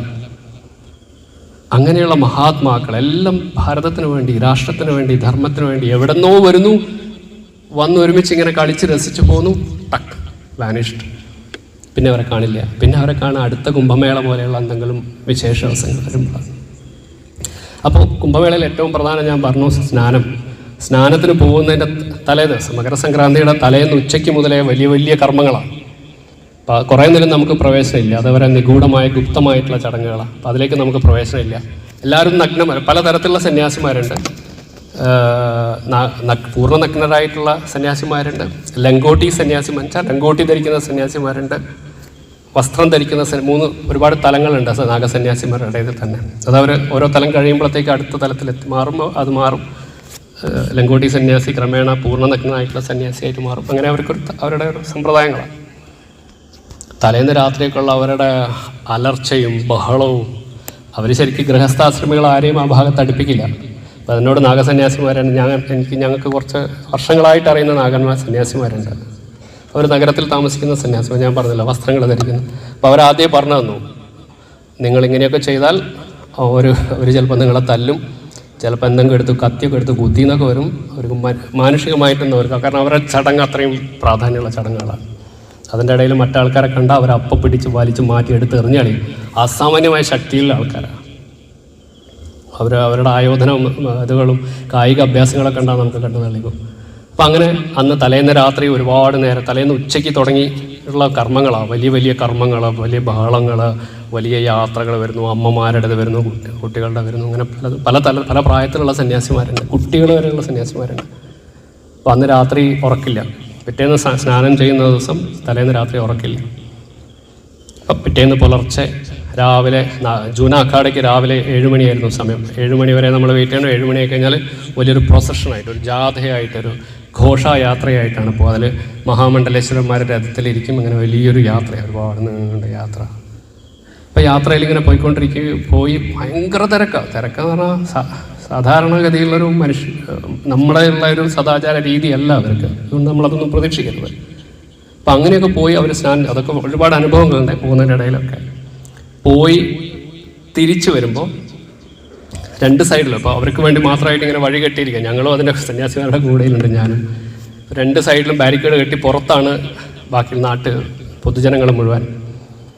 Speaker 1: അങ്ങനെയുള്ള മഹാത്മാക്കൾ എല്ലാം ഭാരതത്തിന് വേണ്ടി, രാഷ്ട്രത്തിന് വേണ്ടി, ധർമ്മത്തിന് വേണ്ടി എവിടെന്നോ വരുന്നു, വന്ന് ഒരുമിച്ച് ഇങ്ങനെ കളിച്ച് രസിച്ചു പോന്നു. ടക്ക് വാനിഷ്ഡ്. പിന്നെ അവരെ കാണില്ല. പിന്നെ അവരെ കാണാൻ അടുത്ത കുംഭമേള പോലെയുള്ള എന്തെങ്കിലും വിശേഷ ദിവസങ്ങൾ വരുമ്പോൾ. അപ്പോൾ കുംഭമേളയിൽ ഏറ്റവും പ്രധാനം ഞാൻ പറഞ്ഞു സ്നാനത്തിന് പോകുന്നതിൻ്റെ തലേ ദിവസം, മകരസംക്രാന്തിയുടെ തലേന്ന് ഉച്ചയ്ക്ക് മുതലേ വലിയ വലിയ കർമ്മങ്ങളാണ്. അപ്പോൾ കുറേ നേരം നമുക്ക് പ്രവേശനമില്ല. അതവരെ നിഗൂഢമായ ഗുപ്തമായിട്ടുള്ള ചടങ്ങുകളാണ്. അപ്പോൾ അതിലേക്ക് നമുക്ക് പ്രവേശനമില്ല. എല്ലാവരും നഗ്നന്മാർ. പലതരത്തിലുള്ള സന്യാസിമാരുണ്ട്. പൂർണ്ണ നഗ്നരായിട്ടുള്ള സന്യാസിമാരുണ്ട്, ലങ്കോട്ടി സന്യാസിമാർ, ലങ്കോട്ടി ധരിക്കുന്ന സന്യാസിമാരുണ്ട്, വസ്ത്രം ധരിക്കുന്ന ഒരുപാട് തലങ്ങളുണ്ട് നാഗസന്യാസിമാരുടെ ഇടയിൽ തന്നെ. അതവർ ഓരോ തലം കഴിയുമ്പോഴത്തേക്ക് അടുത്ത തലത്തിൽ മാറുമ്പോൾ അത് മാറും. ലങ്കോട്ടി സന്യാസി ക്രമേണ പൂർണ്ണ നഗ്നനായിട്ടുള്ള സന്യാസിയായിട്ട് മാറും. അങ്ങനെ അവരുടെ ഒരു സമ്പ്രദായങ്ങളാണ്. തലേന്ന് രാത്രിയൊക്കെയുള്ള അവരുടെ അലർച്ചയും ബഹളവും, അവർ ശരിക്കും ഗൃഹസ്ഥാശ്രമികൾ ആരെയും ആ ഭാഗത്ത് അടുപ്പിക്കില്ല. അപ്പോൾ അതിനോട് നാഗസന്യാസിമാരാണ് ഞങ്ങൾക്ക് കുറച്ച് വർഷങ്ങളായിട്ട് അറിയുന്ന സന്യാസിമാരുണ്ട്. അവർ നഗരത്തിൽ താമസിക്കുന്ന സന്യാസിമാർ, ഞാൻ പറഞ്ഞില്ല, വസ്ത്രങ്ങൾ ധരിക്കുന്നു. അപ്പോൾ അവരാദ്യം പറഞ്ഞു തന്നു, നിങ്ങളിങ്ങനെയൊക്കെ ചെയ്താൽ അവർ ചിലപ്പോൾ നിങ്ങളെ തല്ലും, ചിലപ്പോൾ എന്തെങ്കിലും എടുത്ത് കത്തിയൊക്കെ എടുത്ത് കുത്തിന്നൊക്കെ വരും. അവർക്ക് മാനുഷികമായിട്ടൊന്നും അവർക്ക്, കാരണം അവരുടെ ചടങ്ങ് അത്രയും പ്രാധാന്യമുള്ള ചടങ്ങുകളാണ്. അതിൻ്റെ ഇടയിൽ മറ്റാൾക്കാരെ കണ്ടാൽ അവരപ്പം പിടിച്ച് വലിച്ച് മാറ്റി എടുത്ത് എറിഞ്ഞാളി. അസാമാന്യമായ ശക്തിയുള്ള ആൾക്കാരാണ് അവരുടെ ആയോധനവും ഇതുകളും കായിക അഭ്യാസങ്ങളൊക്കെ ഉണ്ടാകും നമുക്ക് കണ്ടു നൽകും. അപ്പം അങ്ങനെ അന്ന് തലേന്ന് രാത്രി ഒരുപാട് നേരം, തലേന്ന് ഉച്ചയ്ക്ക് തുടങ്ങി ഉള്ള കർമ്മങ്ങളാണ്, വലിയ വലിയ കർമ്മങ്ങൾ, വലിയ ബഹളങ്ങൾ, വലിയ യാത്രകൾ വരുന്നു, അമ്മമാരുടെ വരുന്നു, കുട്ടികളുടെ വരുന്നു. അങ്ങനെ പല പ്രായത്തിലുള്ള സന്യാസിമാരുണ്ട്, കുട്ടികൾ വരെയുള്ള സന്യാസിമാരുണ്ട്. അപ്പം അന്ന് രാത്രി ഉറക്കില്ല. പിറ്റേന്ന് സ്നാനം ചെയ്യുന്ന ദിവസം തലേന്ന് രാത്രി ഉറക്കില്ല. അപ്പം പിറ്റേന്ന് പുലർച്ചെ രാവിലെ ജൂന അഖാഡയ്ക്ക് രാവിലെ 7 മണിയായിരുന്നു സമയം. 7 മണി വരെ നമ്മൾ വെയിറ്റ് ചെയ്യണം. 7 മണിയായി കഴിഞ്ഞാൽ വലിയൊരു പ്രൊസഷനായിട്ട്, ഒരു ജാഥയായിട്ടൊരു ഘോഷയാത്രയായിട്ടാണ് ഇപ്പോൾ. അതിൽ മഹാമണ്ഡലേശ്വരന്മാരുടെ രഥത്തിലിരിക്കും. അങ്ങനെ വലിയൊരു യാത്രയാണ്, ഒരുപാട് നീണ്ട യാത്ര. അപ്പോൾ യാത്രയിൽ ഇങ്ങനെ പോയി ഭയങ്കര തിരക്കെന്ന് പറഞ്ഞാൽ സാധാരണഗതിയിലുള്ളൊരു നമ്മുടെ ഉള്ള ഒരു സദാചാര രീതിയല്ല അവർക്ക്. അതുകൊണ്ട് നമ്മളതൊന്നും പ്രതീക്ഷിക്കരുത്. അപ്പം അങ്ങനെയൊക്കെ പോയി അവർ അതൊക്കെ ഒരുപാട് അനുഭവങ്ങളുണ്ട് പോകുന്നതിൻ്റെ ഇടയിലൊക്കെ. പോയി തിരിച്ചു വരുമ്പോൾ 2 സൈഡിലും, അപ്പോൾ അവർക്ക് വേണ്ടി മാത്രമായിട്ട് ഇങ്ങനെ വഴി കെട്ടിയിരിക്കുക. ഞങ്ങളും അതിൻ്റെ സന്യാസിമാരുടെ കൂടെയിലുണ്ട്. ഞാനും 2 സൈഡിലും ബാരിക്കേഡ് കെട്ടി പുറത്താണ് ബാക്കി പൊതുജനങ്ങൾ മുഴുവൻ.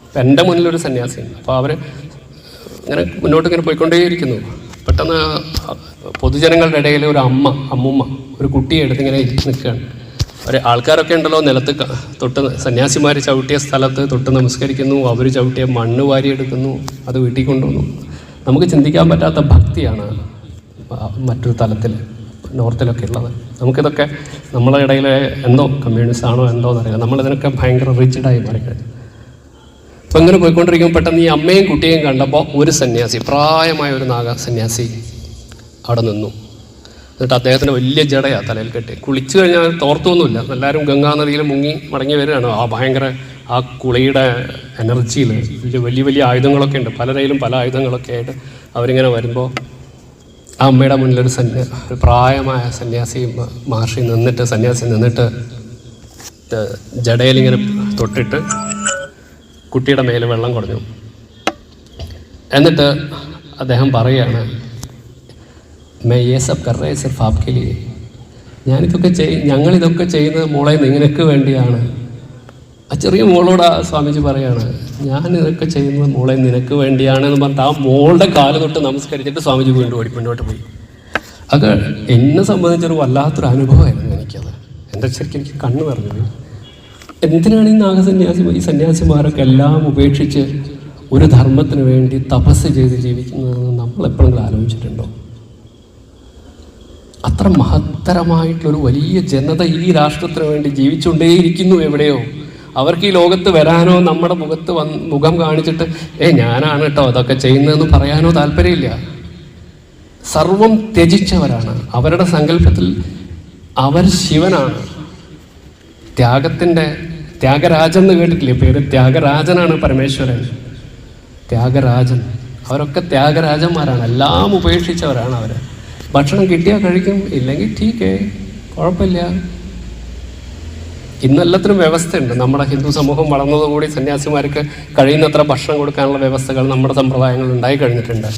Speaker 1: അപ്പം എൻ്റെ മുന്നിലൊരു സന്യാസിയുണ്ട്. അപ്പോൾ അവർ ഇങ്ങനെ മുന്നോട്ട് ഇങ്ങനെ പോയിക്കൊണ്ടേയിരിക്കുന്നു. പെട്ടെന്ന് പൊതുജനങ്ങളുടെ ഇടയിൽ ഒരു അമ്മുമ്മ ഒരു കുട്ടിയെ എടുത്ത് ഇങ്ങനെ നിൽക്കുകയാണ്. ആൾക്കാരൊക്കെ ഉണ്ടല്ലോ നിലത്ത് തൊട്ട്, സന്യാസിമാർ ചവിട്ടിയ സ്ഥലത്ത് തൊട്ട് നമസ്കരിക്കുന്നു, അവർ ചവിട്ടിയ മണ്ണ് വാരിയെടുക്കുന്നു, അത് വീട്ടിൽ കൊണ്ടുവന്നു. നമുക്ക് ചിന്തിക്കാൻ പറ്റാത്ത ഭക്തിയാണ് മറ്റൊരു തലത്തിൽ നോർത്തിലൊക്കെ ഉള്ളത്. നമുക്കിതൊക്കെ നമ്മളെ ഇടയിൽ എന്തോ കമ്മ്യൂണിസ്റ്റ് ആണോ എന്തോ എന്നറിയാം. നമ്മളിതിനൊക്കെ ഭയങ്കര റിജിഡായി മാറിക്കഴിഞ്ഞു. അപ്പം ഇങ്ങനെ പോയിക്കൊണ്ടിരിക്കുമ്പോൾ പെട്ടെന്ന് ഈ അമ്മയും കുട്ടിയെയും കണ്ടപ്പോൾ ഒരു സന്യാസി, പ്രായമായ ഒരു നാഗസന്യാസി അവിടെ നിന്നു. എന്നിട്ട് അദ്ദേഹത്തിന് വലിയ ജടയാണ് തലയിൽ കെട്ടി. കുളിച്ചു കഴിഞ്ഞാൽ തോർത്തൊന്നുമില്ല. എല്ലാവരും ഗംഗാനദിയിൽ മുങ്ങി മടങ്ങി വരികയാണ്. ഭയങ്കര കുളിയുടെ എനർജിയിൽ വലിയ വലിയ ആയുധങ്ങളൊക്കെ ഉണ്ട്. പലരെയിലും പല ആയുധങ്ങളൊക്കെ ആയിട്ട് അവരിങ്ങനെ വരുമ്പോൾ ആ അമ്മയുടെ മുന്നിലൊരു പ്രായമായ സന്യാസി നിന്നിട്ട് ജടയിലിങ്ങനെ തൊട്ടിട്ട് കുട്ടിയുടെ മേലെ വെള്ളം കുടഞ്ഞു. എന്നിട്ട് അദ്ദേഹം പറയുകയാണ്, मैं ये सब कर रहे सिर्फ आपके लिए. ഞങ്ങളിതൊക്കെ ചെയ്യുന്നത് മോളെ നിനക്ക് വേണ്ടിയാണ്. ആ ചെറിയ മോളോട് സ്വാമിജി പറയാണ്, ഞാനിതൊക്കെ ചെയ്യുന്നത് മോളെ നിനക്ക് വേണ്ടിയാണെന്ന് പറഞ്ഞിട്ട് ആ മോളുടെ കാല് തൊട്ട് നമസ്കരിച്ചിട്ട് സ്വാമിജി വീണ്ടും മുന്നോട്ട് പോയി. അത് എന്നെ സംബന്ധിച്ചൊരു വല്ലാത്തൊരു അനുഭവമായിരുന്നു എനിക്കത്. എൻ്റെ ശരിക്കും എനിക്ക് കണ്ണ് നിറഞ്ഞു പോയി. എന്തിനാണ് ഈ സന്യാസിമാരൊക്കെ എല്ലാം ഉപേക്ഷിച്ച് ഒരു ധർമ്മത്തിന് വേണ്ടി തപസ് ചെയ്ത് ജീവിക്കുന്നതെന്ന് നമ്മളെപ്പോഴെങ്കിലും ആലോചിച്ചിട്ടുണ്ടോ? അത്ര മഹത്തരമായിട്ടുള്ളൊരു വലിയ ജനത ഈ രാഷ്ട്രത്തിന് വേണ്ടി ജീവിച്ചുകൊണ്ടേയിരിക്കുന്നു എവിടെയോ. അവർക്ക് ഈ ലോകത്ത് വരാനോ നമ്മുടെ മുഖം കാണിച്ചിട്ട് ഞാനാണ് കേട്ടോ അതൊക്കെ ചെയ്യുന്നതെന്ന് പറയാനോ താല്പര്യമില്ല. സർവം ത്യജിച്ചവരാണ്. അവരുടെ സങ്കല്പത്തിൽ അവർ ശിവനാണ്. ത്യാഗരാജൻ എന്ന് കേട്ടിട്ടില്ലേ പേര്? ത്യാഗരാജനാണ് പരമേശ്വരൻ, ത്യാഗരാജൻ. അവരൊക്കെ ത്യാഗരാജന്മാരാണ്. എല്ലാം ഉപേക്ഷിച്ചവരാണ് അവർ. ഭക്ഷണം കിട്ടിയാൽ കഴിക്കും, ഇല്ലെങ്കിൽ ടീക്കേ, കുഴപ്പമില്ല. ഇന്നെല്ലാത്തിനും വ്യവസ്ഥയുണ്ട്. നമ്മുടെ ഹിന്ദു സമൂഹം വളർന്നതുകൂടി സന്യാസിമാർക്ക് കഴിയുന്നത്ര ഭക്ഷണം കൊടുക്കാനുള്ള വ്യവസ്ഥകൾ നമ്മുടെ സമ്പ്രദായങ്ങൾ ഉണ്ടായി കഴിഞ്ഞിട്ടുണ്ട്.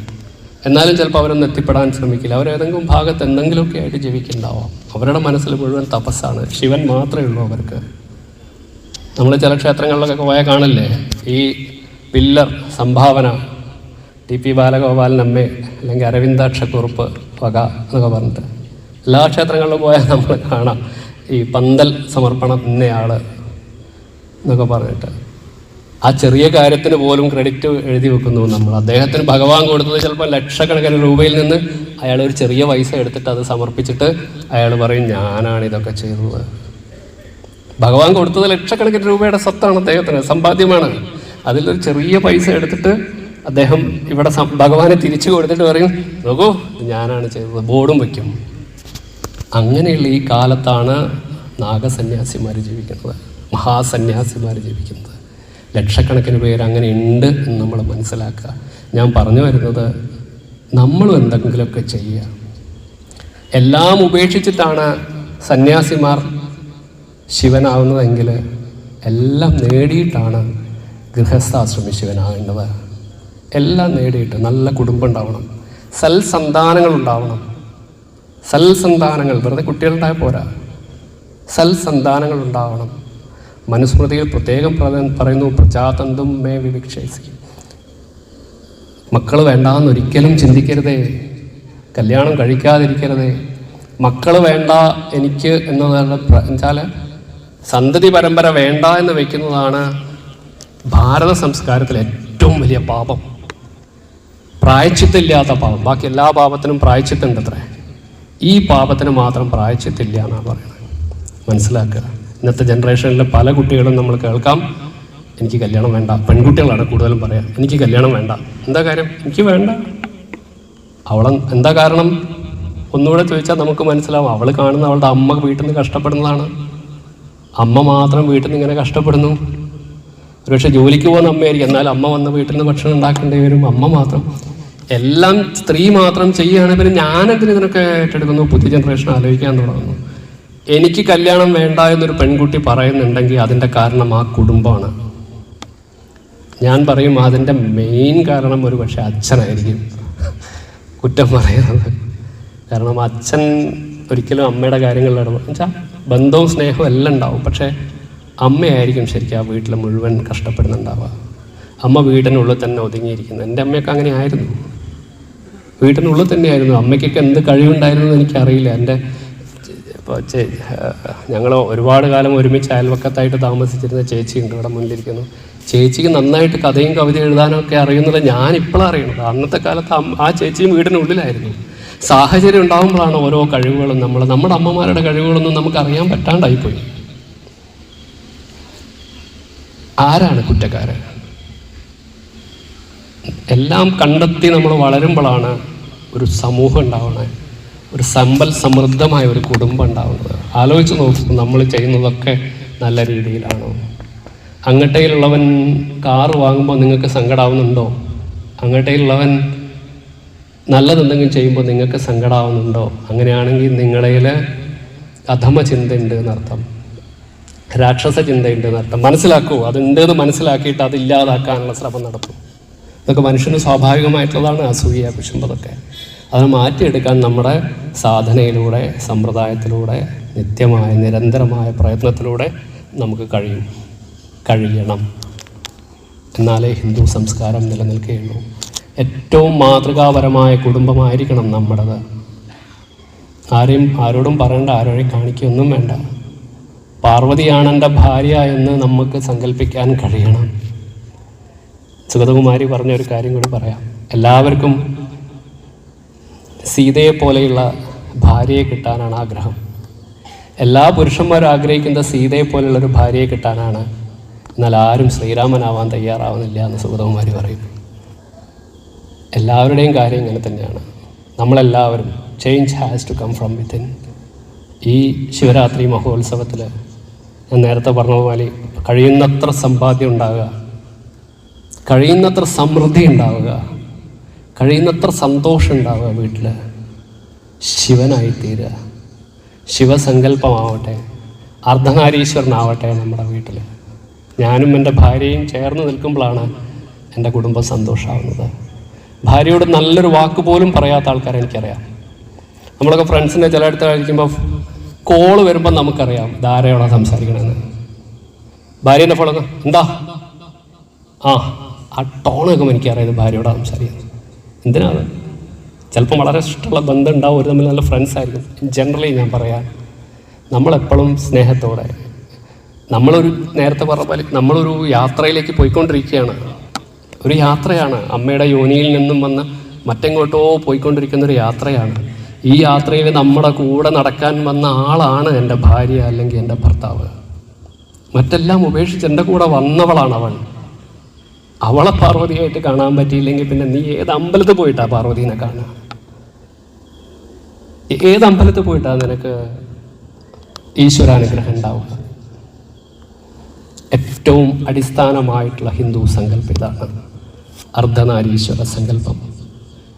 Speaker 1: എന്നാലും ചിലപ്പോൾ അവരൊന്നും എത്തിപ്പെടാൻ ശ്രമിക്കില്ല. അവരേതെങ്കിലും ഭാഗത്ത് എന്തെങ്കിലുമൊക്കെ ആയിട്ട് ജീവിക്കുന്നുണ്ടാവാം. അവരുടെ മനസ്സിൽ മുഴുവൻ തപസ്സാണ്. ശിവൻ മാത്രമേ ഉള്ളൂ അവർക്ക്. നമ്മൾ ചില ക്ഷേത്രങ്ങളിലൊക്കെ പോയാൽ കാണില്ലേ ഈ പില്ലർ സംഭാവന, ടി പി ബാലഗോപാലൻ അമ്മ അല്ലെങ്കിൽ അരവിന്ദാക്ഷക്കുറുപ്പ് വക എന്നൊക്കെ പറഞ്ഞിട്ട് എല്ലാ ക്ഷേത്രങ്ങളിലും പോയാൽ നമ്മൾ കാണാം ഈ പന്തൽ സമർപ്പണം ഇന്നയാൾ എന്നൊക്കെ പറഞ്ഞിട്ട്. ആ ചെറിയ കാര്യത്തിന് പോലും ക്രെഡിറ്റ് എഴുതി വെക്കുന്നു നമ്മൾ. അദ്ദേഹത്തിന് ഭഗവാൻ കൊടുത്തത് ചിലപ്പോൾ ലക്ഷക്കണക്കിന് രൂപയിൽ നിന്ന് അയാൾ ഒരു ചെറിയ പൈസ എടുത്തിട്ട് അത് സമർപ്പിച്ചിട്ട് അയാൾ പറയും ഞാനാണ് ഇതൊക്കെ ചെയ്തത്. ഭഗവാൻ കൊടുത്തത് ലക്ഷക്കണക്കിന് രൂപയുടെ സ്വത്താണ്, അദ്ദേഹത്തിന് സമ്പാദ്യമാണ്. അതിലൊരു ചെറിയ പൈസ എടുത്തിട്ട് അദ്ദേഹം ഇവിടെ ഭഗവാനെ തിരിച്ചു കൊടുത്തിട്ട് പറയും നോക്കൂ ഞാനാണ് ചെയ്തത്, ബോർഡും വയ്ക്കും. അങ്ങനെയുള്ള ഈ കാലത്താണ് നാഗസന്യാസിമാർ ജീവിക്കുന്നത്, മഹാസന്യാസിമാർ ജീവിക്കുന്നത്. ലക്ഷക്കണക്കിന് പേര് അങ്ങനെ ഉണ്ട് എന്ന് നമ്മൾ മനസ്സിലാക്കുക. ഞാൻ പറഞ്ഞു വരുന്നത്, നമ്മളും എന്തെങ്കിലുമൊക്കെ ചെയ്യുക. എല്ലാം ഉപേക്ഷിച്ചിട്ടാണ് സന്യാസിമാർ ശിവനാവുന്നതെങ്കിൽ എല്ലാം നേടിയിട്ടാണ് ഗൃഹസ്ഥാശ്രമി ശിവനാകേണ്ടത്. എല്ലാം നേടിയിട്ട് നല്ല കുടുംബം ഉണ്ടാവണം, സൽസന്താനങ്ങൾ ഉണ്ടാവണം. സൽസന്താനങ്ങൾ, വെറുതെ കുട്ടികളുണ്ടായ പോരാ, സൽസന്താനങ്ങൾ ഉണ്ടാവണം. മനുസ്മൃതിയിൽ പ്രത്യേകം പറയുന്നു പ്രജാതന്തും മേ വിവിക്ഷേസി. മക്കൾ വേണ്ടാന്നൊരിക്കലും ചിന്തിക്കരുതേ, കല്യാണം കഴിക്കാതിരിക്കരുതേ. മക്കൾ വേണ്ട എനിക്ക് എന്നതാണ് വെച്ചാൽ സന്തതി പരമ്പര വേണ്ട എന്ന് വയ്ക്കുന്നതാണ് ഭാരത സംസ്കാരത്തിലെ ഏറ്റവും വലിയ പാപം. പ്രായശ്ചിത്തമില്ലാത്ത പാപം. ബാക്കി എല്ലാ പാപത്തിനും പ്രായശ്ചിത്തമുണ്ട് അത്രേ, ഈ പാപത്തിന് മാത്രം പ്രായശ്ചിത്തമില്ല എന്നാണ് പറയുന്നത്. മനസ്സിലാക്കുക. ഇന്നത്തെ ജനറേഷനിലെ പല കുട്ടികളും നമ്മൾ കേൾക്കാം എനിക്ക് കല്യാണം വേണ്ട. പെൺകുട്ടികളാണ് കൂടുതലും പറയാം എനിക്ക് കല്യാണം വേണ്ട. എന്താ കാര്യം? എനിക്ക് വേണ്ട. എന്താ കാരണം ഒന്നുകൂടെ ചോദിച്ചാൽ നമുക്ക് മനസ്സിലാവും. അവൾ കാണുന്ന അവളുടെ അമ്മ വീട്ടിൽ നിന്ന് കഷ്ടപ്പെടുന്നതാണ്. അമ്മ മാത്രം വീട്ടിൽ നിന്ന് ഇങ്ങനെ കഷ്ടപ്പെടുന്നു. ഒരുപക്ഷെ ജോലിക്ക് പോകുന്ന അമ്മയായിരിക്കും, എന്നാൽ അമ്മ വന്ന് വീട്ടിൽ നിന്ന് ഭക്ഷണം ഉണ്ടാക്കേണ്ടി വരും. അമ്മ മാത്രം എല്ലാം സ്ത്രീ മാത്രം ചെയ്യുകയാണെങ്കിൽ പിന്നെ ഞാനെന്തിന് ഇതിനൊക്കെ ഏറ്റെടുക്കുന്നു? പുതിയ ജനറേഷൻ ആലോചിക്കാൻ തുടങ്ങുന്നു. എനിക്ക് കല്യാണം വേണ്ട എന്നൊരു പെൺകുട്ടി പറയുന്നുണ്ടെങ്കിൽ അതിൻ്റെ കാരണം ആ കുടുംബമാണ്. ഞാൻ പറയും അതിൻ്റെ മെയിൻ കാരണം ഒരു പക്ഷേ അച്ഛനായിരിക്കും കുറ്റം പറയുന്നത്. കാരണം അച്ഛൻ ഒരിക്കലും അമ്മയുടെ കാര്യങ്ങളിൽ ഇടപെടും. വെച്ചാൽ ബന്ധവും സ്നേഹവും എല്ലാം ഉണ്ടാവും, പക്ഷേ അമ്മയായിരിക്കും ശരിക്കും ആ വീട്ടിൽ മുഴുവൻ കഷ്ടപ്പെടുന്നുണ്ടാവുക. അമ്മ വീടിനുള്ളിൽ തന്നെ ഒതുങ്ങിയിരിക്കുന്നത്. എൻ്റെ അമ്മയൊക്കെ അങ്ങനെ ആയിരുന്നു, വീട്ടിനുള്ളിൽ തന്നെയായിരുന്നു. അമ്മയ്ക്കൊക്കെ എന്ത് കഴിവുണ്ടായിരുന്നു എന്ന് എനിക്കറിയില്ല. എൻ്റെ ഇപ്പോൾ ഞങ്ങൾ ഒരുപാട് കാലം ഒരുമിച്ച് അയൽവക്കത്തായിട്ട് താമസിച്ചിരുന്ന ചേച്ചിയുണ്ട് ഇവിടെ മുന്നിലിരിക്കുന്നു. ചേച്ചിക്ക് നന്നായിട്ട് കഥയും കവിതയും എഴുതാനൊക്കെ അറിയുന്നത് ഞാൻ ഇപ്പോഴാണ് അറിയണത്. അന്നത്തെ കാലത്ത് ആ ചേച്ചിയും വീടിനുള്ളിലായിരുന്നു. സാഹചര്യം ഉണ്ടാകുമ്പോഴാണ് ഓരോ കഴിവുകളും നമ്മുടെ അമ്മമാരുടെ കഴിവുകളൊന്നും നമുക്ക് അറിയാൻ പറ്റാണ്ടായിപ്പോയി. ആരാണ് കുറ്റക്കാരൻ? എല്ലാം കണ്ടെത്തി നമ്മൾ വളരുമ്പോഴാണ് ഒരു സമൂഹം ഉണ്ടാവുന്നത്, ഒരു സമ്പൽ സമൃദ്ധമായ ഒരു കുടുംബം ഉണ്ടാവുന്നത്. ആലോചിച്ച് നോക്കും, നമ്മൾ ചെയ്യുന്നതൊക്കെ നല്ല രീതിയിലാണോ? അങ്ങട്ടയിലുള്ളവൻ കാറ് വാങ്ങുമ്പോൾ നിങ്ങൾക്ക് സങ്കടമാവുന്നുണ്ടോ? അങ്ങട്ടയിലുള്ളവൻ നല്ലതെന്തെങ്കിലും ചെയ്യുമ്പോൾ നിങ്ങൾക്ക് സങ്കടമാവുന്നുണ്ടോ? അങ്ങനെയാണെങ്കിൽ നിങ്ങളിൽ അധമ ചിന്തയുണ്ട് എന്നർത്ഥം, രാക്ഷസ ചിന്തയുണ്ട് എന്നർത്ഥം. മനസ്സിലാക്കൂ, അതുണ്ടെന്ന് മനസ്സിലാക്കിയിട്ട് അതില്ലാതാക്കാനുള്ള ശ്രമം നടത്തും. ഇതൊക്കെ മനുഷ്യന് സ്വാഭാവികമായിട്ടുള്ളതാണ്, അസൂയ, കുശുമ്പതൊക്കെ. അത് മാറ്റിയെടുക്കാൻ നമ്മുടെ സാധനയിലൂടെ, സമ്പ്രദായത്തിലൂടെ, നിത്യമായ നിരന്തരമായ പ്രയത്നത്തിലൂടെ നമുക്ക് കഴിയണം. എന്നാലേ ഹിന്ദു സംസ്കാരം നിലനിൽക്കുകയുള്ളൂ. ഏറ്റവും മാതൃകാപരമായ കുടുംബമായിരിക്കണം നമ്മുടേത്. ആരോടും പറയേണ്ട, ആരോടെയും കാണിക്കുകയൊന്നും വേണ്ട. പാർവതിയാണ് എൻ്റെ ഭാര്യ എന്ന് നമുക്ക് സങ്കല്പിക്കാൻ കഴിയണം. സുഗതകുമാരി പറഞ്ഞൊരു കാര്യം കൂടി പറയാം. എല്ലാവർക്കും സീതയെ പോലെയുള്ള ഭാര്യയെ കിട്ടാനാണ് ആഗ്രഹം. എല്ലാ പുരുഷന്മാരും ആഗ്രഹിക്കുന്ന സീതയെ പോലെയുള്ളൊരു ഭാര്യയെ കിട്ടാനാണ്. എന്നാൽ ആരും ശ്രീരാമനാവാൻ തയ്യാറാവുന്നില്ല എന്ന് സുഗതകുമാരി പറയും. എല്ലാവരുടെയും കാര്യം ഇങ്ങനെ തന്നെയാണ്. നമ്മളെല്ലാവരും change has to come from within. ഈ ശിവരാത്രി മഹോത്സവത്തിൽ ഞാൻ നേരത്തെ പറഞ്ഞതുപോലെ കഴിയുന്നത്ര സമ്പാദ്യം ഉണ്ടാവുക, കഴിയുന്നത്ര സമൃദ്ധി ഉണ്ടാവുക, കഴിയുന്നത്ര സന്തോഷം ഉണ്ടാവുക. വീട്ടിൽ ശിവനായിത്തീരുക, ശിവസങ്കല്പമാവട്ടെ, അർദ്ധനാരീശ്വരനാവട്ടെ നമ്മുടെ വീട്ടിൽ. ഞാനും എൻ്റെ ഭാര്യയും ചേർന്ന് നിൽക്കുമ്പോഴാണ് എൻ്റെ കുടുംബം സന്തോഷമാവുന്നത്. ഭാര്യയോട് നല്ലൊരു വാക്ക് പോലും പറയാത്ത ആൾക്കാരെ എനിക്കറിയാം. നമ്മളൊക്കെ ഫ്രണ്ട്സിൻ്റെ ചിലയിടത്ത് കഴിക്കുമ്പോൾ കോള് വരുമ്പോൾ നമുക്കറിയാം ധാരയോടെ സംസാരിക്കണമെന്ന്. ഭാര്യേൻ്റെ ഫോളൊക്കെ എന്താ ആ ടോണൊക്കെ എനിക്കറിയാം ഭാര്യയോടെ സംസാരിക്കുന്നത്. എന്തിനാണ്? ചിലപ്പോൾ വളരെ ഇഷ്ടമുള്ള ബന്ധം ഉണ്ടാവും, ഒരു തമ്മിൽ നല്ല ഫ്രണ്ട്സ് ആയിരിക്കും. ജനറലി ഞാൻ പറയാം, നമ്മളെപ്പോഴും സ്നേഹത്തോടെ, നേരത്തെ പറഞ്ഞ പോലെ നമ്മളൊരു യാത്രയിലേക്ക് പോയിക്കൊണ്ടിരിക്കുകയാണ്. ഒരു യാത്രയാണ്. അമ്മയുടെ യോനിയിൽ നിന്നും വന്ന് മറ്റെങ്ങോട്ടോ പോയിക്കൊണ്ടിരിക്കുന്നൊരു യാത്രയാണ്. ഈ യാത്രയിൽ നമ്മുടെ കൂടെ നടക്കാൻ വന്ന ആളാണ് എൻ്റെ ഭാര്യ അല്ലെങ്കിൽ എൻ്റെ ഭർത്താവ്. മറ്റെല്ലാം ഉപേക്ഷിച്ച് എൻ്റെ കൂടെ വന്നവളാണ് അവൾ. അവളെ പാർവതിയായിട്ട് കാണാൻ പറ്റിയില്ലെങ്കിൽ പിന്നെ നീ ഏത് അമ്പലത്തിൽ പോയിട്ടാ പാർവതീനെ കാണുക? ഏത് അമ്പലത്തിൽ പോയിട്ടാ നിനക്ക് ഈശ്വരാനുഗ്രഹം ഉണ്ടാവുക? ഏറ്റവും അടിസ്ഥാനമായിട്ടുള്ള ഹിന്ദു സങ്കല്പം ഇതാണ്, അർദ്ധനാരീശ്വര സങ്കല്പം.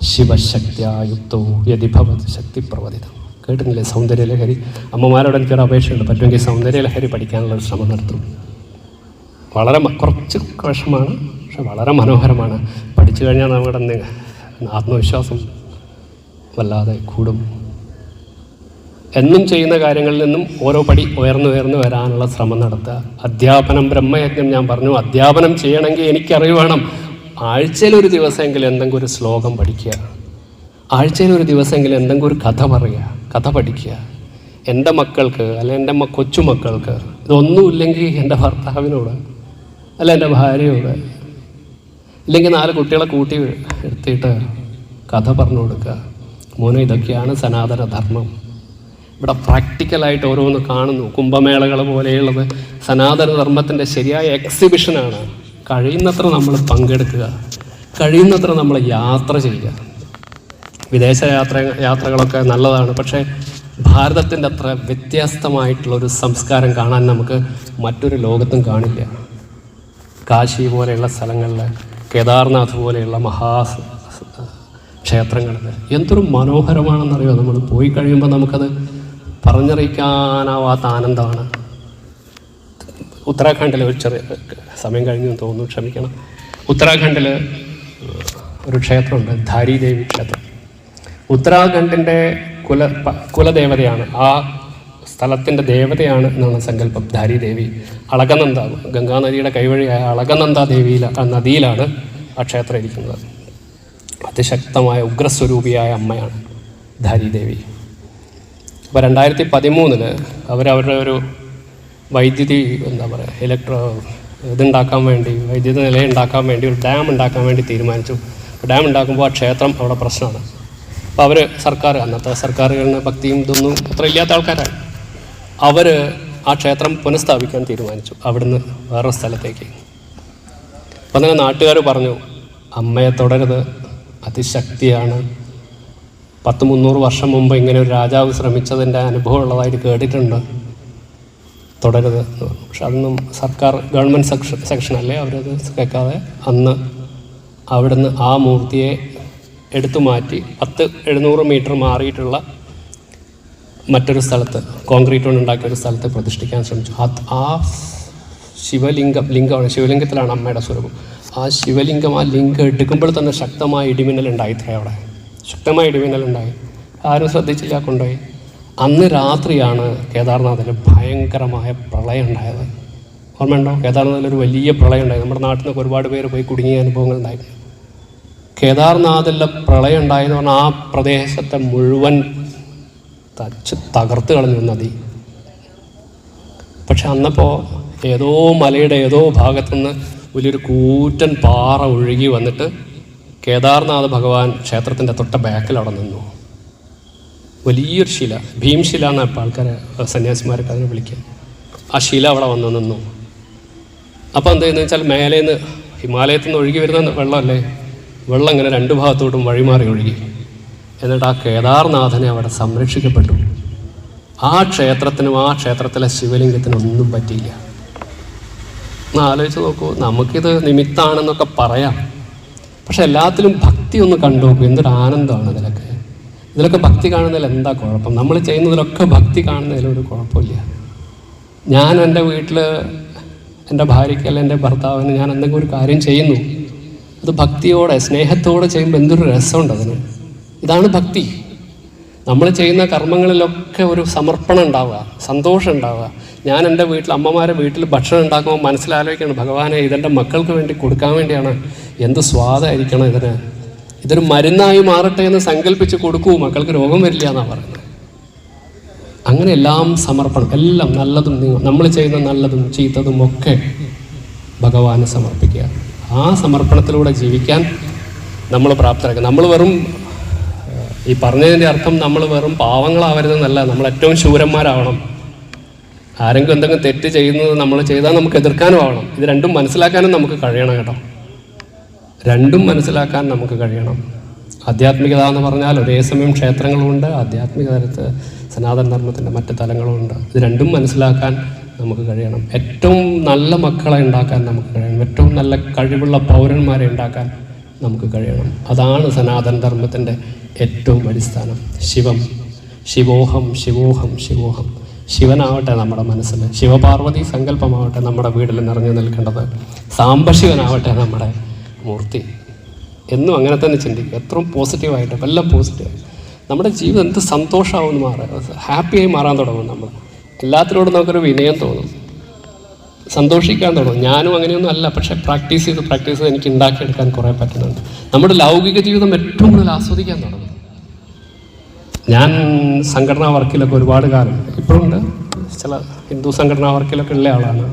Speaker 1: ശിവശക്തിയുക്തോ യതിഭവത് ശക്തി പ്രവചിതം. കേട്ടിട്ടില്ലേ സൗന്ദര്യലഹരി? അമ്മമാരോട് എനിക്കൊരു അപേക്ഷയുണ്ട്, പറ്റുമെങ്കിൽ സൗന്ദര്യലഹരി പഠിക്കാനുള്ളൊരു ശ്രമം നടത്തും. വളരെ കുറച്ച് വിഷമാണ്, പക്ഷെ വളരെ മനോഹരമാണ്. പഠിച്ചു കഴിഞ്ഞാൽ നമ്മുടെ ആത്മവിശ്വാസം വല്ലാതെ കൂടും. എന്നും ചെയ്യുന്ന കാര്യങ്ങളിൽ നിന്നും ഓരോ പടി ഉയർന്നു വരാനുള്ള ശ്രമം നടത്തുക. അധ്യാപനം ബ്രഹ്മയജ്ഞം ഞാൻ പറഞ്ഞു. അധ്യാപനം ചെയ്യണമെങ്കിൽ എനിക്കറിവ് വേണം. ആഴ്ചയിലൊരു ദിവസമെങ്കിലും എന്തെങ്കിലും ഒരു ശ്ലോകം പഠിക്കുക, ആഴ്ചയിലൊരു ദിവസമെങ്കിലും എന്തെങ്കിലും ഒരു കഥ പറയുക, കഥ പഠിക്കുക. എൻ്റെ മക്കൾക്ക് അല്ലെ എൻ്റെ കൊച്ചുമക്കൾക്ക് ഇതൊന്നുമില്ലെങ്കിൽ എൻ്റെ ഭർത്താവിനോട് അല്ല എൻ്റെ ഭാര്യയോട്, ഇല്ലെങ്കിൽ 4 കുട്ടികളെ കൂട്ടി എടുത്തിട്ട് കഥ പറഞ്ഞു കൊടുക്കുക. മോനെ, ഇതൊക്കെയാണ് സനാതന ധർമ്മം. ഇവിടെ പ്രാക്ടിക്കലായിട്ട് ഓരോന്ന് കാണുന്നു. കുംഭമേളകൾ പോലെയുള്ളത് സനാതന ധർമ്മത്തിൻ്റെ ശരിയായ എക്സിബിഷനാണ്. കഴിയുന്നത്ര നമ്മൾ പങ്കെടുക്കുക, കഴിയുന്നത്ര നമ്മൾ യാത്ര ചെയ്യുക. വിദേശ യാത്രകളൊക്കെ നല്ലതാണ്, പക്ഷേ ഭാരതത്തിൻ്റെ അത്ര വ്യത്യസ്തമായിട്ടുള്ളൊരു സംസ്കാരം കാണാൻ നമുക്ക് മറ്റൊരു ലോകത്തും കാണില്ല. കാശി പോലെയുള്ള സ്ഥലങ്ങളിൽ, കേദാർനാഥ് പോലെയുള്ള ക്ഷേത്രങ്ങളിൽ എന്തൊരു മനോഹരമാണെന്നറിയോ? നമ്മൾ പോയി കഴിയുമ്പോൾ നമുക്കത് പറഞ്ഞറിയിക്കാനാവാത്ത ആനന്ദമാണ്. ഉത്തരാഖണ്ഡിൽ ഒരു ചെറിയ സമയം കഴിഞ്ഞു തോന്നുന്നു, ക്ഷമിക്കണം. ഉത്തരാഖണ്ഡിൽ ഒരു ക്ഷേത്രമുണ്ട്, ധാരി ദേവി ക്ഷേത്രം. ഉത്തരാഖണ്ഡിൻ്റെ കുലദേവതയാണ്, ആ സ്ഥലത്തിൻ്റെ ദേവതയാണ് എന്നാണ് സങ്കല്പം ധാരി ദേവി. അളകനന്ദ, ഗംഗാനദിയുടെ കൈവഴിയായ അളകനന്ദ നദിയിലാണ് ആ ക്ഷേത്രം ഇരിക്കുന്നത്. അതിശക്തമായ ഉഗ്രസ്വരൂപിയായ അമ്മയാണ് ധാരി ദേവി. അപ്പോൾ 2013 അവരവരുടെ ഒരു വൈദ്യുതി ഇതുണ്ടാക്കാൻ വേണ്ടി, വൈദ്യുതി നിലയുണ്ടാക്കാൻ വേണ്ടി ഒരു ഡാം ഉണ്ടാക്കാൻ വേണ്ടി തീരുമാനിച്ചു. ഡാം ഉണ്ടാക്കുമ്പോൾ ആ ക്ഷേത്രം അവിടെ പ്രശ്നമാണ്. അപ്പോൾ അവർ അന്നത്തെ സർക്കാരുകളിന് ഭക്തിയും ഇതൊന്നും അത്ര ഇല്ലാത്ത ആൾക്കാരാണ്. അവർ ആ ക്ഷേത്രം പുനഃസ്ഥാപിക്കാൻ തീരുമാനിച്ചു അവിടുന്ന് വേറൊരു സ്ഥലത്തേക്ക്. അപ്പം തന്നെ നാട്ടുകാർ പറഞ്ഞു, അമ്മയെ തുടരുത്, അതിശക്തിയാണ്. 100-300 വർഷം മുമ്പ് ഇങ്ങനെ ഒരു രാജാവ് ശ്രമിച്ചതിൻ്റെ അനുഭവം ഉള്ളതായിട്ട് കേട്ടിട്ടുണ്ട്, തുടരുത് എന്ന് പറഞ്ഞു. പക്ഷെ അതൊന്നും ഗവൺമെൻറ് സെക്ഷനല്ലേ, അവരത് കേൾക്കാതെ അന്ന് അവിടുന്ന് ആ മൂർത്തിയെ എടുത്തു മാറ്റി 700 മീറ്റർ മാറിയിട്ടുള്ള മറ്റൊരു സ്ഥലത്ത്, കോൺക്രീറ്റ് കൊണ്ട് ഉണ്ടാക്കിയ ഒരു സ്ഥലത്ത് പ്രതിഷ്ഠിക്കാൻ ശ്രമിച്ചു. ആ ശിവലിംഗത്തിലാണ് അമ്മയുടെ സ്വരൂപം. ആ ശിവലിംഗം, ആ ലിംഗം എടുക്കുമ്പോൾ തന്നെ ശക്തമായ ഇടിമിന്നലുണ്ടായിത്രേ അവിടെ, ശക്തമായ ഇടിമിന്നലുണ്ടായി. ആരും ശ്രദ്ധിച്ചില്ല, കൊണ്ടുപോയി. അന്ന് രാത്രിയാണ് കേദാർനാഥിൽ ഭയങ്കരമായ പ്രളയം ഉണ്ടായത്. ഓർമ്മയുണ്ടോ? കേദാർനാഥിലൊരു വലിയ പ്രളയം ഉണ്ടായി. നമ്മുടെ നാട്ടിൽ നിന്നൊക്കെ ഒരുപാട് പേര് പോയി കുടുങ്ങിയ അനുഭവങ്ങൾ ഉണ്ടായിരുന്നു. കേദാർനാഥിലെ പ്രളയം ഉണ്ടായെന്ന് പറഞ്ഞാൽ ആ പ്രദേശത്തെ മുഴുവൻ തകർത്ത് കളഞ്ഞു നദി. പക്ഷെ അന്നപ്പോൾ ഏതോ മലയുടെ ഏതോ ഭാഗത്തുനിന്ന് വലിയൊരു കൂറ്റൻ പാറ ഒഴുകി വന്നിട്ട് കേദാർനാഥ് ഭഗവാൻ ക്ഷേത്രത്തിൻ്റെ തൊട്ട ബാക്കിൽ അവിടെ നിന്നു. വലിയൊരു ശില, ഭീംശില എന്നാണ് ഇപ്പോൾ ആൾക്കാരെ സന്യാസിമാരൊക്കെ അതിനെ വിളിക്കുക. ആ ശില അവിടെ വന്ന് നിന്നു. അപ്പോൾ എന്ത് ചെയ്യുന്നത് വെച്ചാൽ മേലേന്ന് ഹിമാലയത്തിൽ നിന്ന് ഒഴുകി വരുന്ന വെള്ളമല്ലേ, വെള്ളം ഇങ്ങനെ 2 ഭാഗത്തോട്ടും വഴിമാറി ഒഴുകി. എന്നിട്ട് ആ കേദാർനാഥനെ അവിടെ സംരക്ഷിക്കപ്പെട്ടു. ആ ക്ഷേത്രത്തിനും ആ ക്ഷേത്രത്തിലെ ശിവലിംഗത്തിനും ഒന്നും പറ്റിയില്ല. ഒന്ന് ആലോചിച്ച് നോക്കൂ, നമുക്കിത് നിമിത്താണെന്നൊക്കെ പറയാം, പക്ഷെ എല്ലാത്തിലും ഭക്തി ഒന്ന് കണ്ടു നോക്കൂ. എന്തൊരു ആനന്ദമാണ് ഇതിലൊക്കെ ഭക്തി കാണുന്നതിൽ എന്താ കുഴപ്പം? നമ്മൾ ചെയ്യുന്നതിലൊക്കെ ഭക്തി കാണുന്നതിലൊരു കുഴപ്പമില്ല. ഞാൻ എൻ്റെ വീട്ടിൽ എൻ്റെ ഭാര്യയ്ക്ക് അല്ലെങ്കിൽ എൻ്റെ ഭർത്താവിന് ഞാൻ എന്തെങ്കിലും ഒരു കാര്യം ചെയ്യുന്നു, അത് ഭക്തിയോടെ സ്നേഹത്തോടെ ചെയ്യുമ്പോൾ എന്തൊരു രസമുണ്ട് അതിന്. ഇതാണ് ഭക്തി. നമ്മൾ ചെയ്യുന്ന കർമ്മങ്ങളിലൊക്കെ ഒരു സമർപ്പണം ഉണ്ടാവുക, സന്തോഷം ഉണ്ടാവുക. ഞാൻ എൻ്റെ വീട്ടിൽ അമ്മമാരെ വീട്ടിൽ ഭക്ഷണം ഉണ്ടാക്കുമ്പോൾ മനസ്സിലാലോചിക്കണം, ഭഗവാനെ ഇതെൻ്റെ മക്കൾക്ക് വേണ്ടി കൊടുക്കാൻ വേണ്ടിയാണ്, എന്ത് സ്വാദായിരിക്കണം ഇതിന്, ഇതൊരു മരുന്നായി മാറട്ടെ എന്ന് സങ്കല്പിച്ച് കൊടുക്കൂ, മക്കൾക്ക് രോഗം വരില്ല എന്നാണ് പറയുന്നത്. അങ്ങനെ എല്ലാം സമർപ്പണം, എല്ലാം നല്ലതും നമ്മൾ ചെയ്യുന്ന നല്ലതും ചീത്തതും ഒക്കെ ഭഗവാന് സമർപ്പിക്കുക. ആ സമർപ്പണത്തിലൂടെ ജീവിക്കാൻ നമ്മൾ പ്രാപ്തരാക്കുക. നമ്മൾ വെറും ഈ പറഞ്ഞതിൻ്റെ അർത്ഥം നമ്മൾ വെറും പാവങ്ങളാവരുതെന്നല്ല, നമ്മൾ ഏറ്റവും ശൂരന്മാരാവണം. ആരെങ്കിലും എന്തെങ്കിലും തെറ്റ് ചെയ്യുന്നത് നമ്മൾ ചെയ്താൽ നമുക്ക് എതിർക്കാനും ആവണം. ഇത് രണ്ടും മനസ്സിലാക്കാനും നമുക്ക് കഴിയണം കേട്ടോ. രണ്ടും മനസ്സിലാക്കാൻ നമുക്ക് കഴിയണം. ആധ്യാത്മികത എന്ന് പറഞ്ഞാൽ ഒരേ സമയം ക്ഷേത്രങ്ങളുമുണ്ട്, ആധ്യാത്മിക തലത്ത് സനാതന ധർമ്മത്തിൻ്റെ മറ്റ് തലങ്ങളുമുണ്ട്. ഇത് രണ്ടും മനസ്സിലാക്കാൻ നമുക്ക് കഴിയണം. ഏറ്റവും നല്ല മക്കളെ ഉണ്ടാക്കാൻ നമുക്ക് കഴിയണം. ഏറ്റവും നല്ല കഴിവുള്ള പൗരന്മാരെ ഉണ്ടാക്കാൻ നമുക്ക് കഴിയണം. അതാണ് സനാതന ധർമ്മത്തിൻ്റെ ഏറ്റവും അടിസ്ഥാനം. ശിവം, ശിവോഹം, ശിവോഹം, ശിവോഹം. ശിവനാവട്ടെ നമ്മുടെ മനസ്സിൽ, ശിവപാർവതി സങ്കല്പമാവട്ടെ നമ്മുടെ വീട്ടിൽ നിറഞ്ഞു നിൽക്കേണ്ടത്, സാംബശിവനാവട്ടെ നമ്മുടെ മൂർത്തി. എന്നും അങ്ങനെ തന്നെ ചിന്തിക്കുക. എത്രയും പോസിറ്റീവായിട്ട്, വല്ല പോസിറ്റീവായി നമ്മുടെ ജീവിതം എന്ത് സന്തോഷമാവുമെന്ന് മാറുക, ഹാപ്പിയായി മാറാൻ തുടങ്ങും. നമ്മൾ എല്ലാത്തിനോടും നമുക്കൊരു വിനയം തോന്നും, സന്തോഷിക്കാൻ തുടങ്ങും. ഞാനും അങ്ങനെയൊന്നും അല്ല, പക്ഷേ പ്രാക്ടീസ് ചെയ്ത് എനിക്ക് ഉണ്ടാക്കിയെടുക്കാൻ കുറേ പറ്റുന്നുണ്ട്. നമ്മുടെ ലൗകിക ജീവിതം ഏറ്റവും കൂടുതൽ ആസ്വദിക്കാൻ തുടങ്ങും. ഞാൻ സംഘടനാ വർക്കിലൊക്കെ ഒരുപാട് കാലം, ഇപ്പോഴുണ്ട്, ചില ഹിന്ദു സംഘടനാ വർക്കിലൊക്കെ ഉള്ള ആളാണ്.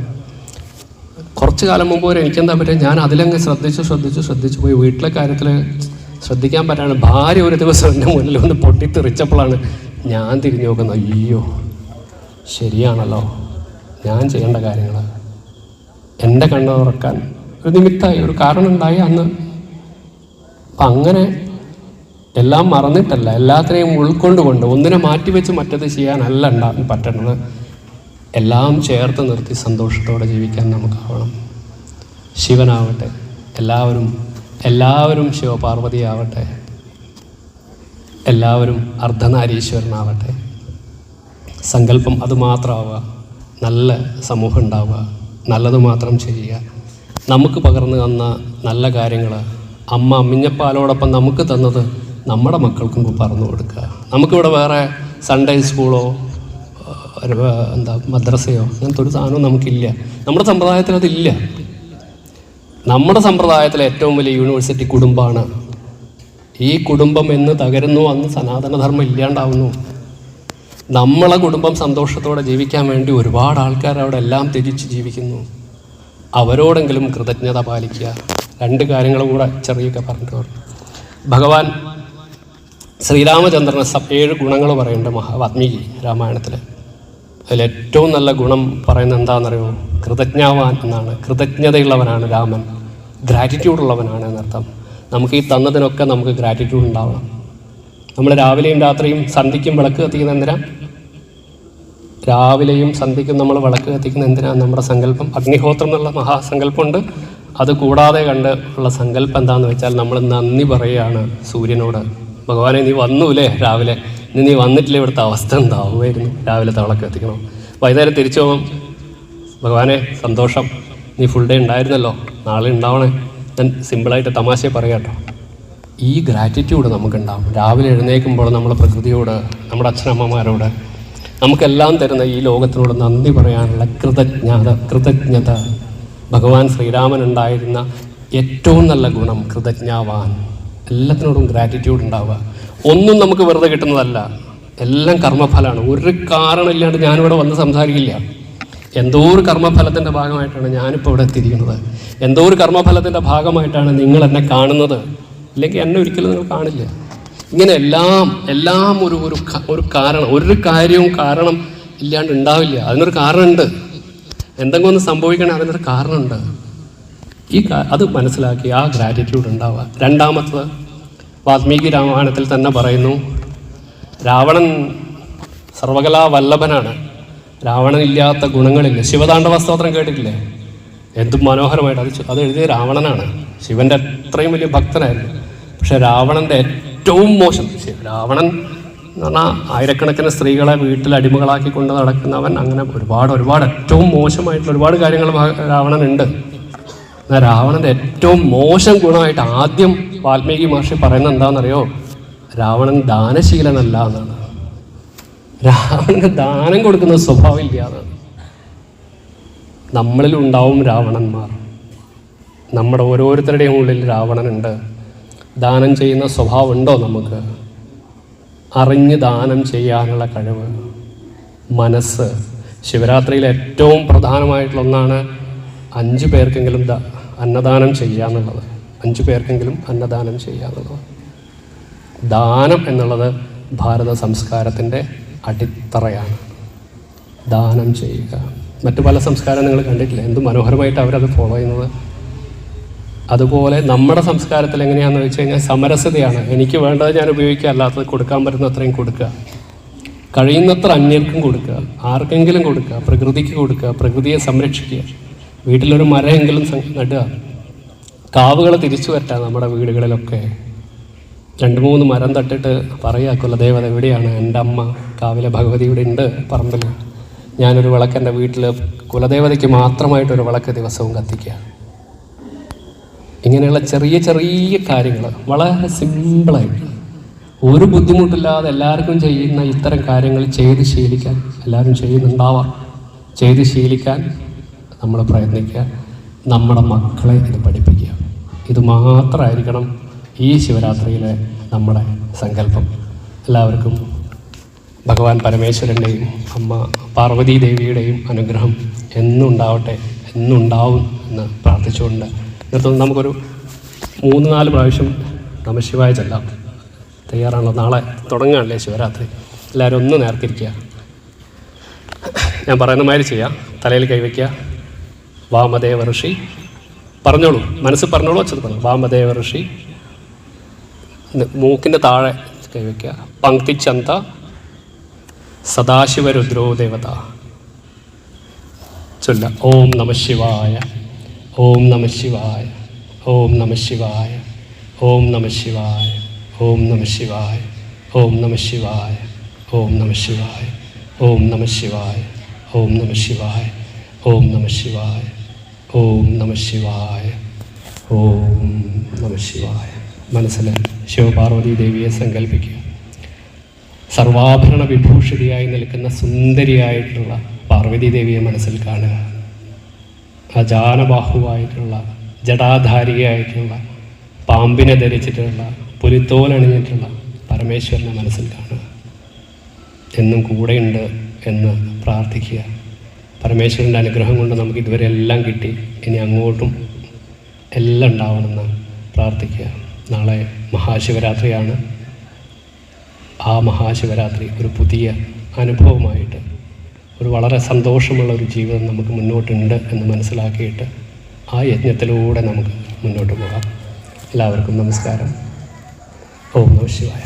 Speaker 1: കുറച്ച് കാലം മുമ്പ് വരെ എനിക്കെന്താ പറ്റുക, ഞാൻ അതിലങ്ങ് ശ്രദ്ധിച്ചു പോയി. വീട്ടിലെ കാര്യത്തിൽ ശ്രദ്ധിക്കാൻ പറ്റാണ്. ഭാര്യ ഒരു ദിവസം എൻ്റെ മുന്നിൽ വന്ന് പൊട്ടിത്തെറിച്ചപ്പോഴാണ് ഞാൻ തിരിഞ്ഞു നോക്കുന്നത്. അയ്യോ, ശരിയാണല്ലോ, ഞാൻ ചെയ്യേണ്ട കാര്യങ്ങൾ എൻ്റെ കണ്ണ് തുറക്കാൻ ഒരു നിമിത്തമായി, ഒരു കാരണം ഉണ്ടായി അന്ന്. അപ്പം അങ്ങനെ എല്ലാം മറന്നിട്ടല്ല, എല്ലാത്തിനെയും ഉൾക്കൊണ്ടുകൊണ്ട് ഒന്നിനെ മാറ്റിവെച്ച് മറ്റത് ചെയ്യാനല്ല പറ്റേണ്ടത്. എല്ലാം ചേർത്ത് നിർത്തി സന്തോഷത്തോടെ ജീവിക്കാൻ നമുക്കാവണം. ശിവനാവട്ടെ, എല്ലാവരും ശിവപാർവതിയാവട്ടെ, എല്ലാവരും അർദ്ധനാരീശ്വരനാവട്ടെ. സങ്കല്പം അതുമാത്രമാവുക, നല്ല സമൂഹം ഉണ്ടാവുക, നല്ലത് മാത്രം ചെയ്യുക. നമുക്ക് പകർന്നു തന്ന നല്ല കാര്യങ്ങൾ അമ്മ അമ്മിഞ്ഞപ്പാലോടൊപ്പം നമുക്ക് തന്നത് നമ്മുടെ മക്കൾക്കും പറഞ്ഞു കൊടുക്കുക. നമുക്കിവിടെ വേറെ സൺഡേ സ്കൂളോ മദ്രസയോ അങ്ങനത്തെ ഒരു സാധനവും നമുക്കില്ല. നമ്മുടെ സമ്പ്രദായത്തിൽ അതില്ല. നമ്മുടെ സമ്പ്രദായത്തിലെ ഏറ്റവും വലിയ യൂണിവേഴ്സിറ്റി കുടുംബമാണ്. ഈ കുടുംബം എന്ന് തകരുന്നു അന്ന് സനാതനധർമ്മം ഇല്ലാണ്ടാവുന്നു. നമ്മളെ കുടുംബം സന്തോഷത്തോടെ ജീവിക്കാൻ വേണ്ടി ഒരുപാട് ആൾക്കാർ അവിടെ എല്ലാം ത്യജിച്ച് ജീവിക്കുന്നു. അവരോടെങ്കിലും കൃതജ്ഞത പാലിക്കുക. രണ്ട് കാര്യങ്ങളും കൂടെ ചെറിയൊക്കെ പറഞ്ഞിട്ട് പറഞ്ഞു. ഭഗവാൻ ശ്രീരാമചന്ദ്രന് 7 ഗുണങ്ങൾ പറയുന്നുണ്ട് വാൽമീകി രാമായണത്തിൽ. അതിലേറ്റവും നല്ല ഗുണം പറയുന്നത് എന്താണെന്നറിയോ? കൃതജ്ഞാവാൻ എന്നാണ്. കൃതജ്ഞതയുള്ളവനാണ് രാമൻ, ഗ്രാറ്റിറ്റ്യൂഡ് ഉള്ളവനാണ് എന്നർത്ഥം. നമുക്ക് ഈ തന്നതിനൊക്കെ നമുക്ക് ഗ്രാറ്റിറ്റ്യൂഡ് ഉണ്ടാവണം. നമ്മൾ രാവിലെയും രാത്രിയും സന്ധിക്കും വിളക്ക് കത്തിക്കുന്ന എന്തിനാ? രാവിലെയും സന്ധിക്കും നമ്മൾ വിളക്ക് കത്തിക്കുന്ന എന്തിനാ? നമ്മുടെ സങ്കല്പം അഗ്നിഹോത്രം എന്നുള്ള മഹാസങ്കല്പമുണ്ട്. അത് കൂടാതെ കണ്ട് ഉള്ള സങ്കല്പം എന്താണെന്ന് വെച്ചാൽ നമ്മൾ നന്ദി പറയുകയാണ് സൂര്യനോട്. ഭഗവാനെ, നീ വന്നൂല്ലേ രാവിലെ, ഇനി നീ വന്നിട്ടില്ല, ഇവിടുത്തെ അവസ്ഥ എന്താവുമായിരുന്നു? രാവിലത്തെ വിളക്ക് കത്തിക്കണോ? വൈകുന്നേരം തിരിച്ചു പോകും, ഭഗവാനെ സന്തോഷം, നീ ഫുൾ ഡേ ഉണ്ടായിരുന്നല്ലോ, നാളെ ഉണ്ടാവണേ. ഞാൻ സിമ്പിളായിട്ട് തമാശയെ പറയാം കേട്ടോ. ഈ ഗ്രാറ്റിറ്റ്യൂഡ് നമുക്കുണ്ടാവും. രാവിലെ എഴുന്നേൽക്കുമ്പോൾ നമ്മൾ പ്രകൃതിയോട്, നമ്മുടെ അച്ഛനമ്മമാരോട്, നമുക്കെല്ലാം തരുന്ന ഈ ലോകത്തിനോട് നന്ദി പറയാനുള്ള കൃതജ്ഞത. ഭഗവാൻ ശ്രീരാമൻ ഉണ്ടായിരുന്ന ഏറ്റവും നല്ല ഗുണം കൃതജ്ഞാവാൻ. എല്ലാത്തിനോടും ഗ്രാറ്റിറ്റ്യൂഡ് ഉണ്ടാവുക. ഒന്നും നമുക്ക് വെറുതെ കിട്ടുന്നതല്ല, എല്ലാം കർമ്മഫലമാണ്. ഒരു കാരണമില്ലാണ്ട് ഞാനിവിടെ വന്ന് സംസാരിക്കില്ല. എന്തോ ഒരു കർമ്മഫലത്തിൻ്റെ ഭാഗമായിട്ടാണ് ഞാനിപ്പോൾ ഇവിടെ എത്തിയിരിക്കുന്നത്. എന്തോ ഒരു കർമ്മഫലത്തിൻ്റെ ഭാഗമായിട്ടാണ് നിങ്ങൾ എന്നെ കാണുന്നത്. ഇല്ലെങ്കിൽ എന്നെ ഒരിക്കലും നിങ്ങൾ കാണില്ല. ഇങ്ങനെ എല്ലാം ഒരു കാരണം, ഒരു കാര്യവും കാരണം ഇല്ലാണ്ട് ഉണ്ടാവില്ല. അതിനൊരു കാരണമുണ്ട്. എന്തെങ്കിലും ഒന്ന് സംഭവിക്കണേ അതിനൊരു കാരണമുണ്ട്. അത് മനസ്സിലാക്കി ആ ഗ്രാറ്റിറ്റ്യൂഡ് ഉണ്ടാവുക. രണ്ടാമത്തത് വാൽമീകി രാമായണത്തിൽ തന്നെ പറയുന്നു, രാവണൻ സർവകലാ വല്ലഭനാണ്. രാവണനില്ലാത്ത ഗുണങ്ങളില്ല. ശിവതാണ്ഡവ സ്തോത്രം കേട്ടിട്ടില്ലേ? എന്തും മനോഹരമായിട്ട് അത് എഴുതിയ രാവണനാണ്. ശിവൻ്റെ അത്രയും വലിയ ഭക്തനായിരുന്നു. പക്ഷെ രാവണൻ്റെ ഏറ്റവും മോശം, രാവണൻ എന്ന് പറഞ്ഞാൽ ആയിരക്കണക്കിന് സ്ത്രീകളെ വീട്ടിൽ അടിമകളാക്കി കൊണ്ട് നടക്കുന്നവൻ. അങ്ങനെ ഒരുപാട് ഏറ്റവും മോശമായിട്ടുള്ള ഒരുപാട് കാര്യങ്ങൾ രാവണനുണ്ട്. എന്നാൽ രാവണൻ്റെ ഏറ്റവും മോശം ഗുണമായിട്ട് ആദ്യം വാൽമീകി മഹർഷി പറയുന്നത് എന്താണെന്നറിയോ? രാവണൻ ദാനശീലനല്ല എന്നാണ്. രാവണന് ദാനം കൊടുക്കുന്ന സ്വഭാവം ഇല്ല എന്നാണ്. നമ്മളിലുണ്ടാവും രാവണന്മാർ. നമ്മുടെ ഓരോരുത്തരുടെയും ഉള്ളിൽ രാവണനുണ്ട്. ദാനം ചെയ്യുന്ന സ്വഭാവം ഉണ്ടോ നമുക്ക്? അറിഞ്ഞ് ദാനം ചെയ്യാനുള്ള കഴിവ്, മനസ്സ്. ശിവരാത്രിയിൽ ഏറ്റവും പ്രധാനമായിട്ടുള്ള ഒന്നാണ് 5 പേർക്കെങ്കിലും അന്നദാനം ചെയ്യുക എന്നുള്ളത്. 5 പേർക്കെങ്കിലും അന്നദാനം ചെയ്യുക എന്നുള്ളത്. ദാനം എന്നുള്ളത് ഭാരത സംസ്കാരത്തിൻ്റെ അടിത്തറയാണ്. ദാനം ചെയ്യുക. മറ്റു പല സംസ്കാരം നിങ്ങൾ കണ്ടിട്ടില്ല, എന്ത് മനോഹരമായിട്ട് അവരത് ഫോളോ ചെയ്യുന്നത്. അതുപോലെ നമ്മുടെ സംസ്കാരത്തിൽ എങ്ങനെയാണെന്ന് വെച്ച് കഴിഞ്ഞാൽ സമരസതയാണ്. എനിക്ക് വേണ്ടത് ഞാൻ ഉപയോഗിക്കുക, അല്ലാത്തത് കൊടുക്കാൻ പറ്റുന്ന അത്രയും കൊടുക്കുക, കഴിയുന്നത്ര അന്യർക്കും കൊടുക്കുക, ആർക്കെങ്കിലും കൊടുക്കുക, പ്രകൃതിക്ക് കൊടുക്കുക, പ്രകൃതിയെ സംരക്ഷിക്കുക. വീട്ടിലൊരു മരമെങ്കിലും നടുക. കാവുകൾ തിരിച്ചു വരട്ടെ നമ്മുടെ വീടുകളിലൊക്കെ. 2-3 മരം തട്ടിട്ട് പറയുക, കുലദേവത എവിടെയാണ്? എൻ്റെ അമ്മ കാവിലെ ഭഗവതി ഇവിടെ ഉണ്ട് പറമ്പിൽ. ഞാനൊരു വിളക്ക് എൻ്റെ വീട്ടിൽ കുലദേവതയ്ക്ക് മാത്രമായിട്ടൊരു വിളക്ക് ദിവസവും കത്തിക്കുക. ഇങ്ങനെയുള്ള ചെറിയ ചെറിയ കാര്യങ്ങൾ വളരെ സിമ്പിളായിട്ട് ഒരു ബുദ്ധിമുട്ടില്ലാതെ എല്ലാവർക്കും ചെയ്യുന്ന ഇത്തരം കാര്യങ്ങൾ ചെയ്ത് ശീലിക്കാൻ, എല്ലാവരും ചെയ്യുന്നുണ്ടാവാം, ചെയ്ത് ശീലിക്കാൻ നമ്മൾ പ്രയത്നിക്കുക. നമ്മുടെ മക്കളെ ഇത് പഠിപ്പിക്കുക. ഇത് മാത്രമായിരിക്കണം ഈ ശിവരാത്രിയിലെ നമ്മുടെ സങ്കല്പം. എല്ലാവർക്കും ഭഗവാൻ പരമേശ്വരൻ്റെയും അമ്മ പാർവതീ ദേവിയുടെയും അനുഗ്രഹം എന്നുണ്ടാവട്ടെ, എന്നുണ്ടാവും എന്ന് പ്രാർത്ഥിച്ചുകൊണ്ട് നിർത്തുന്നു. നമുക്കൊരു 3-4 പ്രാവശ്യം നമഃശിവായ ചൊല്ലാം. തയ്യാറാണല്ലോ? നാളെ തുടങ്ങുകയാണല്ലേ ശിവരാത്രി. എല്ലാവരും ഒന്ന് നേർത്തിരിക്കുക. ഞാൻ പറയുന്ന മാതിരി ചെയ്യുക. തലയിൽ കൈവയ്ക്കുക. വാമദേവ ഋഷി പറഞ്ഞോളൂ, മനസ്സിൽ പറഞ്ഞോളൂ, വെച്ചത് പറഞ്ഞു. വാമദേവ ഋഷി. മൂക്കിൻ്റെ താഴെ കൈവയ്ക്കുക. പങ്ക്തിച്ചന്ത സദാശിവരുദ്രോ ദേവത ചൊല്ല. ഓം നമഃശിവായ, ഓം നമഃശിവായ, ഓം നമഃശിവായ, ഓം നമഃശിവായ, ഓം നമഃശിവായ, ഓം നമഃശിവായ, ഓം നമഃശിവായ, ഓം നമഃശിവായ, ഓം നമഃശിവായ, ഓം നമഃശിവായ, ഓം നമഃശിവായ, ഓം നമഃശിവായ. മനസ്സിൽ ശിവപാർവതി ദേവിയെ സങ്കല്പിക്കുക. സർവാഭരണ വിഭൂഷിതയായി നിൽക്കുന്ന സുന്ദരിയായിട്ടുള്ള പാർവതി ദേവിയെ മനസ്സിൽ കാണുക. അജാനബാഹുവായിട്ടുള്ള ജടാധാരിയായിട്ടുള്ള പാമ്പിനെ ധരിച്ചിട്ടുള്ള പുലിത്തോലണിഞ്ഞിട്ടുള്ള പരമേശ്വരനെ മനസ്സിൽ കാണുക. എന്നും കൂടെയുണ്ട് എന്ന് പ്രാർത്ഥിക്കുക. പരമേശ്വരൻ്റെ അനുഗ്രഹം കൊണ്ട് നമുക്ക് ഇതുവരെ എല്ലാം കിട്ടി, ഇനി അങ്ങോട്ടും എല്ലാം ഉണ്ടാവണമെന്ന് പ്രാർത്ഥിക്കുക. നാളെ മഹാശിവരാത്രിയാണ്. ആ മഹാശിവരാത്രി ഒരു പുതിയ അനുഭവമായിട്ട്, ഒരു വളരെ സന്തോഷമുള്ള ഒരു ജീവിതം നമുക്ക് മുന്നോട്ടുണ്ട് എന്ന് മനസ്സിലാക്കിയിട്ട് ആ യജ്ഞത്തിലൂടെ നമുക്ക് മുന്നോട്ട് പോകാം. എല്ലാവർക്കും നമസ്കാരം. ഓം നമഃ ശിവായ.